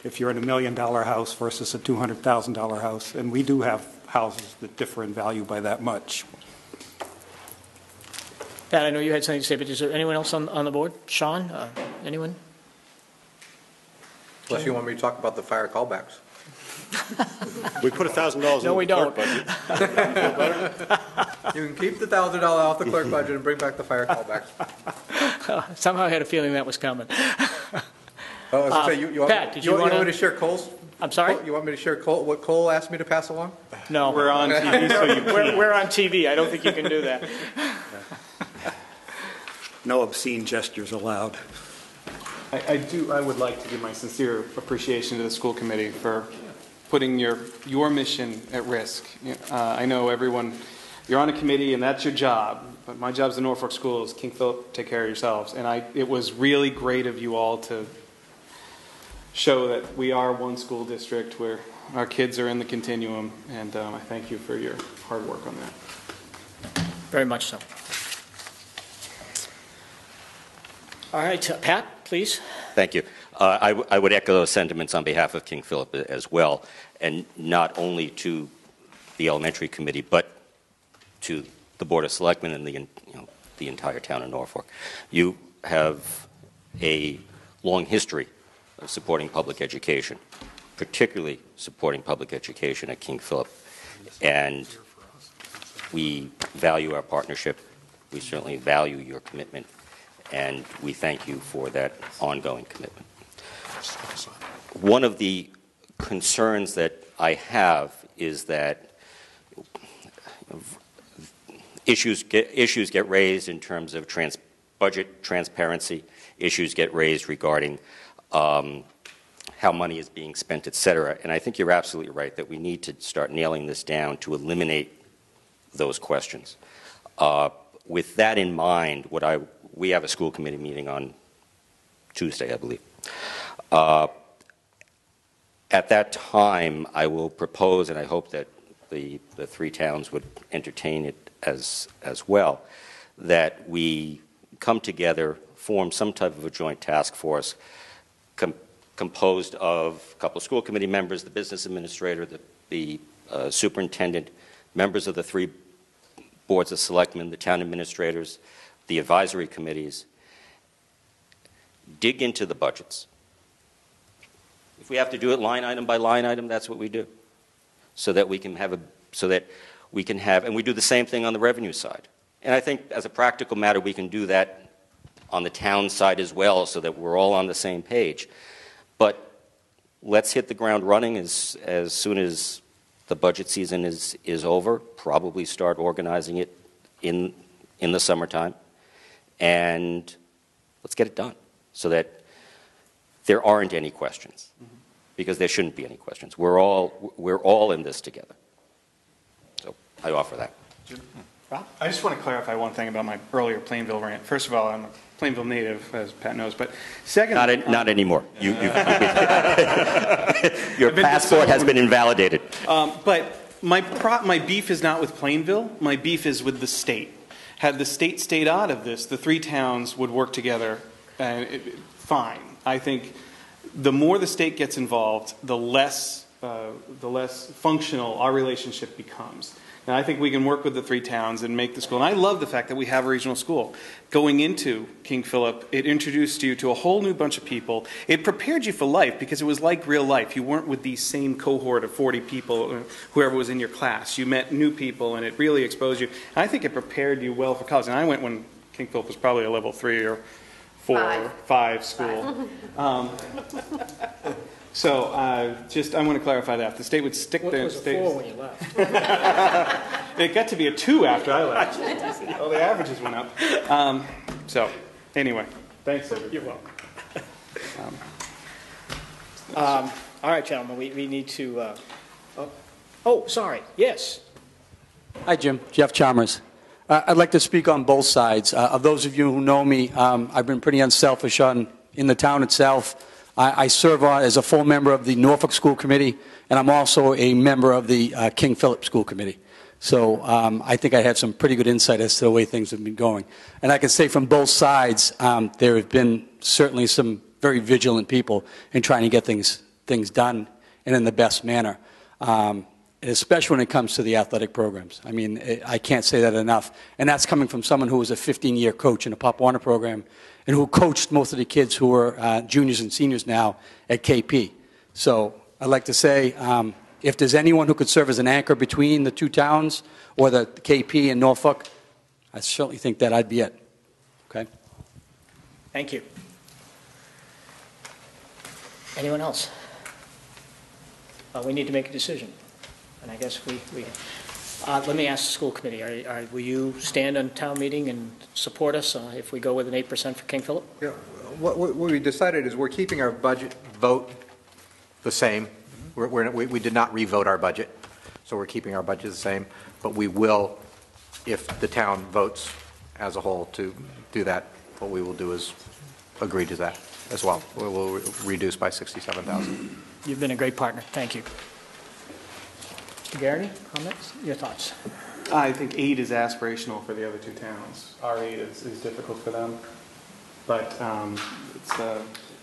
if you're in $1 million house versus a $200,000 house, and we do have houses that differ in value by that much. Pat, I know you had something to say, but is there anyone else on the board? Sean, anyone? Unless you want me to talk about the fire callbacks. We put $1,000 No, we in the don't. clerk budget. You can keep the $1,000 off the clerk budget and bring back the fire callbacks. Somehow I had a feeling that was coming. Pat, did you want me to share Cole's? I'm sorry? You want me to share what Cole asked me to pass along? No. We're on TV, so you can't. We're on TV. I don't think you can do that. No obscene gestures allowed. I would like to give my sincere appreciation to the school committee for putting your mission at risk. I know everyone, you're on a committee and that's your job, but my job as the Norfolk Schools, King Philip, take care of yourselves. And it was really great of you all to show that we are one school district where our kids are in the continuum, and I thank you for your hard work on that. Very much so. All right, Pat, please. Thank you. I would echo those sentiments on behalf of King Philip as well, and not only to the elementary committee, but to the Board of Selectmen and the entire town of Norfolk. You have a long history of supporting public education, particularly supporting public education at King Philip, and we value our partnership. We certainly value your commitment, and we thank you for that ongoing commitment. One of the concerns that I have is that issues get raised in terms of budget transparency, issues get raised regarding how money is being spent, et cetera. And I think you're absolutely right that we need to start nailing this down to eliminate those questions. With that in mind, we have a school committee meeting on Tuesday, I believe. At that time, I will propose, and I hope that the three towns would entertain it as well, that we come together, form some type of a joint task force composed of a couple of school committee members, the business administrator, the superintendent, members of the three boards of selectmen, the town administrators, the advisory committees, dig into the budgets. If we have to do it line item by line item, that's what we do, so that we can have and we do the same thing on the revenue side. And I think as a practical matter, we can do that on the town side as well, so that we're all on the same page. But let's hit the ground running as soon as the budget season is over, probably start organizing it in the summertime, and let's get it done so that there aren't any questions, because there shouldn't be any questions. We're all in this together. So I offer that. I just want to clarify one thing about my earlier Plainville rant. First of all, I'm a Plainville native, as Pat knows, but second... Not anymore. Your passport has been invalidated. But my beef is not with Plainville. My beef is with the state. Had the state stayed out of this, the three towns would work together fine. I think the more the state gets involved, the less functional our relationship becomes. And I think we can work with the three towns and make the school. And I love the fact that we have a regional school. Going into King Philip, it introduced you to a whole new bunch of people. It prepared you for life because it was like real life. You weren't with the same cohort of 40 people, whoever was in your class. You met new people, and it really exposed you. And I think it prepared you well for college. And I went when King Philip was probably a level 3 or 4 or 5 school. So I want to clarify that. If the state would stick What there... was a 4 when you left? It got to be a 2 after I left. Oh, the averages went up. So, anyway, thanks, everybody. You're welcome. All right, gentlemen, we need to, sorry, yes. Hi, Jim. Jeff Chalmers. I'd like to speak on both sides. Of those of you who know me, I've been pretty unselfish in the town itself. I serve as a full member of the Norfolk School Committee, and I'm also a member of the King Philip School Committee. So I think I have some pretty good insight as to the way things have been going. And I can say from both sides, there have been certainly some very vigilant people in trying to get things done and in the best manner, especially when it comes to the athletic programs. I mean, I can't say that enough. And that's coming from someone who was a 15-year coach in the Pop Warner program and who coached most of the kids who are juniors and seniors now at KP. So I'd like to say, if there's anyone who could serve as an anchor between the two towns or the KP and Norfolk, I certainly think that I'd be it. Okay? Thank you. Anyone else? We need to make a decision. And I guess let me ask the school committee, will you stand on town meeting and support us if we go with an 8% for King Philip? Yeah. What we decided is we're keeping our budget vote the same. We did not revote our budget, so we're keeping our budget the same, but we will, if the town votes as a whole to do that, what we will do is agree to that as well. We will reduce by $67,000. You've been a great partner. Thank you. Mr. Garrity, comments? Your thoughts? I think 8 is aspirational for the other two towns. Our 8 is difficult for them, but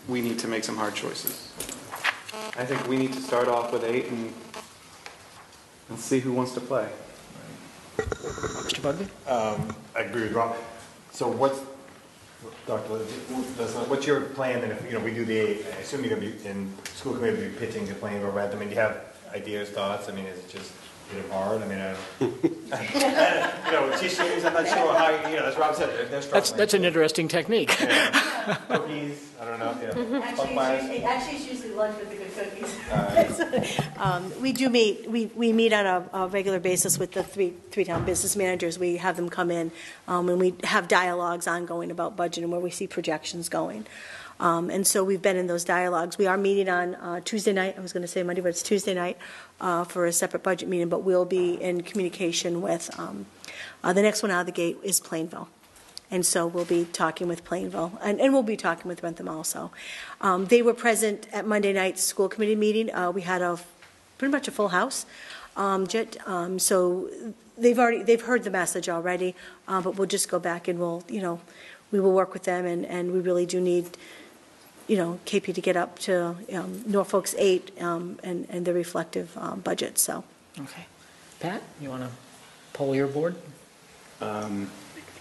we need to make some hard choices. I think we need to start off with 8 and see who wants to play. Mr. Bugby? I agree with Rob. So what's your plan then if we do the 8? I assume you're going to be in school committee be pitching to playing over rent. I mean, do you have ideas, thoughts? I mean, is it just hit them hard? I mean, tissues, I'm not sure how, as Rob said, they're struggling. That's an interesting technique. Yeah. Cookies, I don't know. Actually, it's usually lunch with the good cookies. We do meet. We meet on a regular basis with the three town business managers. We have them come in, and we have dialogues ongoing about budget and where we see projections going. And so we've been in those dialogues. We are meeting on Tuesday night. I was going to say Monday, but it's Tuesday night for a separate budget meeting. But we'll be in communication with the next one out of the gate is Plainville. And so we'll be talking with Plainville, and we'll be talking with Rentham also. They were present at Monday night's school committee meeting. We had pretty much a full house. So they've heard the message already, but we'll just go back and we will work with them, and we really do need KP to get up to Norfolk's 8 and the reflective budget. So. Okay. Pat, you want to poll your board?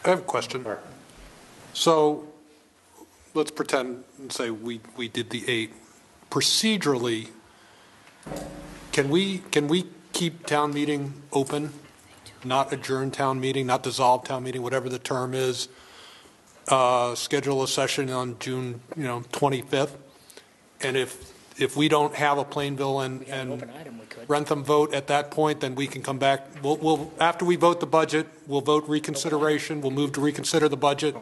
I have a question. So let's pretend and say we did the 8. Procedurally, can we keep town meeting open, not adjourn town meeting, not dissolve town meeting, whatever the term is, schedule a session on June 25th, and if we don't have a Plainville and Rentham vote at that point, then we can come back. We'll after we vote the budget, we'll vote reconsideration. We'll move to reconsider the budget.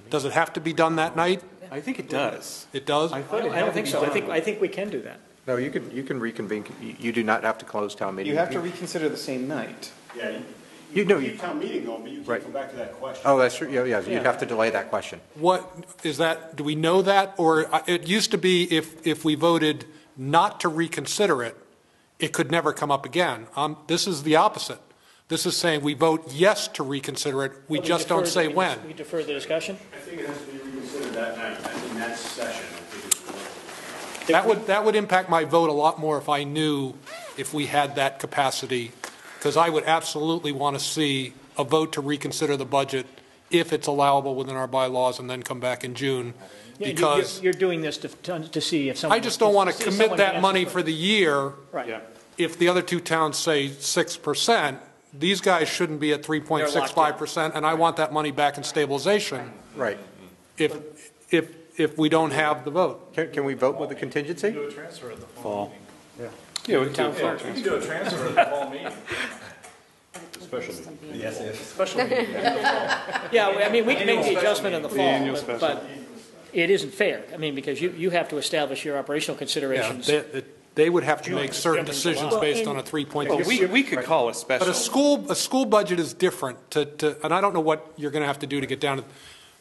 Does it have to be done that night? I think it does. It does? I don't think so. I think we can do that. No, you can reconvene. You do not have to close town meeting. You have to reconsider the same night. Yeah. You keep town meeting going, but you can't come back to that question. Oh, that's true. Yeah, you'd have to delay that question. What is that? Do we know that? Or it used to be if we voted not to reconsider it, it could never come up again. This is the opposite. This is saying we vote yes to reconsider it. We just don't say when. We defer the discussion? I think it has to be reconsidered that night. I think that session. That would impact my vote a lot more if I knew if we had that capacity, because I would absolutely want to see a vote to reconsider the budget if it's allowable within our bylaws and then come back in June. Because you're doing this to see if someone. I just don't want to commit that money for the year. Right. Yeah. If the other two towns say 6%, these guys shouldn't be at 3.65%, and I want that money back in stabilization. Right. If we don't have the vote. Can we vote with a contingency? Do a transfer at the fall. Yeah, we can do a transfer at the fall meeting. Special meeting. Yes, special meeting. Yeah, I mean, we can make the adjustment in the fall, but it isn't fair. I mean, because you have to establish your operational considerations. Yeah, they would have to make certain Jumping decisions July. based on a 3.6. We could call a special. But a school budget is different and I don't know what you're going to have to do to get down to.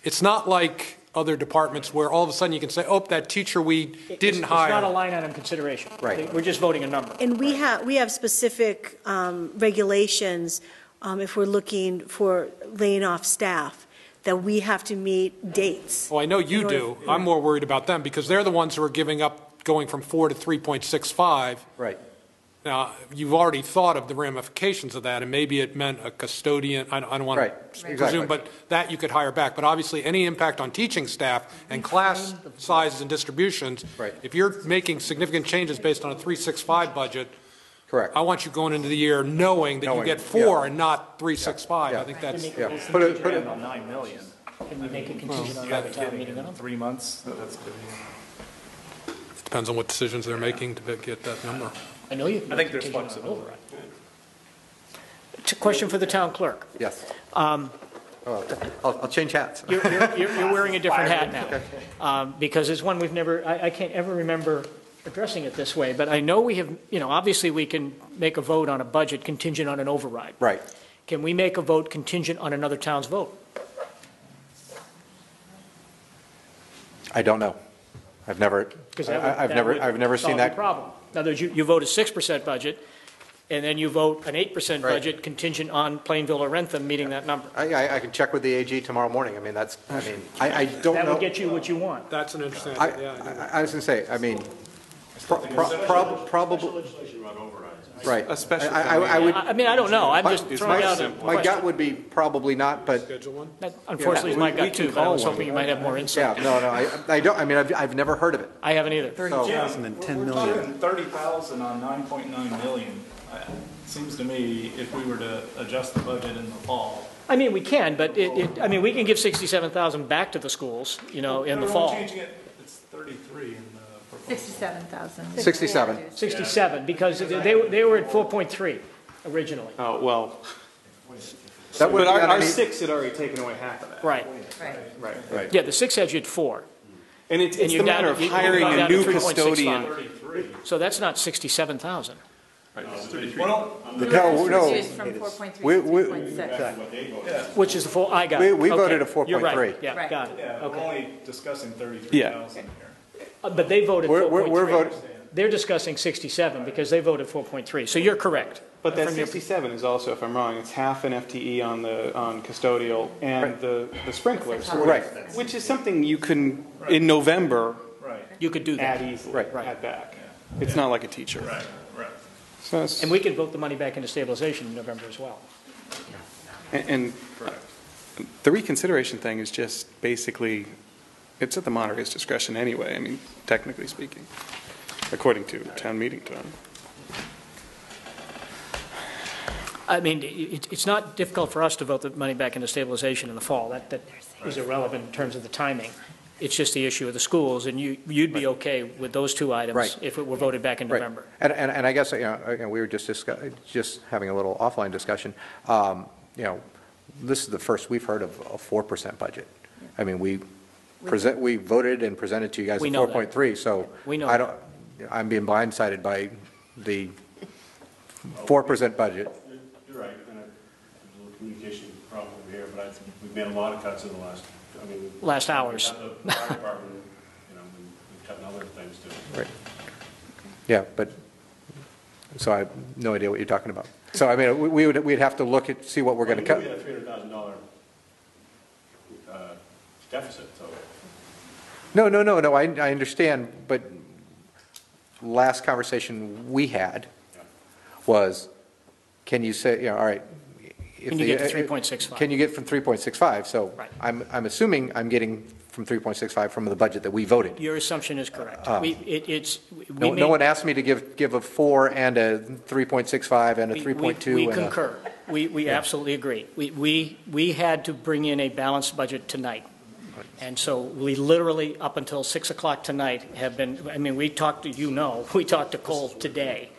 It's not like other departments where all of a sudden you can say, oh, that teacher we didn't hire. It's not a line item consideration. Right. We're just voting a number. And we have specific regulations if we're looking for laying off staff, that we have to meet dates. Oh, I know you do. I'm more worried about them because they're the ones who are giving up going from 4 to 3.65. Right. Now, you've already thought of the ramifications of that, and maybe it meant a custodian. I don't want to presume, Exactly. but that you could hire back. But obviously, any impact on teaching staff and class sizes and distributions, Right. if you're making significant changes based on a 365 budget, correct. I want you going into the year knowing that you get 4 and not 365. Yeah. I think that's. Yeah. Put it, On 9 million. Can we make a contingent on that town meeting number? 3 months, that's good. Depends on what decisions they're making to get that number. I know you can. I think there's contingent on flexibility. override. It's a question for the town clerk. yes. I'll change hats. You're wearing a different hat now. Because it's one we've never, I can't ever remember addressing it this way, but I know we have, obviously we can make a vote on a budget contingent on an override. Right. Can we make a vote contingent on another town's vote? I don't know. I've never seen that. Problem. In other words, you vote a 6% budget, and then you vote an 8% budget contingent on Plainville or Rentham meeting that number. I can check with the AG tomorrow morning. I mean, I don't know. That would get you what you want. That's an interesting. I was going to say, I mean, probably. Right. A special. I mean, I don't know. I'm just throwing out a My question. gut would be probably not, but. That unfortunately is my gut too, but I was hoping you might have more insight. Yeah, no, I don't. I mean, I've never heard of it. I haven't either. 30,010 million. 30,000 on 9.9 million. Seems to me if we were to adjust the budget in the fall. I mean, we can, but I mean, we can give 67,000 back to the schools, in the fall. Changing it, it's 33 in the proposal. 67,000. 67, because they were at 4.3 originally. Oh, well. That would But our I mean, 6 had already taken away half of that. Right. Right. Yeah, the 6 had you at 4. And it's And the you're down matter of to- you've hiring gone a down to new 3.65. custodian. So that's not 67,000. Well, no. Reduced from 4.3 to We- 3.6. Which is the full, I got it. We voted Okay. a 4.3. You're right, yeah, Right. got it. yeah, we're Okay. only discussing 33,000 here. But they voted We're 4.3. voting. They're discussing 67 because they voted 4.3. So you're correct. But that From your- 67 is also, if I'm wrong, it's half an FTE on custodial and the sprinklers. Right. Which is something you can, in November, You could do that. add easily, Right. add back. It's not like a teacher. Right. So it's- And we could vote the money back into stabilization in November as well. And the reconsideration thing is just basically, it's at the moderator's discretion anyway, I mean, technically speaking, according to town meeting time. I mean, it's not difficult for us to vote the money back into stabilization in the fall. That is irrelevant in terms of the timing. It's just the issue of the schools, and you'd be okay with those two items Right. if it were voted back in Right. November. And I guess, again, we were just having a little offline discussion. This is the first we've heard of a 4% budget. I mean, we voted and presented to you guys We a know that. 4.3, so We know I'm being blindsided by the 4% budget. You're right, and there's a little communication problem over here, but we've made a lot of cuts in the last hours. The fire department, we've cut in other things too. Right. Yeah, but, so I have no idea what you're talking about. So, I mean, we'd have to look at, see what we're going to cut. We had a $300,000 deficit, so. No, I understand, but last conversation we had was, can you say, all right. Can you get to 3.65? Can you get from 3.65? So Right. I'm assuming I'm getting from 3.65 from the budget that we voted. Your assumption is correct. No one asked me to give a 4 and a 3.65 and a 3.2. We concur. We absolutely agree. We had to bring in a balanced budget tonight. And so we literally, up until 6 o'clock tonight, have been, I mean, we talked to Cole today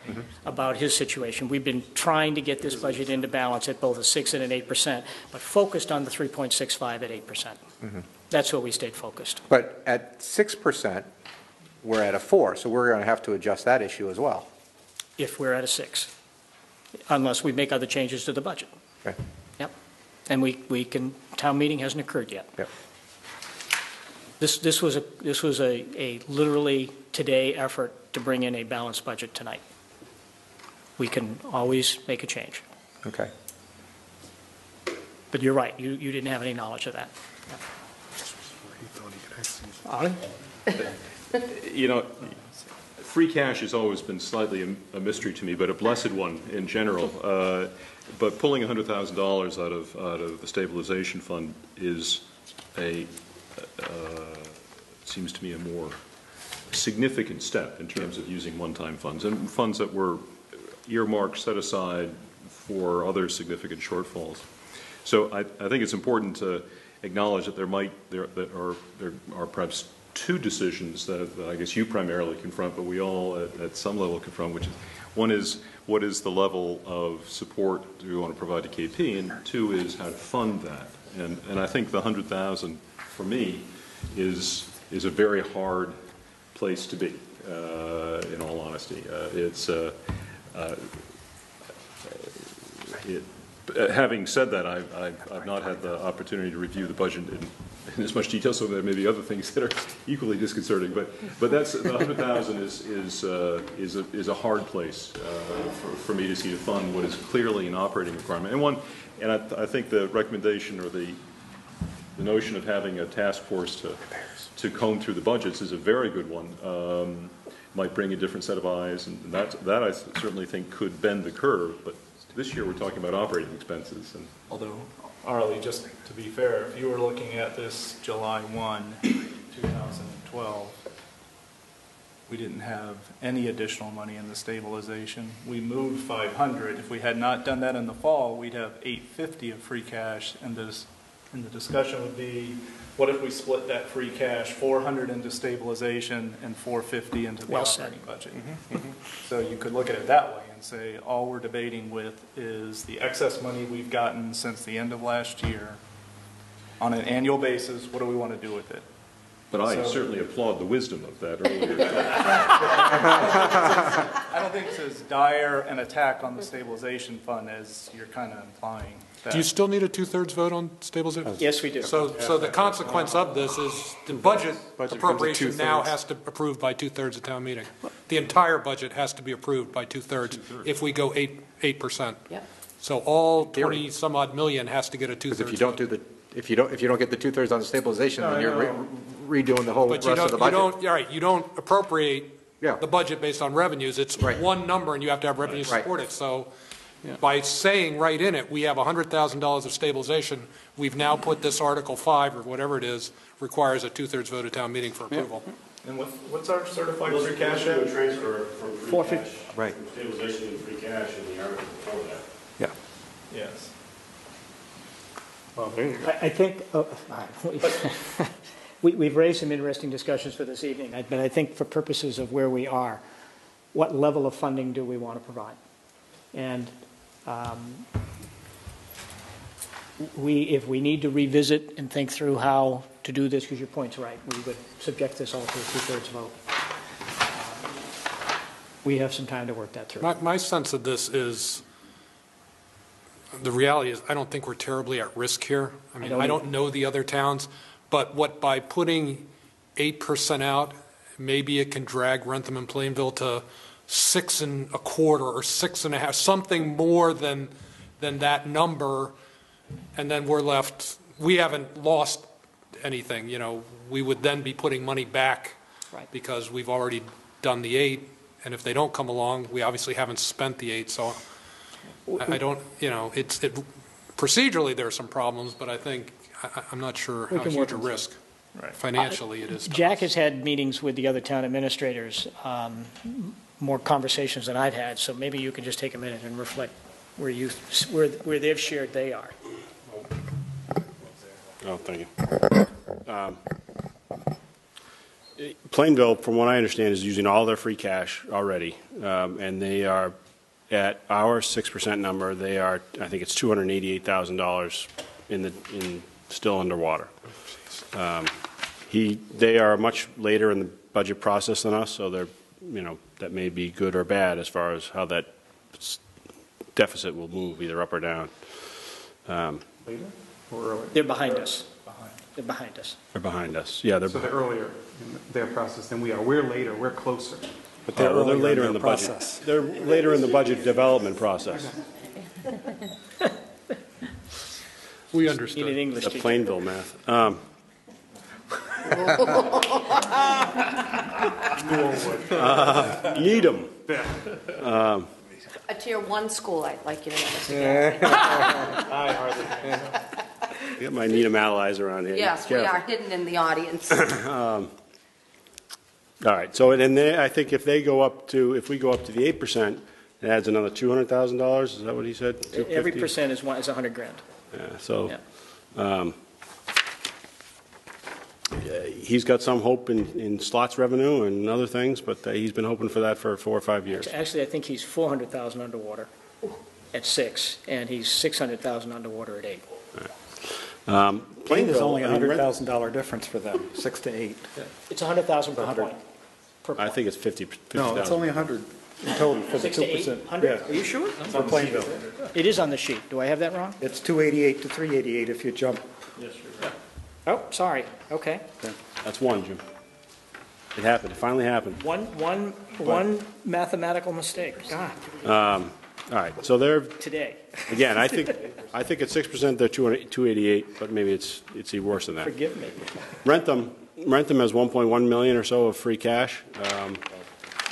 about his situation. We've been trying to get this budget into balance at both a 6 and an 8%, but focused on the 3.65 at 8%. That's where we stayed focused. But at 6%, we're at a 4, so we're going to have to adjust that issue as well. If we're at a 6, unless we make other changes to the budget. Okay. Yep. And we can, town meeting hasn't occurred yet. Yep. This was a literally today effort to bring in a balanced budget tonight. We can always make a change. Okay. But you're right, you didn't have any knowledge of that. Ollie? You know, free cash has always been slightly a mystery to me, but a blessed one in general. But pulling $100,000 out of the stabilization fund is seems to me a more significant step in terms of using one-time funds and funds that were earmarked, set aside for other significant shortfalls. So I think it's important to acknowledge that there are perhaps two decisions that I guess you primarily confront, but we all at some level confront, which is, one is what is the level of support do we want to provide to KP, and two is how to fund that. And I think the $100,000 for me is a very hard place to be, in all honesty. Having said that, I've not had the opportunity to review the budget in as much detail, so there may be other things that are equally disconcerting. But that's the $100,000 is a hard place for me to see to fund what is clearly an operating requirement. And I think the recommendation or the notion of having a task force to comb through the budgets is a very good one. Might bring a different set of eyes, and that I certainly think could bend the curve. But this year we're talking about operating expenses. And although, Arlie, just to be fair, if you were looking at this July 1, 2012, we didn't have any additional money in the stabilization. We moved 500. If we had not done that in the fall, we'd have 850 of free cash, and the discussion would be, what if we split that free cash, 400 into stabilization and 450 into the operating budget? So you could look at it that way and say, all we're debating with is the excess money we've gotten since the end of last year. On an annual basis, what do we want to do with it? But I certainly applaud the wisdom of that earlier. I don't think it's as dire an attack on the stabilization fund as you're kind of implying. Do you still need a 2/3 vote on stabilization? Yes, we do. So the consequence of this is the budget appropriation now has to be approved by 2/3 of town meeting. The entire budget has to be approved by 2/3 if we go 8%. Yep. So all 20 some odd million has to get a 2/3. If you don't get the 2/3 on the stabilization, then you're redoing the whole rest of the budget. You don't appropriate the budget based on revenues. It's one number, and you have to have revenue to support it. So by saying right in it, we have $100,000 of stabilization, we've now put this Article 5, or whatever it is, requires a 2/3 vote at town meeting for approval. And what's our certified free cash at? Transfer from free cash. Right. From stabilization to free cash in the article before that. Yeah. Yes. Well, there you go. I think we've raised some interesting discussions for this evening, but I think for purposes of where we are, what level of funding do we want to provide? And if we need to revisit and think through how to do this, because your point's right, we would subject this all to a 2/3 vote. We have some time to work that through. My sense of this is, the reality is, I don't think we're terribly at risk here. I mean, I don't know the other towns, but by putting 8% out, maybe it can drag Rentham and Plainville to 6 1/4 or 6 1/2, something more than that number, and then we're left. We haven't lost anything. We would then be putting money back because we've already done the 8, and if they don't come along, we obviously haven't spent the 8. So I don't. Procedurally there are some problems, but I think I'm not sure how huge a risk. Financially, it is. Jack has had meetings with the other town administrators. More conversations than I've had, so maybe you can just take a minute and reflect where they've shared they are. Oh, thank you. Plainville, from what I understand, is using all their free cash already, and they are at our 6% number. They are, I think it's $288,000 still underwater. They are much later in the budget process than us, so they're, that may be good or bad as far as how that deficit will move, either up or down. Later or earlier? They're behind us. They're behind us. They're behind us. Yeah, So they're earlier in their process than we are. We're later, we're closer. But they're later in the process. They're later in the budget development process. We understood. Need an English The teacher. Plainville math. Needham. A tier 1 school, I'd like you to know. I hardly. I got my Needham allies around here. Yes, we are hidden in the audience. All right, so and then I think if we go up to the 8%, it adds another $200,000. Is that what he said? Every 250? percent is $100,000. Yeah, so Yeah. he's got some hope in slots revenue and other things, but he's been hoping for that for 4 or 5 years. Actually, I think he's 400,000 underwater at 6, and he's 600,000 underwater at 8. There's only a $100,000 difference for them, 6 to 8. It's 100,000 per point. I think it's 50. No, it's only 100 in total for the 6 to 8, 2%. 100? Yeah. Are you sure? For Plainville. It is on the sheet. Do I have that wrong? It's 288 to 388 if you jump. Oh, sorry. Okay. That's one, Jim. It happened. It finally happened. One mathematical mistake. God. All right, so they're Today. again. I think at 6% they're 288, but maybe it's even worse than that. Forgive me. Rentham has 1.1 million or so of free cash.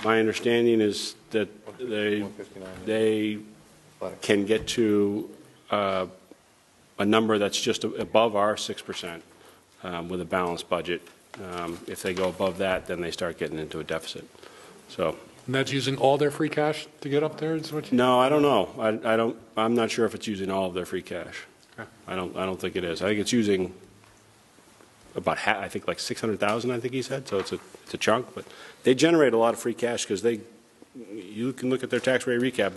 My understanding is that they can get to a number that's just above our 6% with a balanced budget. If they go above that, then they start getting into a deficit. So. And that's using all their free cash to get up there? Is what you... No, I don't know. I'm not sure if it's using all of their free cash. Okay. I don't think it is. I think it's using about half. I think like 600,000. I think he said. So it's a chunk, but they generate a lot of free cash because you can look at their tax rate recap.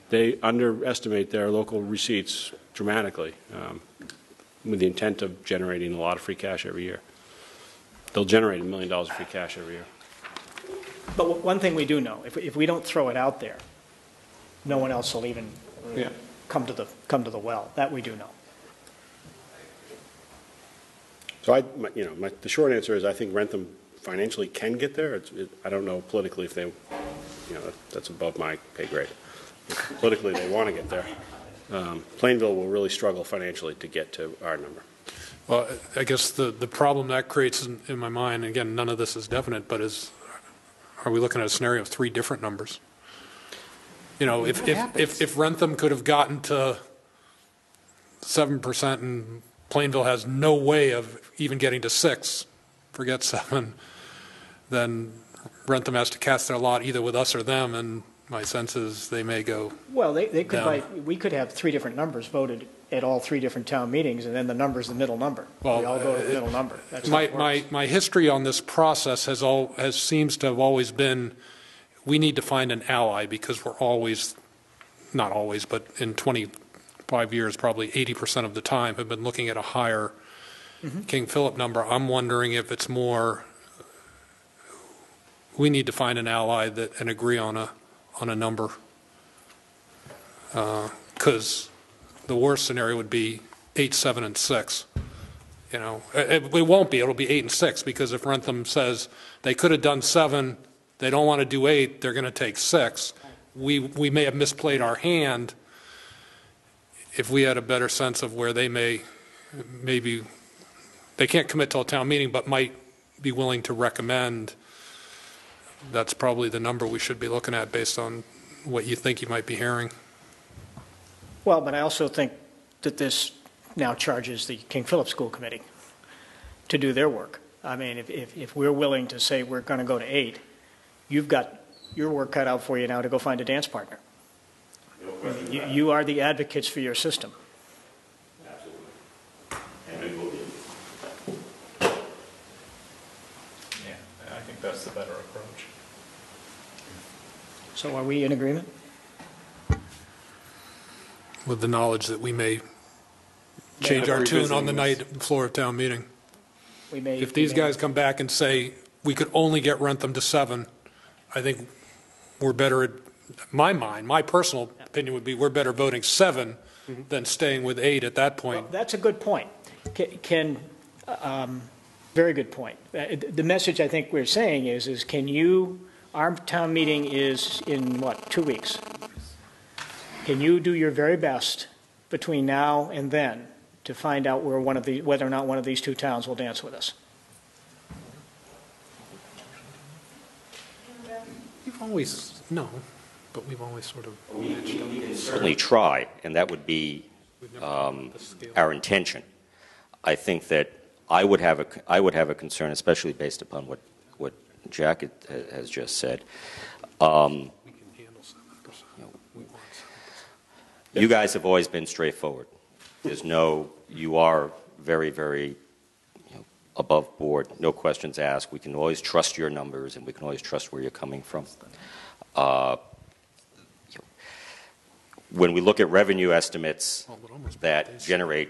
They underestimate their local receipts dramatically with the intent of generating a lot of free cash every year. They'll generate $1 million of free cash every year. But one thing we do know, if we don't throw it out there, no one else will even come to the well. That we do know. So the short answer is I think Rentham financially can get there. I don't know politically if they, that's above my pay grade. Politically, they want to get there. Plainville will really struggle financially to get to our number. Well, I guess the problem that creates in my mind, again, none of this is definite, but are we looking at a scenario of 3 different numbers? If Rentham could have gotten to 7% and Plainville has no way of even getting to 6, forget 7, then Rentham has to cast their lot either with us or them, and my sense is they may go. Well, they could down. we could have 3 different numbers voted at all 3 different town meetings, and then the number's the middle number. Well, we all go to the middle number. That's how it works. My history on this process seems to have always been we need to find an ally because we're always, not always, but in 25 years, probably 80% of the time have been looking at a higher King Philip number. I'm wondering if it's more we need to find an ally and agree on a number, because the worst scenario would be 8, 7, and 6. It won't be. It'll be 8 and 6 because if Rentham says they could have done 7, they don't want to do 8, they're going to take 6. We may have misplayed our hand if we had a better sense of where they maybe they can't commit till a town meeting, but might be willing to recommend. That's probably the number we should be looking at based on what you think you might be hearing. Well, but I also think that this now charges the King Philip School Committee to do their work. I mean, if we're willing to say we're going to go to 8, you've got your work cut out for you now to go find a dance partner. You are the advocates for your system. Yeah, I think that's the better approach. So are we in agreement? With the knowledge that we may change our tune on the night floor of town meeting. We may. If these guys come back and say, we could only get Rentham to 7, I think we're better at, my personal opinion would be we're better voting 7 than staying with 8 at that point. Well, that's a good point. Very good point. The message I think we're saying is can you, our town meeting is in what, 2 weeks? Can you do your very best between now and then to find out whether or not one of these two towns will dance with us? We've always, no, but we've always sort of. We can certainly try, and that would be our intention. I think that I would have a concern, especially based upon what Jack has just said. You guys have always been straightforward. You are very, very above board, no questions asked. We can always trust your numbers, and we can always trust where you're coming from. When we look at revenue estimates that generate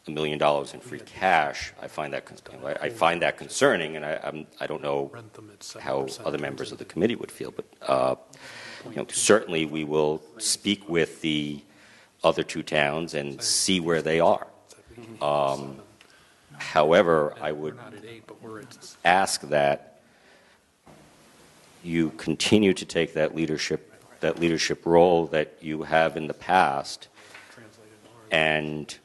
$1 million in free cash, I find that concerning, and I don't know how other members of the committee would feel, but certainly we will speak with the other two towns and see where they are. However, I would ask that you continue to take that leadership role that you have in the past and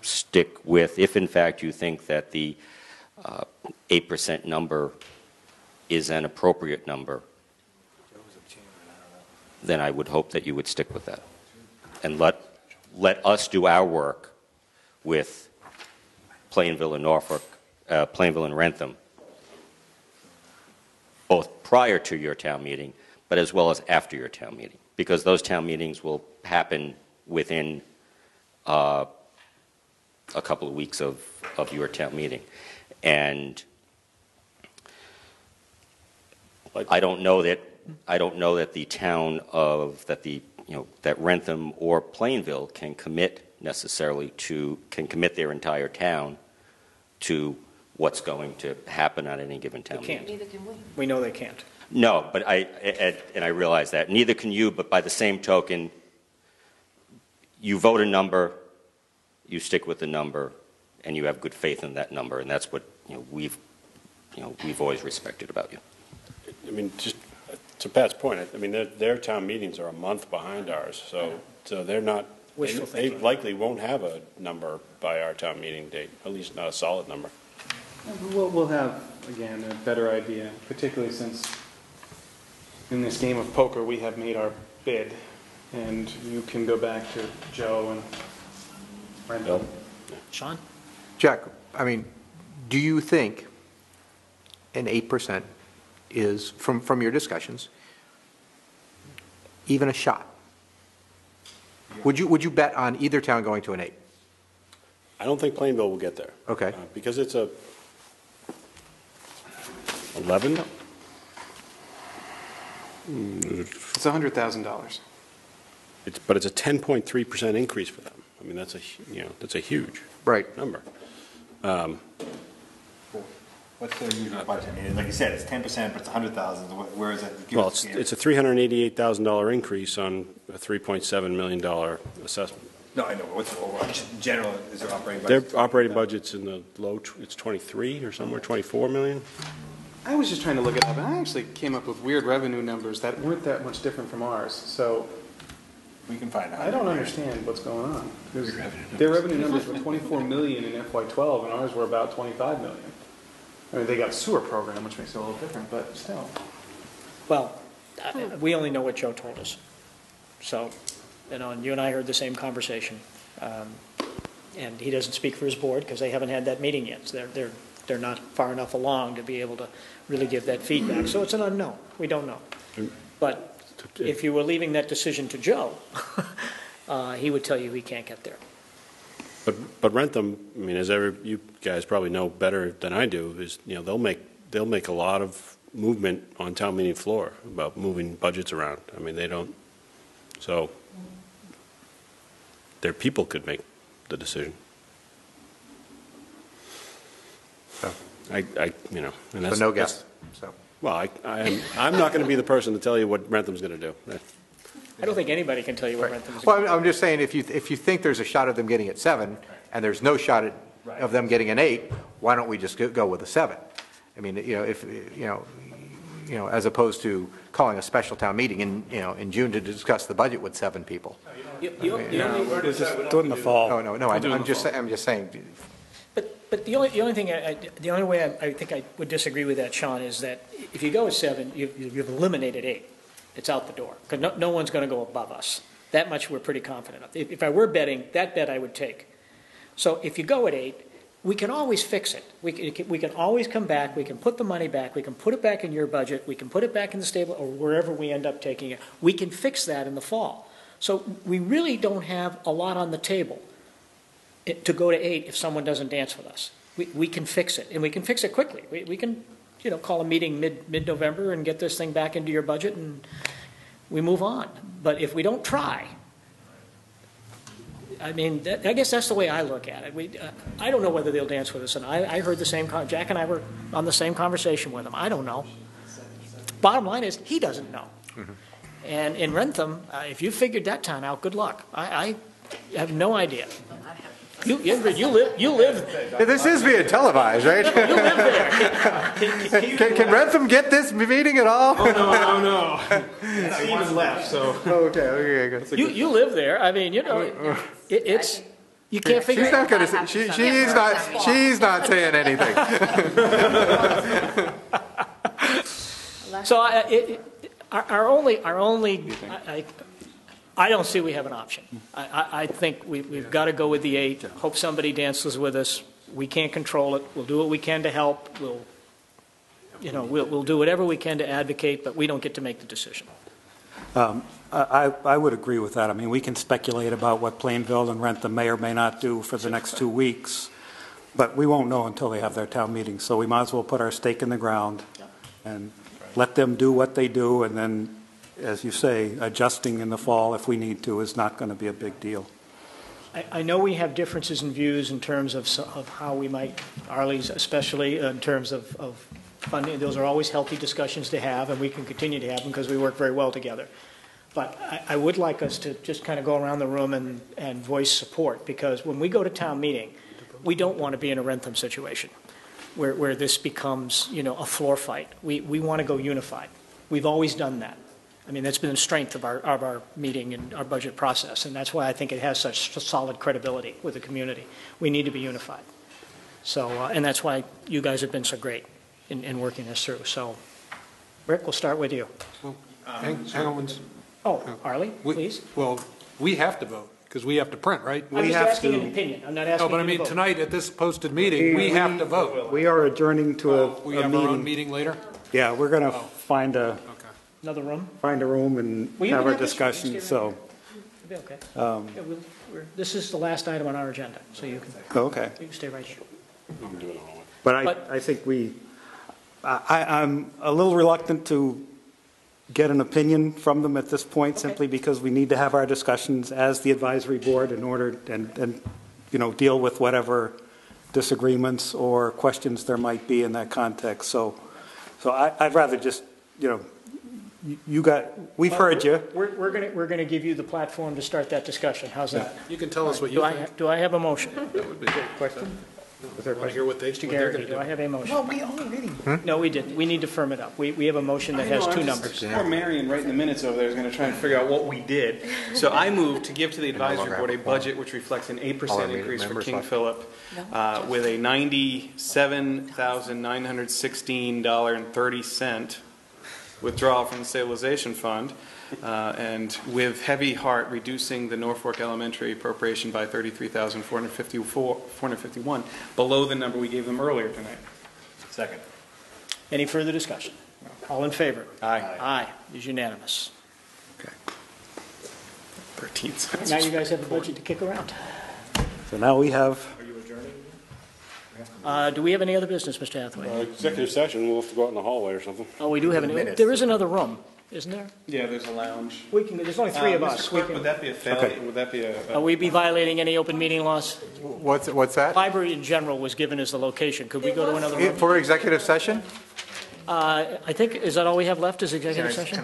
stick with, if in fact you think that the 8% number is an appropriate number, then I would hope that you would stick with that. And let us do our work with Plainville and Norfolk, Plainville and Rentham, both prior to your town meeting, but as well as after your town meeting, because those town meetings will happen within a couple of weeks of your town meeting. And I don't know that the town that Rentham or Plainville can commit their entire town to what's going to happen on any given town meeting. Neither can we. We know they can't. No, but I realize that. Neither can you, but by the same token, you vote a number, you stick with the number, and you have good faith in that number, and that's what we've always respected about you. I mean, just to Pat's point, I mean, their town meetings are a month behind ours, so they're not. They likely won't have a number by our town meeting date, at least not a solid number. We'll have, again, a better idea, particularly since in this game of poker we have made our bid, and you can go back to Joe and Brenda. Sean? Jack, I mean, do you think an 8% is, from your discussions, even a shot? Would you bet on either town going to an 8? I don't think Plainville will get there. Okay. Because it's a 11? It's $100,000. But it's a 10.3% increase for them. I mean, that's a huge number. What's their usual budget? I mean, like you said, it's 10%, but it's 100,000. Where is it? Well, it's a $388,000 increase on a $3.7 million assessment. No, I know. What's general? Is their operating budget? Their operating budget's in the low. It's 23 or somewhere, 24 million. I was just trying to look it up, and I actually came up with weird revenue numbers that weren't that much different from ours. So we can find out. I don't understand what's going on. Their revenue numbers were 24 million in FY12, and ours were about 25 million. I mean, they got a sewer program, which makes it a little different, but still. Well, we only know what Joe told us. So, and you and I heard the same conversation. And he doesn't speak for his board because they haven't had that meeting yet. So they're not far enough along to be able to really give that feedback. So it's an unknown. We don't know. But if you were leaving that decision to Joe, he would tell you he can't get there. But Rentham, I mean, as you guys probably know better than I do, is they'll make a lot of movement on town meeting floor about moving budgets around. I mean, they don't. So their people could make the decision. You know, and So that's no guess. So. Well, I'm not going to be the person to tell you what Rentham's going to do. I don't think anybody can tell you what Rentham's Well, going to do. I'm just saying, if you think there's a shot of them getting it 7, and there's no shot of them getting an 8, why don't we just go with a 7? I mean, you know, if you know, as opposed to calling a special town meeting in June to discuss the budget with 7 people. We're just doing the fall. Oh no, I'm just saying. But the only way I think I would disagree with that, Sean, is that if you go with 7, you've eliminated 8. It's out the door, because no one's going to go above us. That much we're pretty confident of. If I were betting, that bet I would take. So if you go at 8, we can always fix it. We can always come back. We can put the money back. We can put it back in your budget. We can put it back in the stable or wherever we end up taking it. We can fix that in the fall. So we really don't have a lot on the table to go to 8 if someone doesn't dance with us. We can fix it, and we can fix it quickly. We can, you know, call a meeting mid-November and get this thing back into your budget, and we move on. But if we don't try, I mean, I guess that's the way I look at it. I don't know whether they'll dance with us, and I heard the same. Jack and I were on the same conversation with them. I don't know. Bottom line is, he doesn't know. Mm-hmm. And in Rentham, if you figured that town out, good luck. I have no idea. You live. This is being televised, right? You live there. Can Rentham get this meeting at all? Oh no. Steven left, so. Okay, good. You live there. I mean, you know, it's you can't figure. She's not going to. She's not saying anything. So our only. I don't see we have an option. I think we've got to go with the 8. Hope somebody dances with us. We can't control it. We'll do what we can to help. We'll do whatever we can to advocate, but we don't get to make the decision. I would agree with that. I mean, we can speculate about what Plainville and Rentham may or may not do for the next 2 weeks, but we won't know until they have their town meeting. So we might as well put our stake in the ground and let them do what they do, and then, as you say, adjusting in the fall if we need to is not going to be a big deal. I know we have differences in views in terms of how we might, Arlie's especially, in terms of funding. Those are always healthy discussions to have, and we can continue to have them because we work very well together. But I would like us to just kind of go around the room and voice support, because when we go to town meeting, we don't want to be in a Rentham situation where this becomes, you know, a floor fight. We want to go unified. We've always done that. I mean, that's been the strength of our meeting and our budget process, and that's why I think it has such solid credibility with the community. We need to be unified. So, and that's why you guys have been so great in working this through. So, Rick, we'll start with you. Well, hang on. Oh, Arlie, please. Well, we have to vote because we have to print, right? I'm just asking an opinion. I'm not asking. No, but I mean, tonight at this posted meeting, we have to vote. We are adjourning to we have our own meeting later? Yeah, we're going to find another room. Find a room and have our discussion. So, it'll be okay. This is the last item on our agenda, so you can. Okay. You can stay right here. But I think I'm a little reluctant to get an opinion from them at this point, simply because we need to have our discussions as the advisory board in order and deal with whatever disagreements or questions there might be in that context. So I'd rather just, we've heard you. We're going to give you the platform to start that discussion. How's that? You can tell us what you think. Do I have a motion? That would be a great question. I want to hear what they're going to do. Do I have a motion? Well, we already. No, we didn't. We need to firm it up. We have a motion that has 2 numbers. Poor Marion writing the minutes over there is going to try and figure out what we did. So I move to give to the advisory board a budget which reflects an 8% increase for King Philip with a $97,916.30 withdrawal from the stabilization fund. And with heavy heart reducing the Norfolk Elementary appropriation by $33,451 below the number we gave them earlier tonight. Second. Any further discussion? All in favor? Aye. Aye. Is unanimous. Okay. 13 cents. Now you guys have a budget to kick around. So now we have. Are you adjourning? Do we have any other business, Mr. Hathaway? Executive session, we'll have to go out in the hallway or something. Oh, we do have there is another room, isn't there? Yeah, there's a lounge. There's only three of Mr. us. Clerk, would that be a failure? Okay. Would that be a? Are we be violating any open meeting laws? What's that? Library in general was given as the location. Could we go to another room? For executive session? I think, is that all we have left is executive session?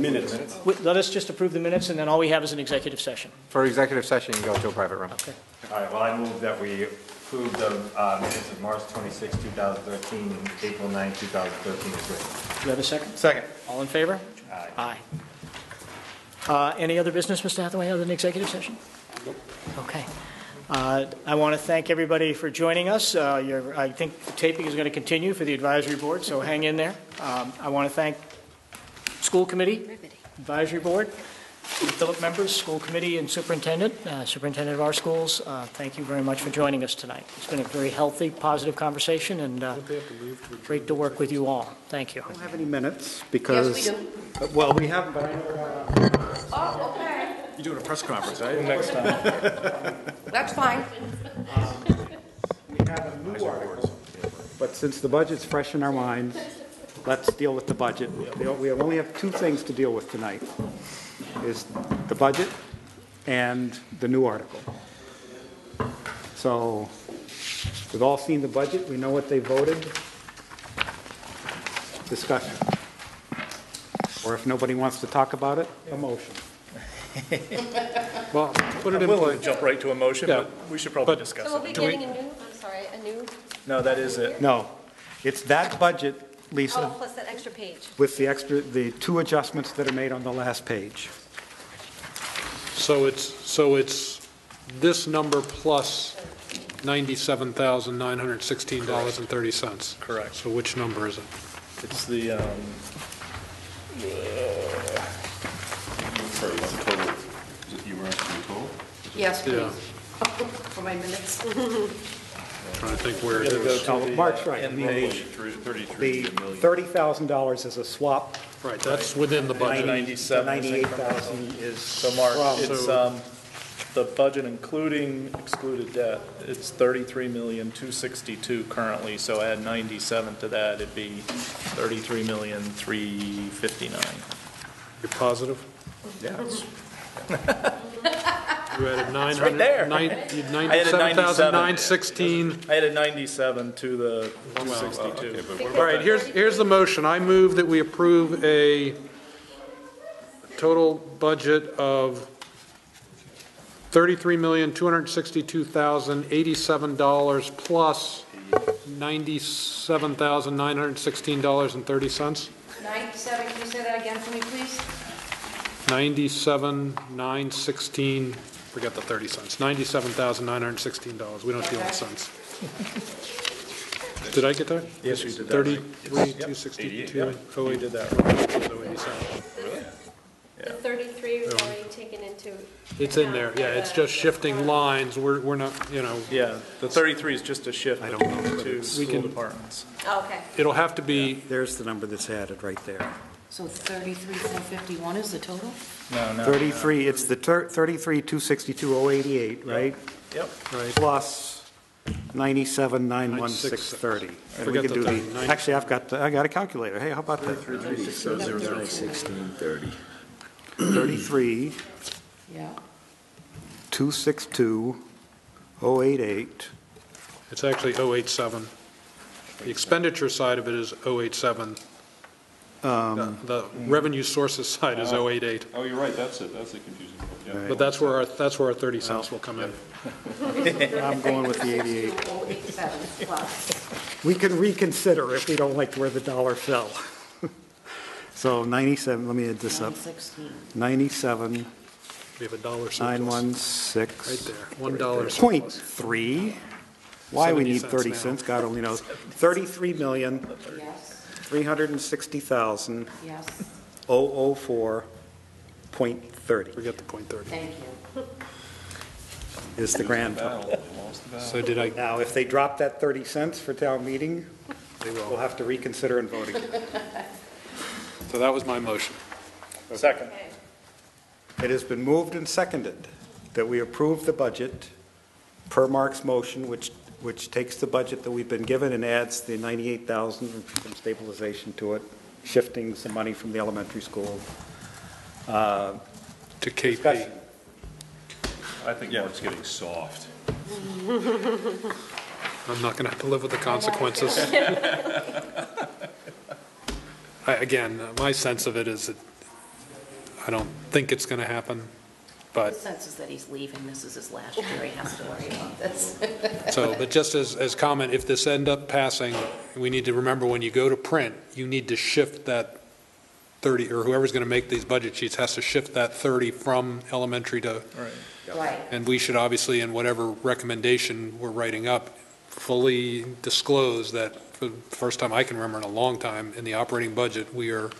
Minutes. Let us just approve the minutes, and then all we have is an executive session. For executive session, you can go to a private room. Okay. All right, well, I move that we approve the minutes of March 26, 2013, and April 9, 2013 as written. Do you have a second? Second. All in favor? Aye. Aye. Any other business, Mr. Hathaway, other than executive session? Nope. Okay. I want to thank everybody for joining us. I think the taping is going to continue for the advisory board, so hang in there. I want to thank School Committee, Advisory Board, Phillip members, School Committee, and Superintendent of our schools. Thank you very much for joining us tonight. It's been a very healthy, positive conversation, and great to work with you all. Thank you. I don't have any minutes because... Yes, we do. Well, we have, but I never... Oh, okay. You're doing a press conference, right? Next time. That's fine. We have a new article, but since the budget's fresh in our minds, let's deal with the budget. We only have two things to deal with tonight, is the budget and the new article. So we've all seen the budget. We know what they voted. Discussion. Or if nobody wants to talk about it, a motion. Well, put it in We'll place. jump right to a motion, Yeah. but we should probably But- discuss So we'll be it. getting a new, No, that is it. No, it's that budget, Lisa, oh, plus that extra page. with the two adjustments that are made on the last page. So it's this number plus $97,916.30. Correct. So which number is it? It's the, Sorry, the total, you were asking the total? Yes, Yeah. please. For my minutes. Trying to think where it Gotta go is. to the, Mark's right. end I mean, page. The $30,000 is a swap. Right, that's within the budget. 97. 98,000 is So Mark, from. it's, the budget including excluded debt, it's 33,262,000 currently, so add 97 to that, it'd be 33,359,000. You're positive? Yeah. You added 900. right there. You I added 97,916. I added 97 to the 262. All right, here's the motion. I move that we approve a total budget of $33,262,087 plus $97,916.30. 97, can you say that again for me, please? 97,916, forget the 30 cents, $97,916. We don't deal in cents. Did I get that? Yes, you did that. 33,262. Oh, we did that right. The 33 was already taken into. It's in there, yeah, it's just shifting lines. We're not, Yeah, the 33 is just a shift between the two school departments. Oh, okay. it'll have to be, There's the number that's added right there. So 33,451 is the total? No. 33, it's the 33,262,088, right? Yep. right, Plus 97,91630. And we Forget can do the the, actually, I got a calculator. Hey, how about that? 33, Yeah. 262,088. it's actually 087. The expenditure side of it is 087. The revenue sources side is 088. Oh, you're right, that's it, that's the confusing part, yeah. Right. But that's where our 30 cents will come in. I'm going with the 88. 087 plus. We can reconsider if we don't like where the dollar fell. So 97, let me add this up. 916. 97, We have a dollar surplus. 916. Right there, $1 surplus. Point 3. Why we 70 need cents 30 now. cents, God only knows. 33,360,000. Yes. Yes. 004.30 Forget the point 30. Thank you. is the grand total. So did I, Now, if they drop that 30 cents for town meeting, we'll have to reconsider in voting. so that was my motion. Second. It has been moved and seconded that we approve the budget per Mark's motion, which which takes the budget that we've been given and adds the 98,000 from stabilization to it, shifting some money from the elementary school. To KP. Discussion. I think Mark's getting soft. I'm not going to have to live with the consequences. Again, my sense of it is that I don't think it's going to happen, but. The sense is that he's leaving. This is his last year. He has to worry about this. So, but just as comment, if this end up passing, we need to remember when you go to print, you need to shift that 30, or whoever's going to make these budget sheets has to shift that 30 from elementary to. Right. And we should obviously, in whatever recommendation we're writing up, fully disclose that for the first time I can remember in a long time in the operating budget, we are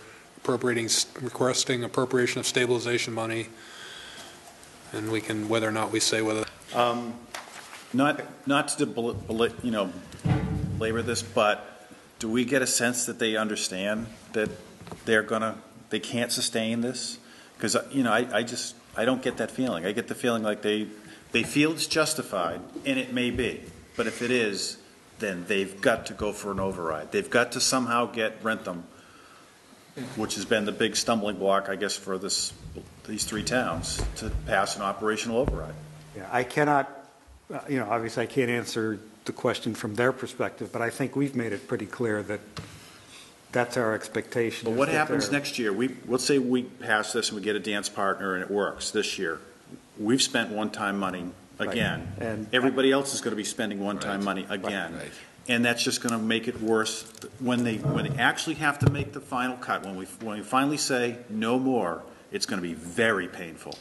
requesting appropriation of stabilization money, and we can, whether or not we say whether. Not to belabor this, but do we get a sense that they understand that they can't sustain this? Because I don't get that feeling. I get the feeling like they feel it's justified, and it may be. But if it is, then they've got to go for an override. They've got to somehow get Rentham, which has been the big stumbling block, I guess, for these three towns, to pass an operational override. Yeah, I cannot, obviously I can't answer the question from their perspective, but I think we've made it pretty clear that that's our expectation. But what happens next year? Let's say we pass this and we get a dance partner and it works this year. We've spent one-time money again. Right. And everybody else is going to be spending one-time money again. Right. And that's just going to make it worse when they actually have to make the final cut. When we finally say no more, it's going to be very painful.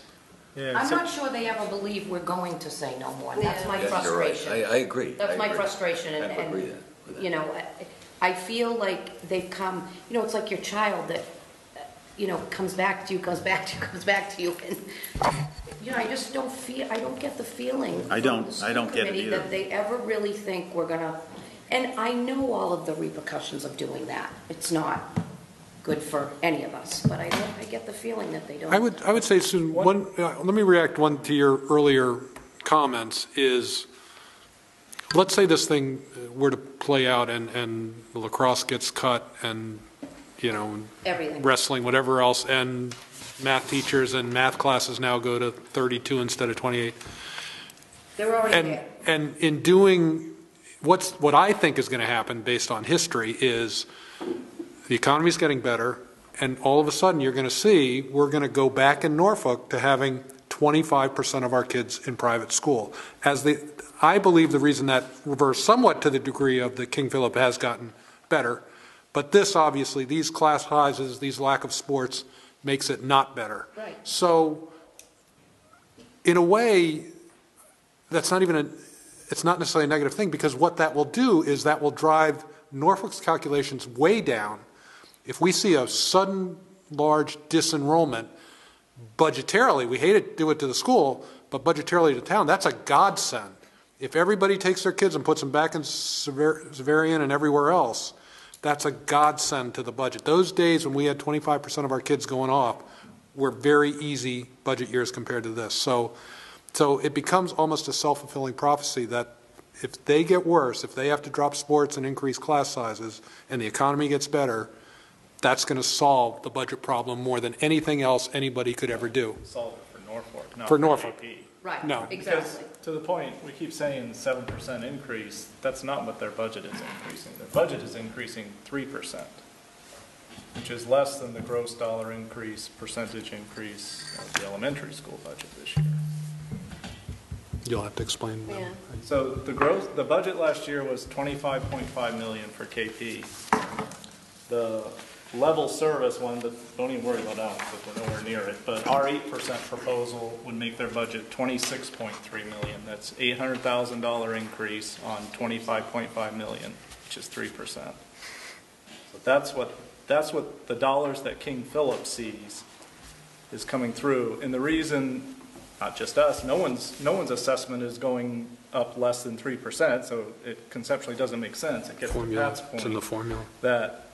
Yeah, I'm not sure they ever believe we're going to say no more. That's my frustration. Right. I agree. That's my frustration. I agree with that. I feel like they've come, it's like your child that, comes back to you, comes back to you. And, I just don't I don't get the feeling. I don't get it either. That they ever really think we're going to, and I know all of the repercussions of doing that. It's not good for any of us, but I get the feeling that they don't. I would say, Susan, let me react to your earlier comments is, let's say this thing were to play out and lacrosse gets cut and, everything, wrestling, whatever else, and math teachers and math classes now go to 32 instead of 28. They're already there. And in doing what I think is going to happen based on history is the economy is getting better, and all of a sudden you're going to see we're going to go back in Norfolk to having 25% of our kids in private school. I believe the reason that reversed somewhat to the degree of the King Philip has gotten better, but this obviously, these class sizes, these lack of sports makes it not better. Right. So in a way, that's not even it's not necessarily a negative thing, because what that will do is that will drive Norfolk's calculations way down. If we see a sudden large disenrollment, budgetarily, we hate to do it to the school, but budgetarily to town, that's a godsend. If everybody takes their kids and puts them back in Severian and everywhere else, that's a godsend to the budget. Those days when we had 25% of our kids going off were very easy budget years compared to this. So it becomes almost a self-fulfilling prophecy that if they get worse, if they have to drop sports and increase class sizes, and the economy gets better, that's going to solve the budget problem more than anything else anybody could ever do. Solve it for Norfolk, not for Norfolk. AP. Right, no. Exactly. Because to the point, we keep saying 7% increase, that's not what their budget is increasing. Their budget is increasing 3%, which is less than the gross dollar increase, percentage increase of the elementary school budget this year. You'll have to explain that. Yeah. So the budget last year was $25.5 million for KP. The level service one, but don't even worry about that one because we're nowhere near it, but our 8% proposal would make their budget $26.3 million. That's $800,000 increase on $25.5 million, which is 3%. So that's what the dollars that King Philip sees is coming through. And the reason, not just us, no one's assessment is going up less than 3%, so it conceptually doesn't make sense. It gets to Pat's point. It's in the formula. That,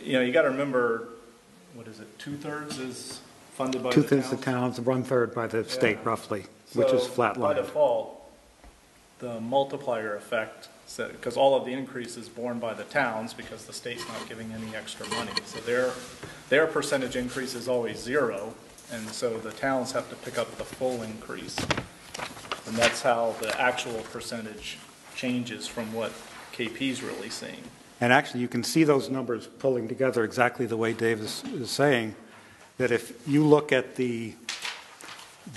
you got to remember, what is it, 2/3 is funded by Two-thirds the towns, 1/3 by the state roughly, which is flat line. By default, the multiplier effect, because all of the increase is borne by the towns because the state's not giving any extra money. So their percentage increase is always 0, and so the towns have to pick up the full increase. And that's how the actual percentage changes from what KP's really seeing. And actually, you can see those numbers pulling together exactly the way Dave is saying, that if you look at the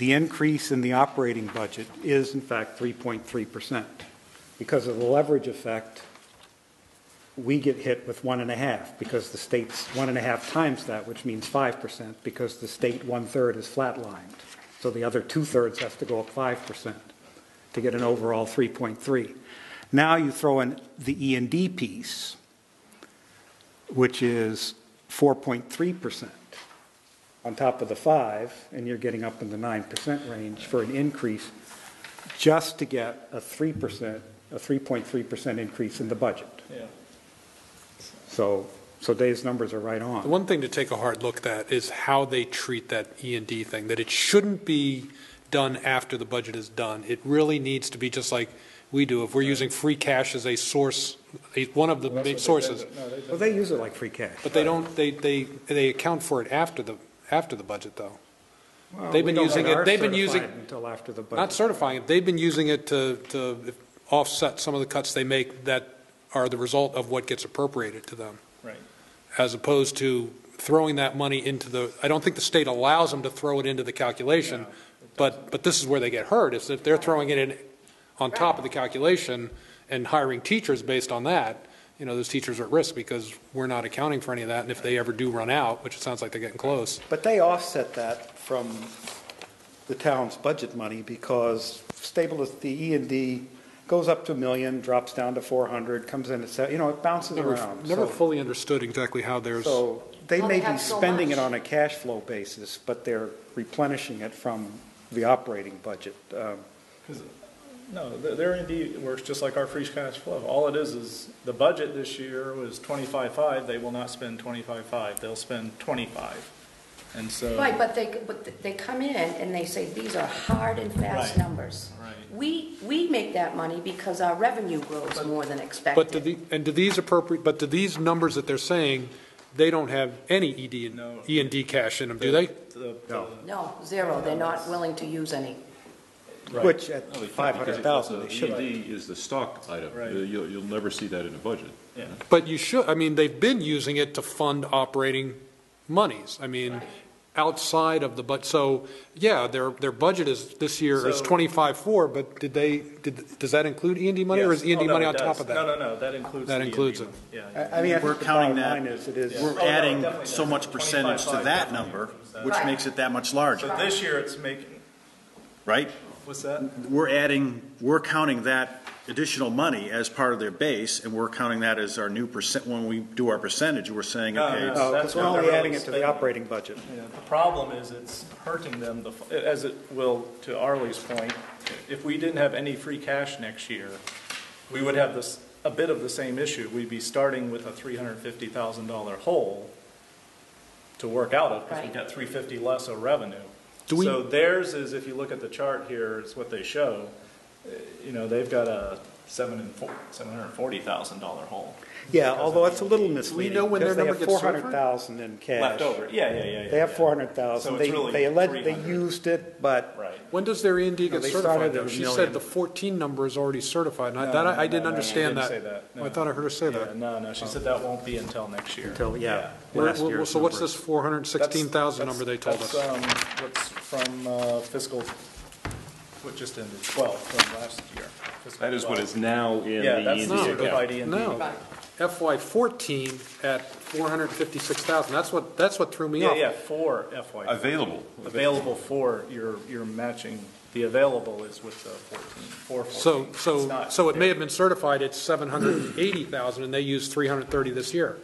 increase in the operating budget is, in fact, 3.3%. Because of the leverage effect, we get hit with 1.5%, because the state's 1.5 times that, which means 5%, because the state 1/3 is flatlined. So the other 2/3 has to go up 5% to get an overall 3.3. Now you throw in the E&D piece, which is 4.3% on top of the 5%, and you're getting up in the 9% range for an increase just to get a 3.3% increase in the budget. Yeah. So Dave's numbers are right on. The one thing to take a hard look at is how they treat that E&D thing, that it shouldn't be done after the budget is done. It really needs to be just like we do. If we're using free cash as a source, one of the main sources. Well, they use it like free cash. But they don't. They account for it after the budget, though. Well, they've been using it. They've been using until after the budget. Not certifying it. They've been using it to offset some of the cuts they make that are the result of what gets appropriated to them. Right. As opposed to throwing that money into the. I don't think the state allows them to throw it into the calculation. No, but this is where they get hurt. Is if they're throwing it in on top of the calculation and hiring teachers based on that. You know, those teachers are at risk because we're not accounting for any of that. And if they ever do run out, which it sounds like they're getting close. But they offset that from the town's budget money because the E&D goes up to $1 million, drops down to 400, comes in at, it bounces around. Never fully understood exactly how there's. So they may be so spending much. it on a cash flow basis, but they're replenishing it from the operating budget. No, their indeed works just like our free cash flow. All it is the budget this year was 25.5. They will not spend 25.5. They'll spend 25. And so. Right, but they come in and they say, these are hard and fast numbers. Right. We make that money because our revenue grows more than expected. But do these numbers that they're saying, they don't have any E&D cash in them, do they? No, 0. They're not willing to use any. Right. Which at 500,000 they should. E&D is the stock item. Right. You'll never see that in a budget. Yeah. But you should. I mean, they've been using it to fund operating monies. I mean, outside of the budget. So yeah, their budget is this year is 25.4. But does that include E&D money, or is E&D money on top of that? No. That includes. That includes it. Yeah. I mean, we're counting that. We're adding so much percentage to that number, which makes it that much larger. So this year it's making. Right? What's that? We're counting that additional money as part of their base, and we're counting that as our new percent. When we do our percentage, we're saying, okay. That's we're only adding it to the operating budget. Yeah, the problem is it's hurting them, as it will, to Arlie's point. If we didn't have any free cash next year, we would have a bit of the same issue. We'd be starting with a $350,000 hole to work out of because we got $350 less of revenue. So theirs is, if you look at the chart here, it's what they show. They've got a $740,000 hole. Yeah, although it's a little misleading. We know when their number gets $400,000 in cash. Left over. Yeah. They have $400,000. So it's really they used it, but when does their E&D get they certified? started at Though? $1 She million. said the 14 number is already certified. And I didn't understand she that. didn't say that. No. I thought I heard her say that. No. She said that won't be until next year. Last year's So what's numbers. this 416,000 number they told us? That's from fiscal. What just ended? 12 from last year. That is what is now in the that's the E&D. certified E&D. No. FY14 at 456,000. That's what threw me off. Yeah, for FY. Available for you're matching. The available is with the 14. So it may have been certified at 780,000, and they used 330 this year.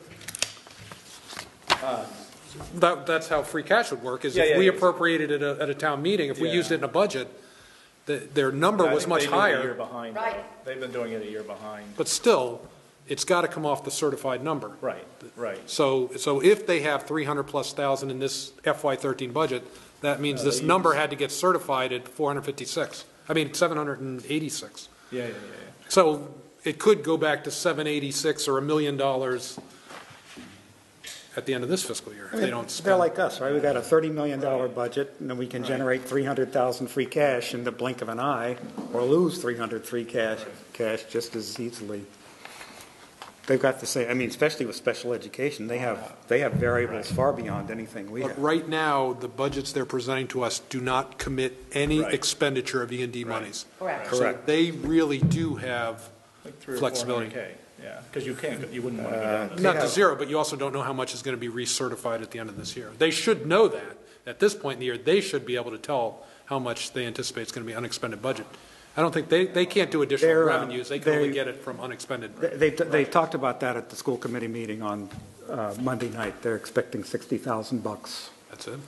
That's how free cash would work. Is if we appropriated it at a town meeting, if we used it in a budget, their number was much higher. A year behind. Right. They've been doing it a year behind. But still, it's got to come off the certified number. Right. So if they have 300,000+ in this FY13 budget, that means this number had to get certified at 786. Yeah. So it could go back to 786 or $1 million at the end of this fiscal year if they don't spend. They're like us, right? We got a $30 million budget, and then we can generate 300,000 free cash in the blink of an eye, or lose 300 free cash just as easily. They've got the same. I mean, especially with special education, they have variables far beyond anything we have. But right now, the budgets they're presenting to us do not commit any expenditure of E&D monies. Correct. So they really do have Like 300 or flexibility. 400K. Yeah, because you wouldn't want to go down. Not to zero, but you also don't know how much is going to be recertified at the end of this year. They should know that. At this point in the year, they should be able to tell how much they anticipate is going to be unexpended budget. I don't think they can't do additional revenues. They can only get it from unexpended. They talked about that at the school committee meeting on Monday night. They're expecting $60,000. That's it.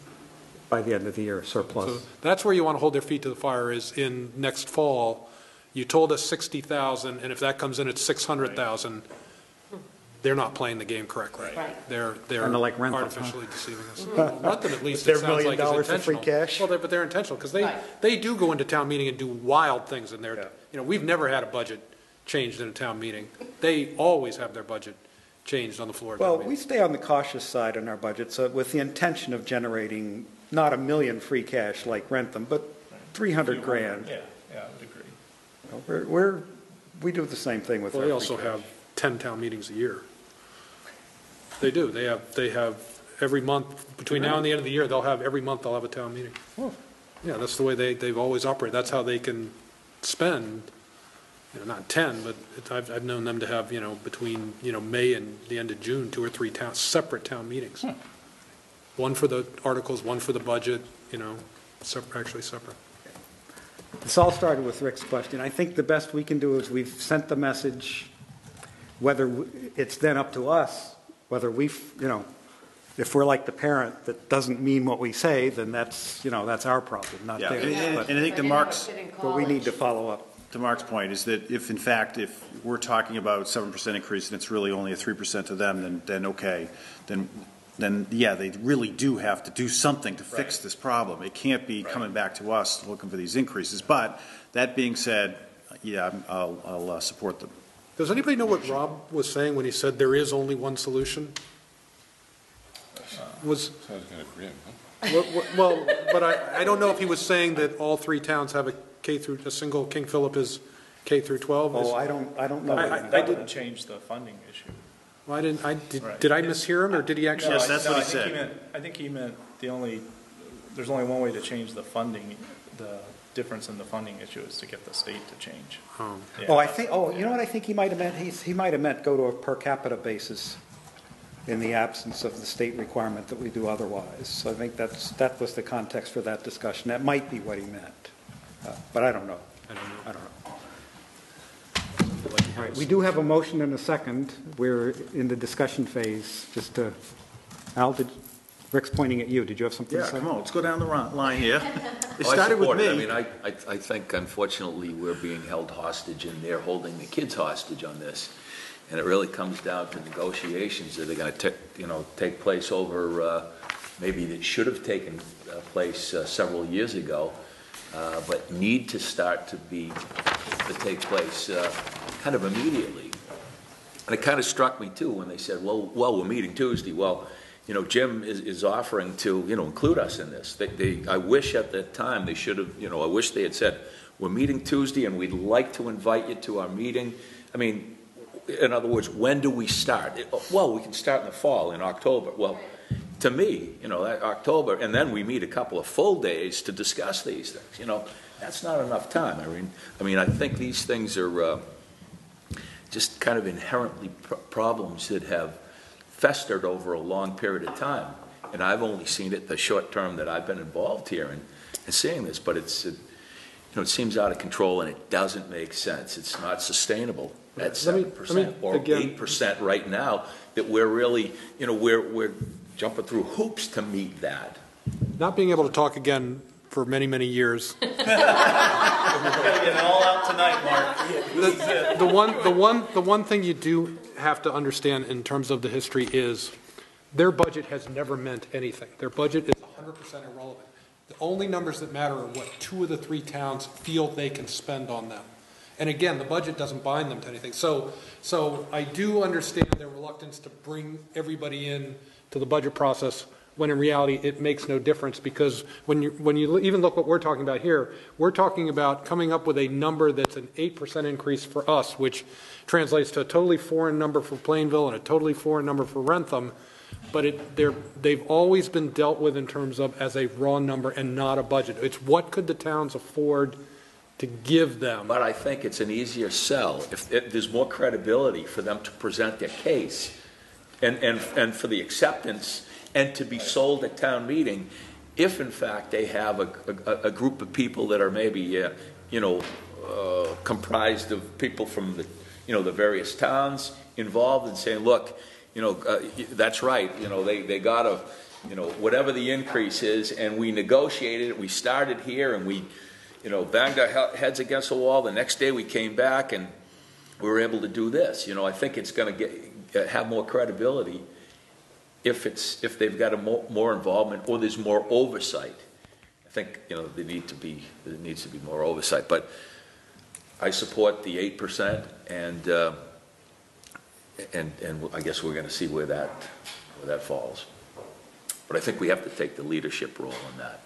By the end of the year, surplus. So that's where you want to hold their feet to the fire is in next fall. You told us 60,000, and if that comes in at 600,000, they're not playing the game correctly. Right. They're Kind of like Rentham, artificially deceiving us. Rentham, at least, Their it sounds like is $1 million intentional. for free cash? Well, but they're intentional because they do go into town meeting and do wild things in there. You know, we've never had a budget changed in a town meeting. They always have their budget changed on the floor. Well, we stay on the cautious side in our budget, so with the intention of generating not $1 million free cash like Rentham, but 300 grand. Yeah, I would agree. We do the same thing with. Well, they also have 10 town meetings a year. They do. They have every month between now and the end of the year. They'll have every month. They'll have a town meeting. Oh. Yeah, that's the way they've always operated. That's how they can spend. You know, not 10, but I've known them to have between May and the end of June 2 or 3 separate town meetings. One for the articles, one for the budget. Actually separate. This all started with Rick's question. I think the best we can do is we've sent the message, whether it's then up to us, whether if we're like the parent that doesn't mean what we say, then that's our problem, not theirs. And I think but we need to follow up. To Mark's point is that if we're talking about 7% increase and it's really only a 3% to them, then okay, then yeah, they really do have to do something to fix this problem. It can't be coming back to us looking for these increases. But that being said, yeah, I'll support them. Does anybody know what Rob was saying when he said there is only one solution? Sounds kind of grim, huh? Well, but I don't know if he was saying that all 3 towns have a single King Philip is K through 12. Oh, I don't know. I didn't change the funding issue. Well, did I mishear him, or did he actually? Yes, that's what he said. I think he meant there's only one way to change the funding. The difference in the funding issue is to get the state to change. You know what I think he might have meant? He might have meant go to a per capita basis in the absence of the state requirement that we do otherwise. So I think that was the context for that discussion. That might be what he meant, but I don't know. I don't know. All right, we do have a motion and a second. We're in the discussion phase. Al, Rick's pointing at you. Did you have something to say? Yeah, come on, let's go down the line here. It I started with support it. me. I mean, I think unfortunately we're being held hostage and they're holding the kids hostage on this. And it really comes down to negotiations that are going to take place over, maybe that should have taken place several years ago, but need to start to take place kind of immediately. And it kind of struck me too when they said, well, we're meeting Tuesday. Well, Jim is offering to, include us in this. I wish at that time they should have, I wish they had said, we're meeting Tuesday and we'd like to invite you to our meeting. I mean, in other words, when do we start? Well, we can start in the fall, in October. Well, to me, October, and then we meet a couple of full days to discuss these things. That's not enough time. I mean, I think these things are just kind of inherently problems that have festered over a long period of time. And I've only seen it the short term that I've been involved here and seeing this, but it seems out of control and it doesn't make sense. It's not sustainable at 7% or 8% right now that we're really, we're jumping through hoops to meet that. Not being able to talk again for many, many years. We've got to get it all out tonight, Mark. The one thing you do have to understand in terms of the history is their budget has never meant anything. Their budget is 100% irrelevant. The only numbers that matter are what 2 of the 3 towns feel they can spend on them. And again, the budget doesn't bind them to anything. So I do understand their reluctance to bring everybody in to the budget process when in reality it makes no difference, because when you even look what we're talking about here, we're talking about coming up with a number that's an 8% increase for us, which translates to a totally foreign number for Plainville and a totally foreign number for Rentham, but they've always been dealt with in terms of as a raw number and not a budget. It's what could the towns afford to give them. But I think it's an easier sell if there's more credibility for them to present their case and for the acceptance and to be sold at town meeting if in fact they have a group of people that are maybe comprised of people from the various towns involved and saying, look, that's right, they got whatever the increase is, and we negotiated it, we started here and we banged our heads against the wall. The next day we came back and we were able to do this. I think it's going to have more credibility if they've got more involvement or there's more oversight. I think there needs to be more oversight. But I support the 8%, and I guess we're going to see where that falls. But I think we have to take the leadership role in that.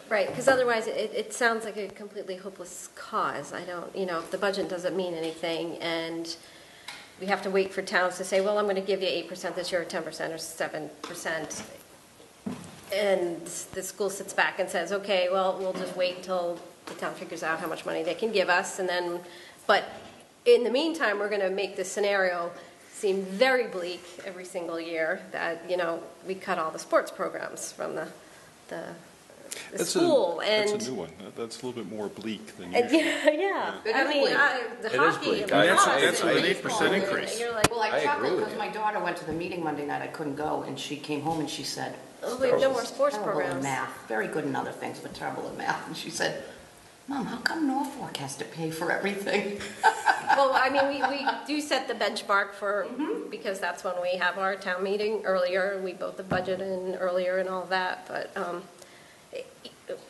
Right, because otherwise it sounds like a completely hopeless cause. I don't, if the budget doesn't mean anything and we have to wait for towns to say, well, I'm going to give you 8% this year, or 10% or 7%, and the school sits back and says, okay, well, we'll just wait until the town figures out how much money they can give us, and then, but in the meantime, we're going to make this scenario seem very bleak every single year that, we cut all the sports programs from the school. That's a new one. That's a little bit more bleak than usual. Yeah. I mean, the hockey. That's an 8% increase. Well, I chuckled because my daughter went to the meeting Monday night. I couldn't go, and she came home and she said, "Oh, we have no more sports terrible programs. In math, very good in other things, but terrible in math." And she said, "Mom, how come Norfolk has to pay for everything?" Well, I mean, we do set the benchmark for, because that's when we have our town meeting earlier. We vote the budget in earlier and all that, but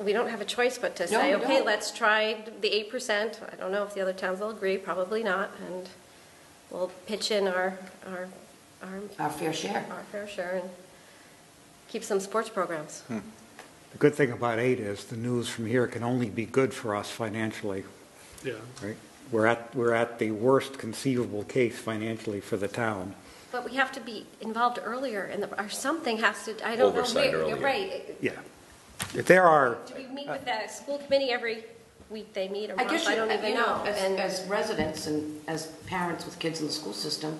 we don't have a choice but to say, okay, let's try the 8%. I don't know if the other towns will agree, probably not, and we'll pitch in our fair share. Our fair share and keep some sports programs. The good thing about 8 is the news from here can only be good for us financially. Yeah. Right? We're at the worst conceivable case financially for the town. But we have to be involved earlier, or something has to. I don't Oversight know. Earlier. You're right. Yeah. If there are. Do we meet with the school committee every week? They meet, or I guess I don't even know. As residents and as parents with kids in the school system,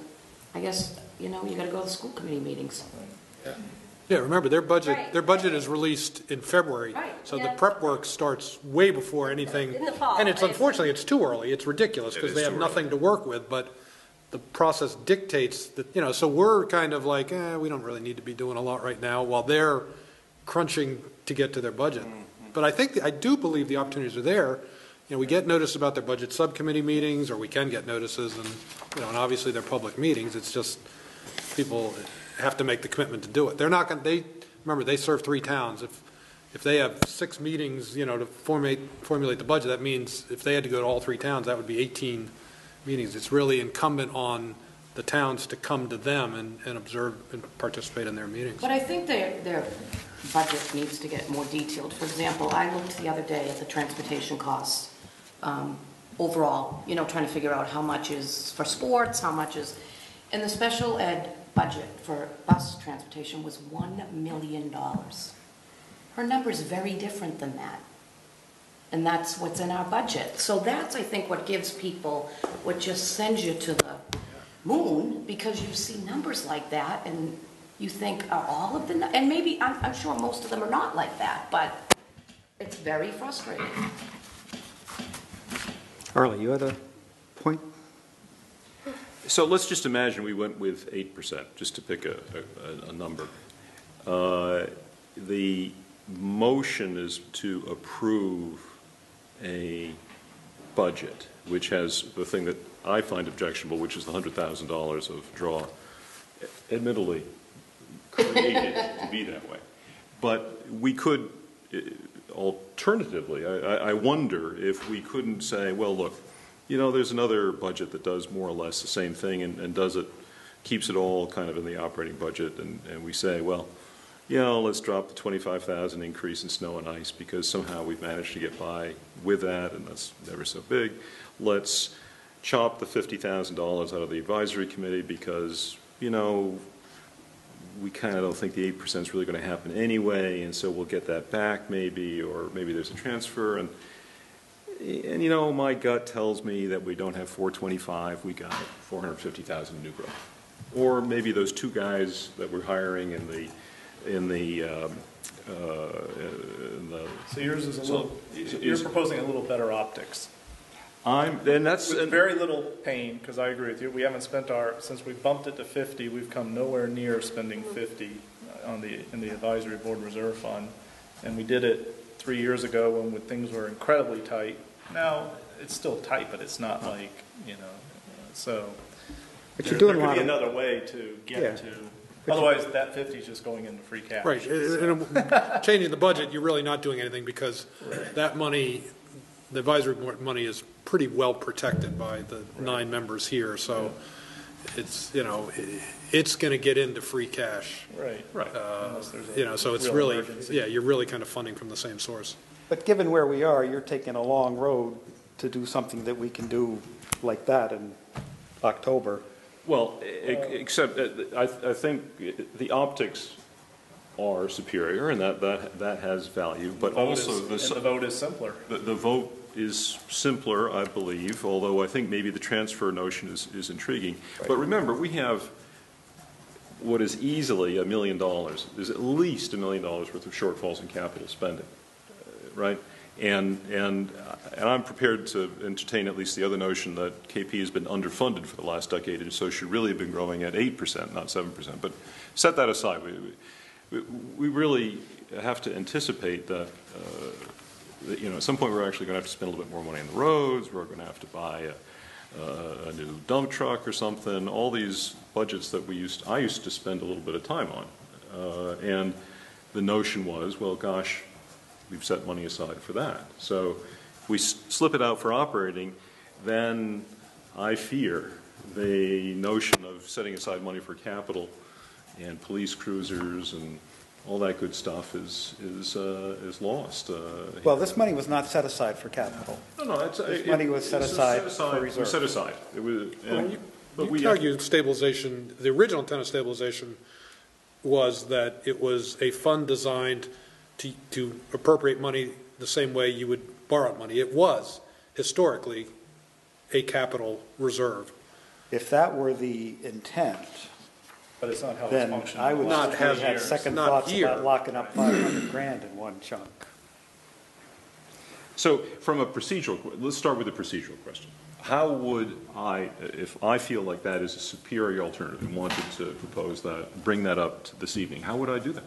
I guess you got to go to the school committee meetings. Yeah, remember their budget is released in February, so the prep work starts way before anything. In the fall. And unfortunately it's too early. It's ridiculous because they have nothing to work with. But the process dictates that so we're kind of like we don't really need to be doing a lot right now while they're crunching to get to their budget. But I do believe the opportunities are there. We get notice about their budget subcommittee meetings, or we can get notices, and and obviously they're public meetings. It's just people have to make the commitment to do it. They're not going. Remember they serve 3 towns. If they have 6 meetings, to formulate the budget, that means if they had to go to all 3 towns, that would be 18 meetings. It's really incumbent on the towns to come to them and observe and participate in their meetings. But I think their budget needs to get more detailed. For example, I looked the other day at the transportation costs overall, trying to figure out how much is for sports, how much is, and the special ed budget for bus transportation was $1 million. Her number is very different than that. And that's what's in our budget. So that's, I think, what gives people, what just sends you to the moon, because you see numbers like that and you think, are all of them, and maybe, I'm sure most of them are not like that, but it's very frustrating. Arlie, you had a point? So let's just imagine we went with 8%, just to pick a number. The motion is to approve a budget, which has the thing that I find objectionable, which is the $100,000 of draw, admittedly created to be that way. But we could, alternatively, I wonder if we couldn't say, well, look, there's another budget that does more or less the same thing and does it, keeps it all kind of in the operating budget, and we say, well, let's drop the 25,000 increase in snow and ice because somehow we've managed to get by with that, and that's never so big. Let's chop the $50,000 out of the advisory committee because, we kind of don't think the 8% is really going to happen anyway, and so we'll get that back maybe, or maybe there's a transfer. And my gut tells me that we don't have 425, we got 450,000 in new growth. Or maybe those two guys that we're hiring So yours is a little, you're proposing a little better optics. With very little pain, because I agree with you. We haven't spent since we bumped it to 50, we've come nowhere near spending 50 in the advisory board reserve fund. And we did it 3 years ago when things were incredibly tight. Now, it's still tight, but it's not like, so. But there you're doing could be another way to get to. Otherwise, that 50 is just going into free cash. Right. Changing the budget, you're really not doing anything because that money, the advisory board money, is pretty well protected by the 9 members here. So it's, it's going to get into free cash. Right. So it's really, emergency. You're really kind of funding from the same source. But given where we are, you're taking a long road to do something that we can do like that in October. Well, except I think the optics are superior, and that has value. But also the vote is simpler. The vote is simpler, I believe. Although I think maybe the transfer notion is intriguing. Right. But remember, we have what is easily $1 million. There's at least $1 million worth of shortfalls in capital spending, right? And I'm prepared to entertain at least the other notion that KP has been underfunded for the last decade, and so should really have been growing at 8%, not 7%. But set that aside. We really have to anticipate that, at some point we're actually going to have to spend a little bit more money on the roads. We're going to have to buy a new dump truck or something. All these budgets that I used to spend a little bit of time on, and the notion was, well, gosh, we've set money aside for that. So if we slip it out for operating, then I fear the notion of setting aside money for capital and police cruisers and all that good stuff is lost. Well, this money was not set aside for capital. No, this money was set aside for reserve. Set aside. It was, you can argue stabilization. The original intent of stabilization was that it was a fund designed to appropriate money the same way you would borrow money. It was historically a capital reserve. If that were the intent, but it's not how then it's functioning. I would not have second thoughts about locking up $500,000 in one chunk. So from a procedural, let's start with the procedural question. How would I, if I feel like that is a superior alternative and wanted to propose that, bring that up this evening, how would I do that?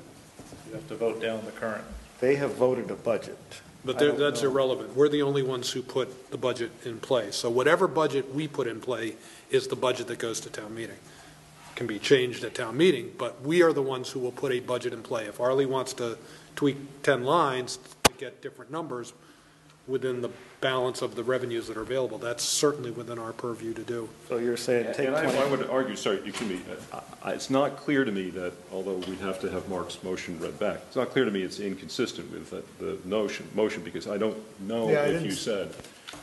You have to vote down the current. They have voted a budget. But that's irrelevant. We're the only ones who put the budget in play. So whatever budget we put in play is the budget that goes to town meeting. It can be changed at town meeting, but we are the ones who will put a budget in play. If Arlie wants to tweak 10 lines to get different numbers within the balance of the revenues that are available, that's certainly within our purview to do. So you're saying take 20. I would argue, sorry, excuse me, it's not clear to me that, although we'd have to have Mark's motion read back, it's not clear to me it's inconsistent with the motion, because I don't know if you said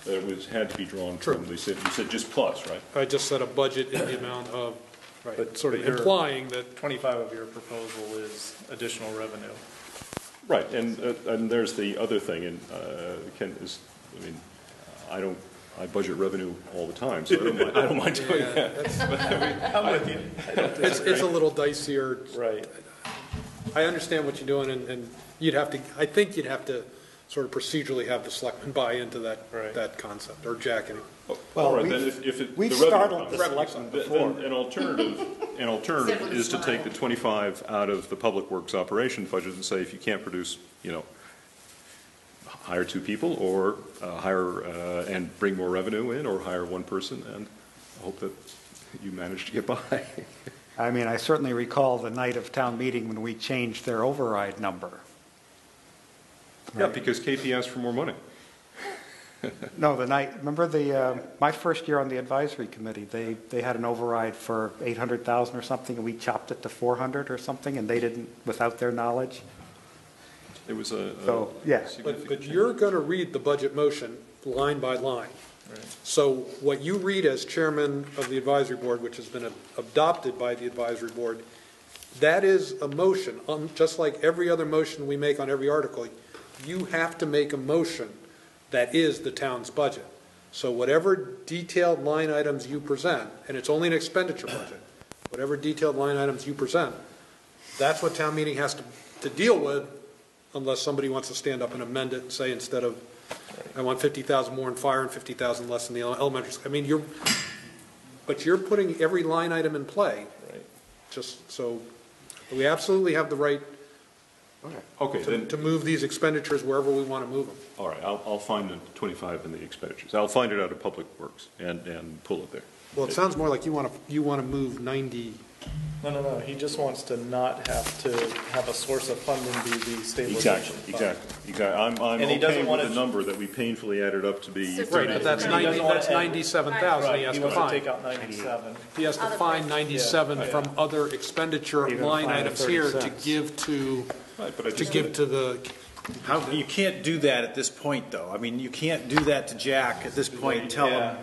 that it had to be drawn from, you said just plus, right? I just said a budget in the amount of, but sort of implying that 25 of your proposal is additional revenue. Right, and there's the other thing, and Ken is, I budget revenue all the time, so I don't mind doing that. I'm with you. It's a little dicier. Right. I understand what you're doing, and I think you'd have to sort of procedurally have the selectmen buy into that concept, or Jack. Well, right, then if we've startled the selectmen before. Then an alternative is to take the 25 out of the public works operation budget and say, if you can't produce, hire 2 people, or hire and bring more revenue in, or hire 1 person, and hope that you manage to get by. I mean, I certainly recall the night of town meeting when we changed their override number. Yeah, because KP asked for more money. No, remember my first year on the advisory committee, they had an override for 800,000 or something, and we chopped it to 400 or something, and they didn't, without their knowledge. It was a yeah. But you're going to read the budget motion line by line. Right. So what you read as chairman of the advisory board, which has been adopted by the advisory board, that is a motion. Just like every other motion we make on every article, you have to make a motion that is the town's budget. So whatever detailed line items you present, and it's only an expenditure budget, whatever detailed line items you present, that's what town meeting has to deal with, unless somebody wants to stand up and amend it and say, instead of, I want 50,000 more in fire and 50,000 less in the elementary school. I mean, you're putting every line item in play. Right. Just so we absolutely have the right to move these expenditures wherever we want to move them. All right, I'll find the 25 in the expenditures. I'll find it out of Public Works and pull it there. Well, it sounds more like you want to move 90. No. He just wants to not have to have a source of funding be the stabilization fund. Exactly. I'm okay with the number that we painfully added up to be. Right, but that's 97,000. Right, he wants to take out 97. He has to find 97 from other expenditure line items here to give to the. You can't do that at this point, though. I mean, you can't do that to Jack at this point and tell him,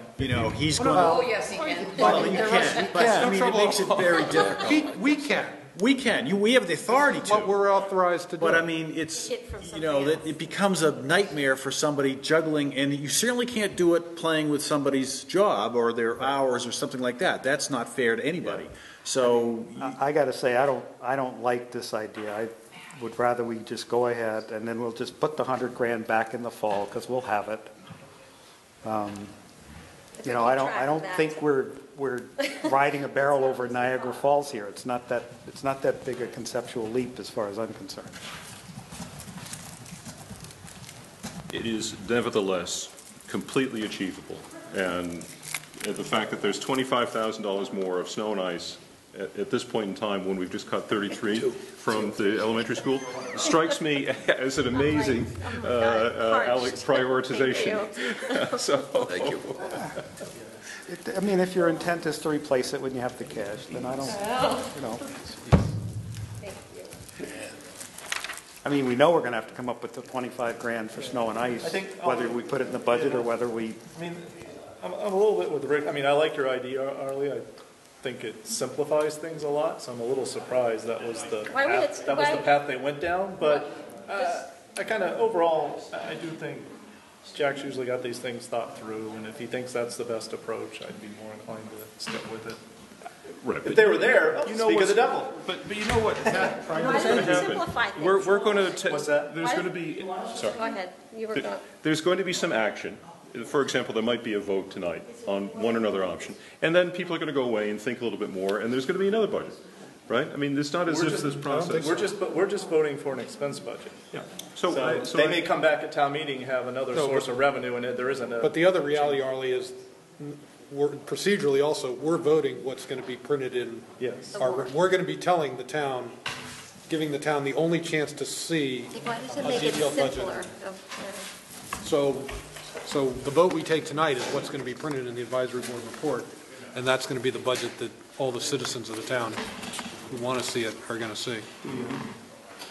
he's going to... Oh, yes, he can. Well, you can, but I mean, it makes it very difficult. We can. We can. We have the authority to. What we're authorized to do. But I mean, it's, it becomes a nightmare for somebody juggling, and you certainly can't do it playing with somebody's job or their hours or something like that. That's not fair to anybody. So... I got to say, I don't like this idea. I would rather we just go ahead and then we'll just put the $100,000 back in the fall because we'll have it. I don't think we're riding a barrel over Niagara Falls here. It's not that big a conceptual leap as far as I'm concerned. It is nevertheless completely achievable, and the fact that there's $25,000 more of snow and ice at this point in time, when we've just cut 33 from the elementary school, strikes me as an amazing prioritization. Thank you. I mean, if your intent is to replace it when you have the cash, then I don't, I mean, we know we're going to have to come up with the $25,000 for snow and ice, whether we put it in the budget or whether we... I mean, I'm a little bit with Rick. I mean, I like your idea, Arlie. I think it simplifies things a lot, so I'm a little surprised that was the path they went down. But I kind of overall, I do think Jack's usually got these things thought through, and if he thinks that's the best approach, I'd be more inclined to stick with it. Right, if they were there, speak of the devil. But you know what? What's going to happen? We're going to. What's that? There's going to be. Sorry. Go ahead. You were going. There's going to be some action. For example, there might be a vote tonight on one or another option, and then people are going to go away and think a little bit more, and there's going to be another budget, right? I mean, it's not as if this process. We're just voting for an expense budget. Yeah. So they may come back at town meeting and have another source of revenue, and there isn't a. But the other reality, Arlie, is procedurally also we're voting what's going to be printed in. Yes. We're going to be telling the town, giving the town the only chance to see a detailed budget. So the vote we take tonight is what's going to be printed in the advisory board report, and that's going to be the budget that all the citizens of the town who want to see it are going to see.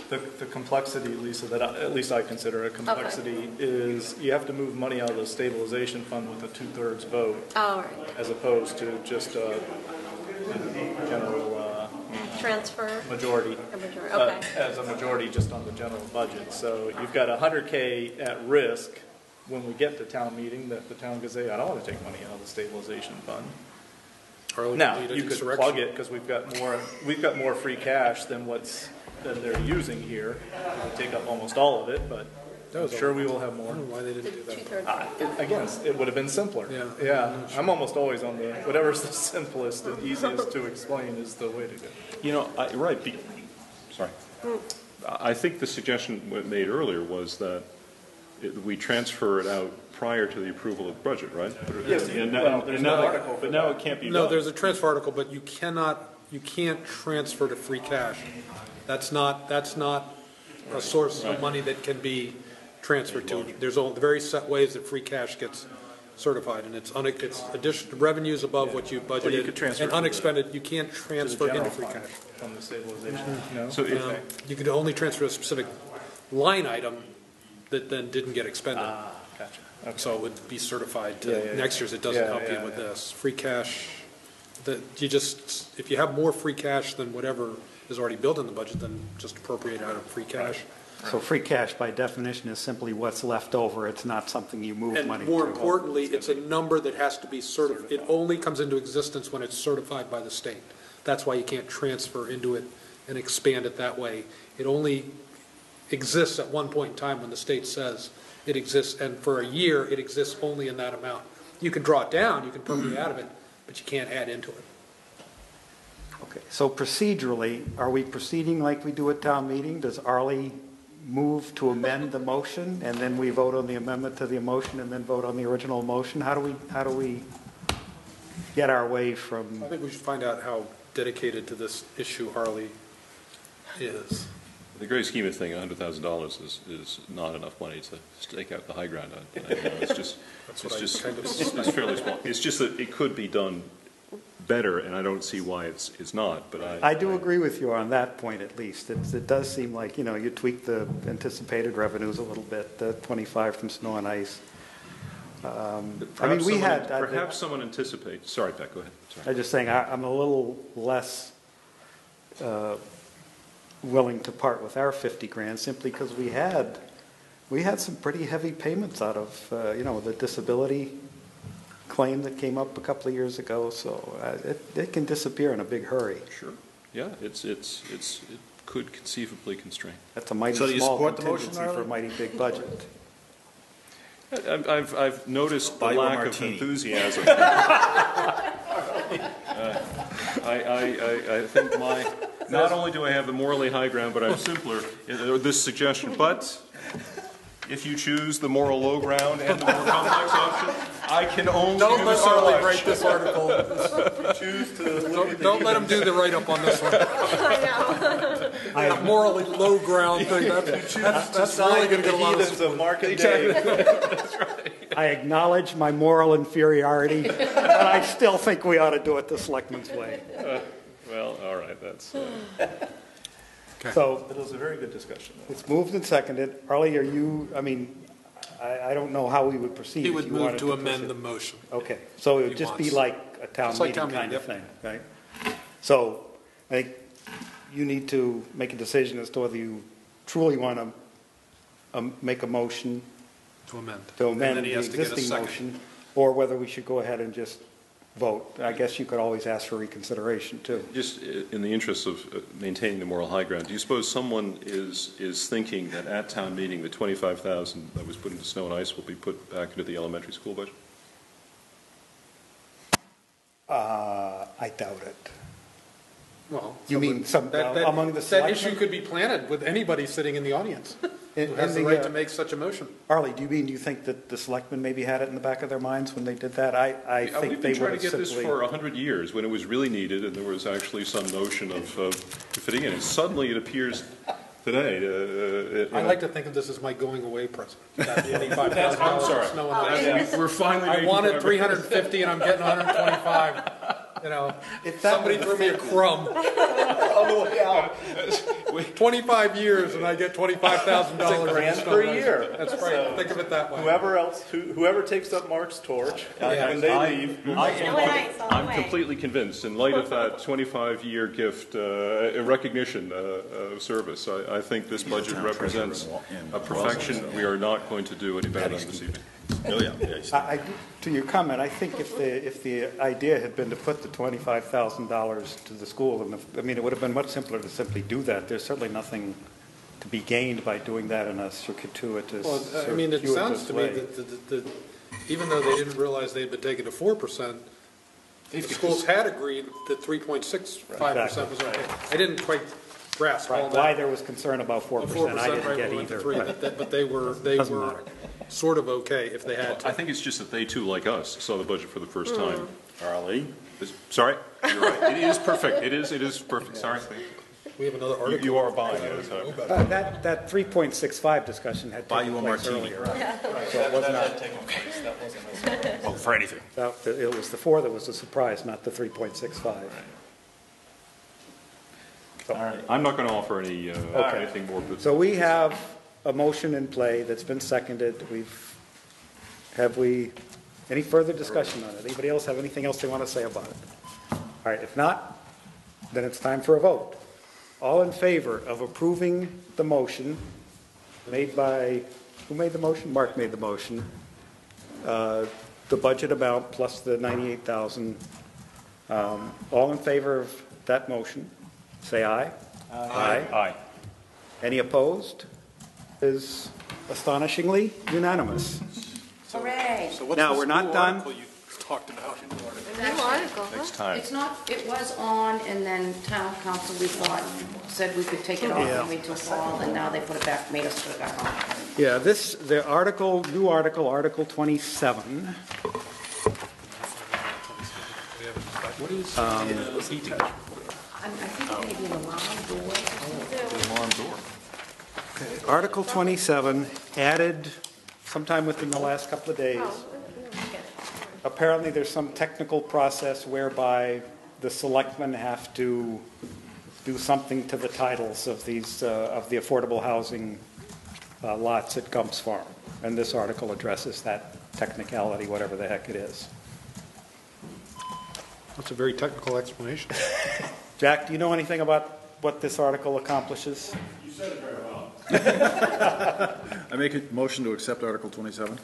The complexity, Lisa, that at least I consider a complexity is you have to move money out of the stabilization fund with a 2/3 vote, as opposed to just a general transfer majority. As a majority just on the general budget. So you've got $100K at risk when we get to town meeting that the town can say, I don't want to take money out of the stabilization fund. Now you could plug it because we've got more free cash than they're using here. We take up almost all of it, but I'm sure we will have more. I don't know why they didn't do that. Again, it would have been simpler. Yeah. I'm almost always on the whatever's the simplest and easiest to explain is the way to go. Sorry. I think the suggestion made earlier was that we transfer it out prior to the approval of the budget, right? Yes. But now it can't be done. No, there's a transfer article, but you can't transfer to free cash. That's not a source of money that can be transfer to. There's only very set ways that free cash gets certified, and it's additional revenues above what you budgeted, you could transfer and unexpended, you can't transfer into free cash. From the stabilization? No? So Okay. You could only transfer a specific line item that then didn't get expended. Gotcha. So it would be certified to Yeah, yeah, next year's. It doesn't yeah, help you yeah, with yeah. this. Free cash, that you just, if you have more free cash than whatever is already built in the budget, then just appropriate out of free cash. So free cash by definition is simply what's left over. It's not something you move money And more to. importantly, it's a number that has to be certified. It only comes into existence when it's certified by the state. That's why you can't transfer into it and expand it that way. It only exists at one point in time when the state says it exists, and for a year, it exists only in that amount. You can draw it down, you can appropriate out of it, but you can't add into it. Okay, so procedurally, are we proceeding like we do at town meeting? Does Arlie move to amend the motion, and then we vote on the amendment to the motion, and then vote on the original motion? How do we get our way from? I think we should find out how dedicated to this issue Harley is. The great scheme of thing, $100,000 is not enough money to stake out the high ground on. It's fairly small. It's just that it could be done better, and I don't see why it's not. But I do agree with you on that point, at least. It does seem like, you tweak the anticipated revenues a little bit, the 25 from snow and ice. Perhaps someone anticipates. Sorry, Pat, go ahead. Sorry. I'm just saying, I'm a little less willing to part with our 50 grand simply because we had some pretty heavy payments out of, the disability claim that came up a couple of years ago. So it can disappear in a big hurry. Sure. Yeah, it could conceivably constrain. That's a mighty small contingency for a mighty big budget. I've noticed the lack of enthusiasm. I think not only do I have the morally high ground, but I'm simpler in this suggestion. But if you choose the moral low ground and the more complex option, I can only Don't let so Harley much. write this article. Don't let him do the write-up on this one. That morally low ground thing, that's really going to get a lot of market day. That's right. I acknowledge my moral inferiority, but I still think we ought to do it the selectmen's way. Well, all right, that's... So It was a very good discussion. it's moved and seconded. Arlie, I don't know how we would proceed. He if would you move wanted to amend proceed. the motion. Okay, so it would He just be wants. like a town Just like meeting town kind meeting, of thing, right? So I think you need to make a decision as to whether you truly want to make a motion To amend. to And then amend he the has to get a existing second. motion, or whether we should go ahead and just vote. I guess you could always ask for reconsideration, too. Just in the interest of maintaining the moral high ground, do you suppose someone is thinking that at town meeting the $25,000 that was put into snow and ice will be put back into the elementary school budget? I doubt it. Well, You mean some among the that selectmen? issue could be planted with anybody sitting in the audience who has the right to make such a motion. Arlie, do you think that the selectmen maybe had it in the back of their minds when they did that? I think We've they been would trying have to get this simply. for 100 years when it was really needed and there was actually some notion of fitting in. And suddenly it appears today. I like to think of this as my going away present. That $25,000 I'm sorry. snow and ice. We're finally I making wanted progress. 350 and I'm getting 125. Somebody threw me a crumb. On the way out. 25 years and I get $25,000 grand per year. That's right. Think of it that way. Whoever takes up Mark's torch when they leave. I'm completely convinced, in light of that 25-year gift recognition of service, I think this budget represents a perfection we are not going to do any better than this evening. Oh, yeah. To your comment, I think if the idea had been to put the $25,000 to the school, it would have been much simpler to simply do that. There's certainly nothing to be gained by doing that in a circuitous Well, it sounds to me that even though they didn't realize they had been taken to 4%, the schools had agreed that 3.65% was okay. I didn't quite grasp all that. Why there was concern about 4%, I didn't right, get we went to either. 3, but they were sort of okay if they had to. I think it's just that they, too, like us, saw the budget for the first time. Arlie? Sorry? You're right. It is perfect. It is perfect. Sorry. We have another article. You are buying it. That 3.65 discussion had Buy taken you a place martini. earlier. So it was not, Oh, for anything. it was the 4 that was a surprise, not the 3.65. I'm not going to offer any, Okay. anything more. But So we have a motion in play that's been seconded. Have we, any further discussion on it? Anybody else have anything else they want to say about it? All right, if not, then it's time for a vote. All in favor of approving the motion made by, who made the motion? Mark made the motion. The budget amount plus the 98,000. All in favor of that motion, say aye. Aye. Aye. Any opposed? Is astonishingly unanimous. Hooray. So what's Now, this we're not new done. article you talked about? New article, huh? Next time. It's not, it was on, and then town council, we thought, said we could take it off and wait till fall, and now they put it back, made us put it back on. Yeah, the article, new article, Article 27. What is heating? I think maybe an alarm door or something. Alarm door. Article 27, added sometime within the last couple of days. Apparently, there's some technical process whereby the selectmen have to do something to the titles of these, of the affordable housing lots at Gump's Farm. And this article addresses that technicality, whatever the heck it is. That's a very technical explanation. Jack, do you know anything about what this article accomplishes? You said it very well. I make a motion to accept Article 27.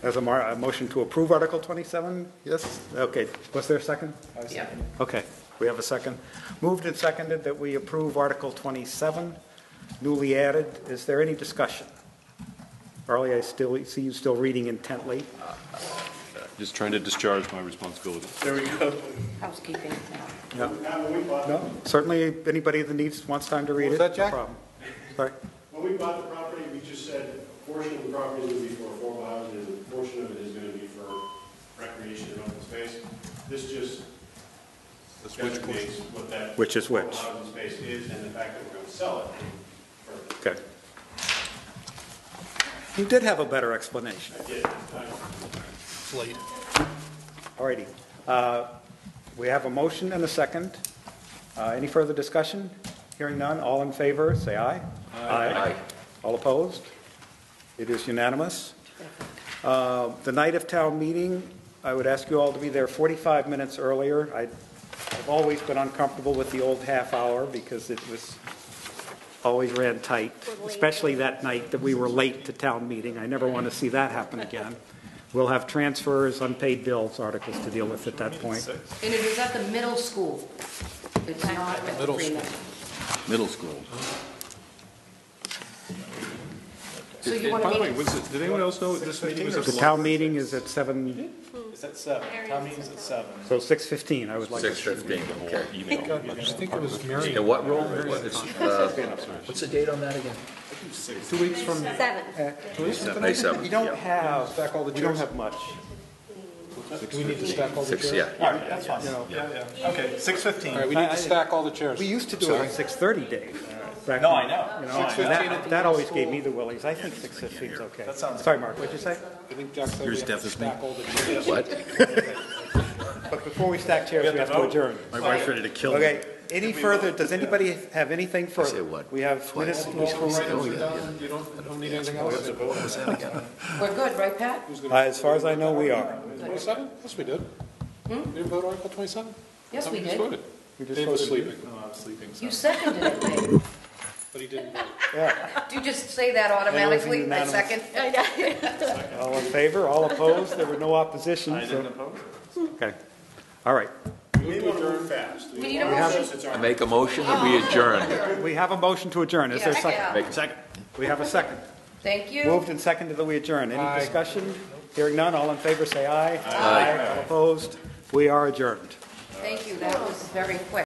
As a motion to approve Article 27? Yes? Okay. Was there a second? Yeah. Okay. We have a second. Moved and seconded that we approve Article 27, newly added. Is there any discussion? Charlie, I still see you still reading intently. Just trying to discharge my responsibility. There we go. Housekeeping. No. No. Certainly, anybody that wants time to read it. What was that, Jack? No problem. Sorry. When we bought the property, we just said a portion of the property is going to be for affordable housing and a portion of it is going to be for recreation and open space. This just designates what that Which is which? affordable housing space is and the fact that we're going to sell it further. Okay. You did have a better explanation. I did. It's late. All righty. We have a motion and a second. Any further discussion? Hearing none, all in favor, say aye. Aye. All opposed? It is unanimous. The night of town meeting, I would ask you all to be there 45 minutes earlier. I've always been uncomfortable with the old half hour because it was always ran tight, especially that night that we were late to town meeting. I never want to see that happen again. We'll have transfers, unpaid bills, articles to deal with at that point. And it is at the middle school. It's not at the Freeman. Middle school. So you want By to the way, make did anyone else know this meeting was at The town meeting is at 7, It's at 7. Town meeting's at 7. so 6:15, I would like to. 6:15, okay. I just think it was Mary. And what role, what's the date on that again? 2 weeks from, 7. May 7th. we don't have, Stack all the we don't chairs? have much. Do we need to stack all the Six, chairs? yeah. All right, that's fine. Yeah. Okay, 6:15. All right, we need to stack all the chairs. We used to do it at 6:30, Dave. back No, then. I know. You No, I know. that always gave me the willies. I think 6:15 is okay. That sounds- Sorry, Mark, what'd you say? I think Jack said Yours we have deaf to as me. stack all the chairs. What? But before we stack chairs, we have to adjourn. My wife's ready to kill me. Okay, any further, does anybody have anything further? say what? We have municipal. You don't need anything else? We're good, right, Pat? As far as I know, we are. 27? Yes, we did. We didn't vote Article 27? Yes, we We just did. voted. We just Dave was voted. sleeping. No, I was sleeping. You seconded it, Dave. But he didn't vote. Yeah. Do you just say that automatically? I unanimous. second. All in favor, all opposed? There were no opposition. I so- didn't oppose. Okay, all right. We want to move fast. We need a motion. I make a motion that we adjourn. We have a motion to adjourn. Is there a second? Make a second. We have a second. Thank you. Moved and seconded that we adjourn. Any Aye. discussion? Hearing none, all in favor say aye. Aye. All opposed? We are adjourned. Thank you. That was very quick.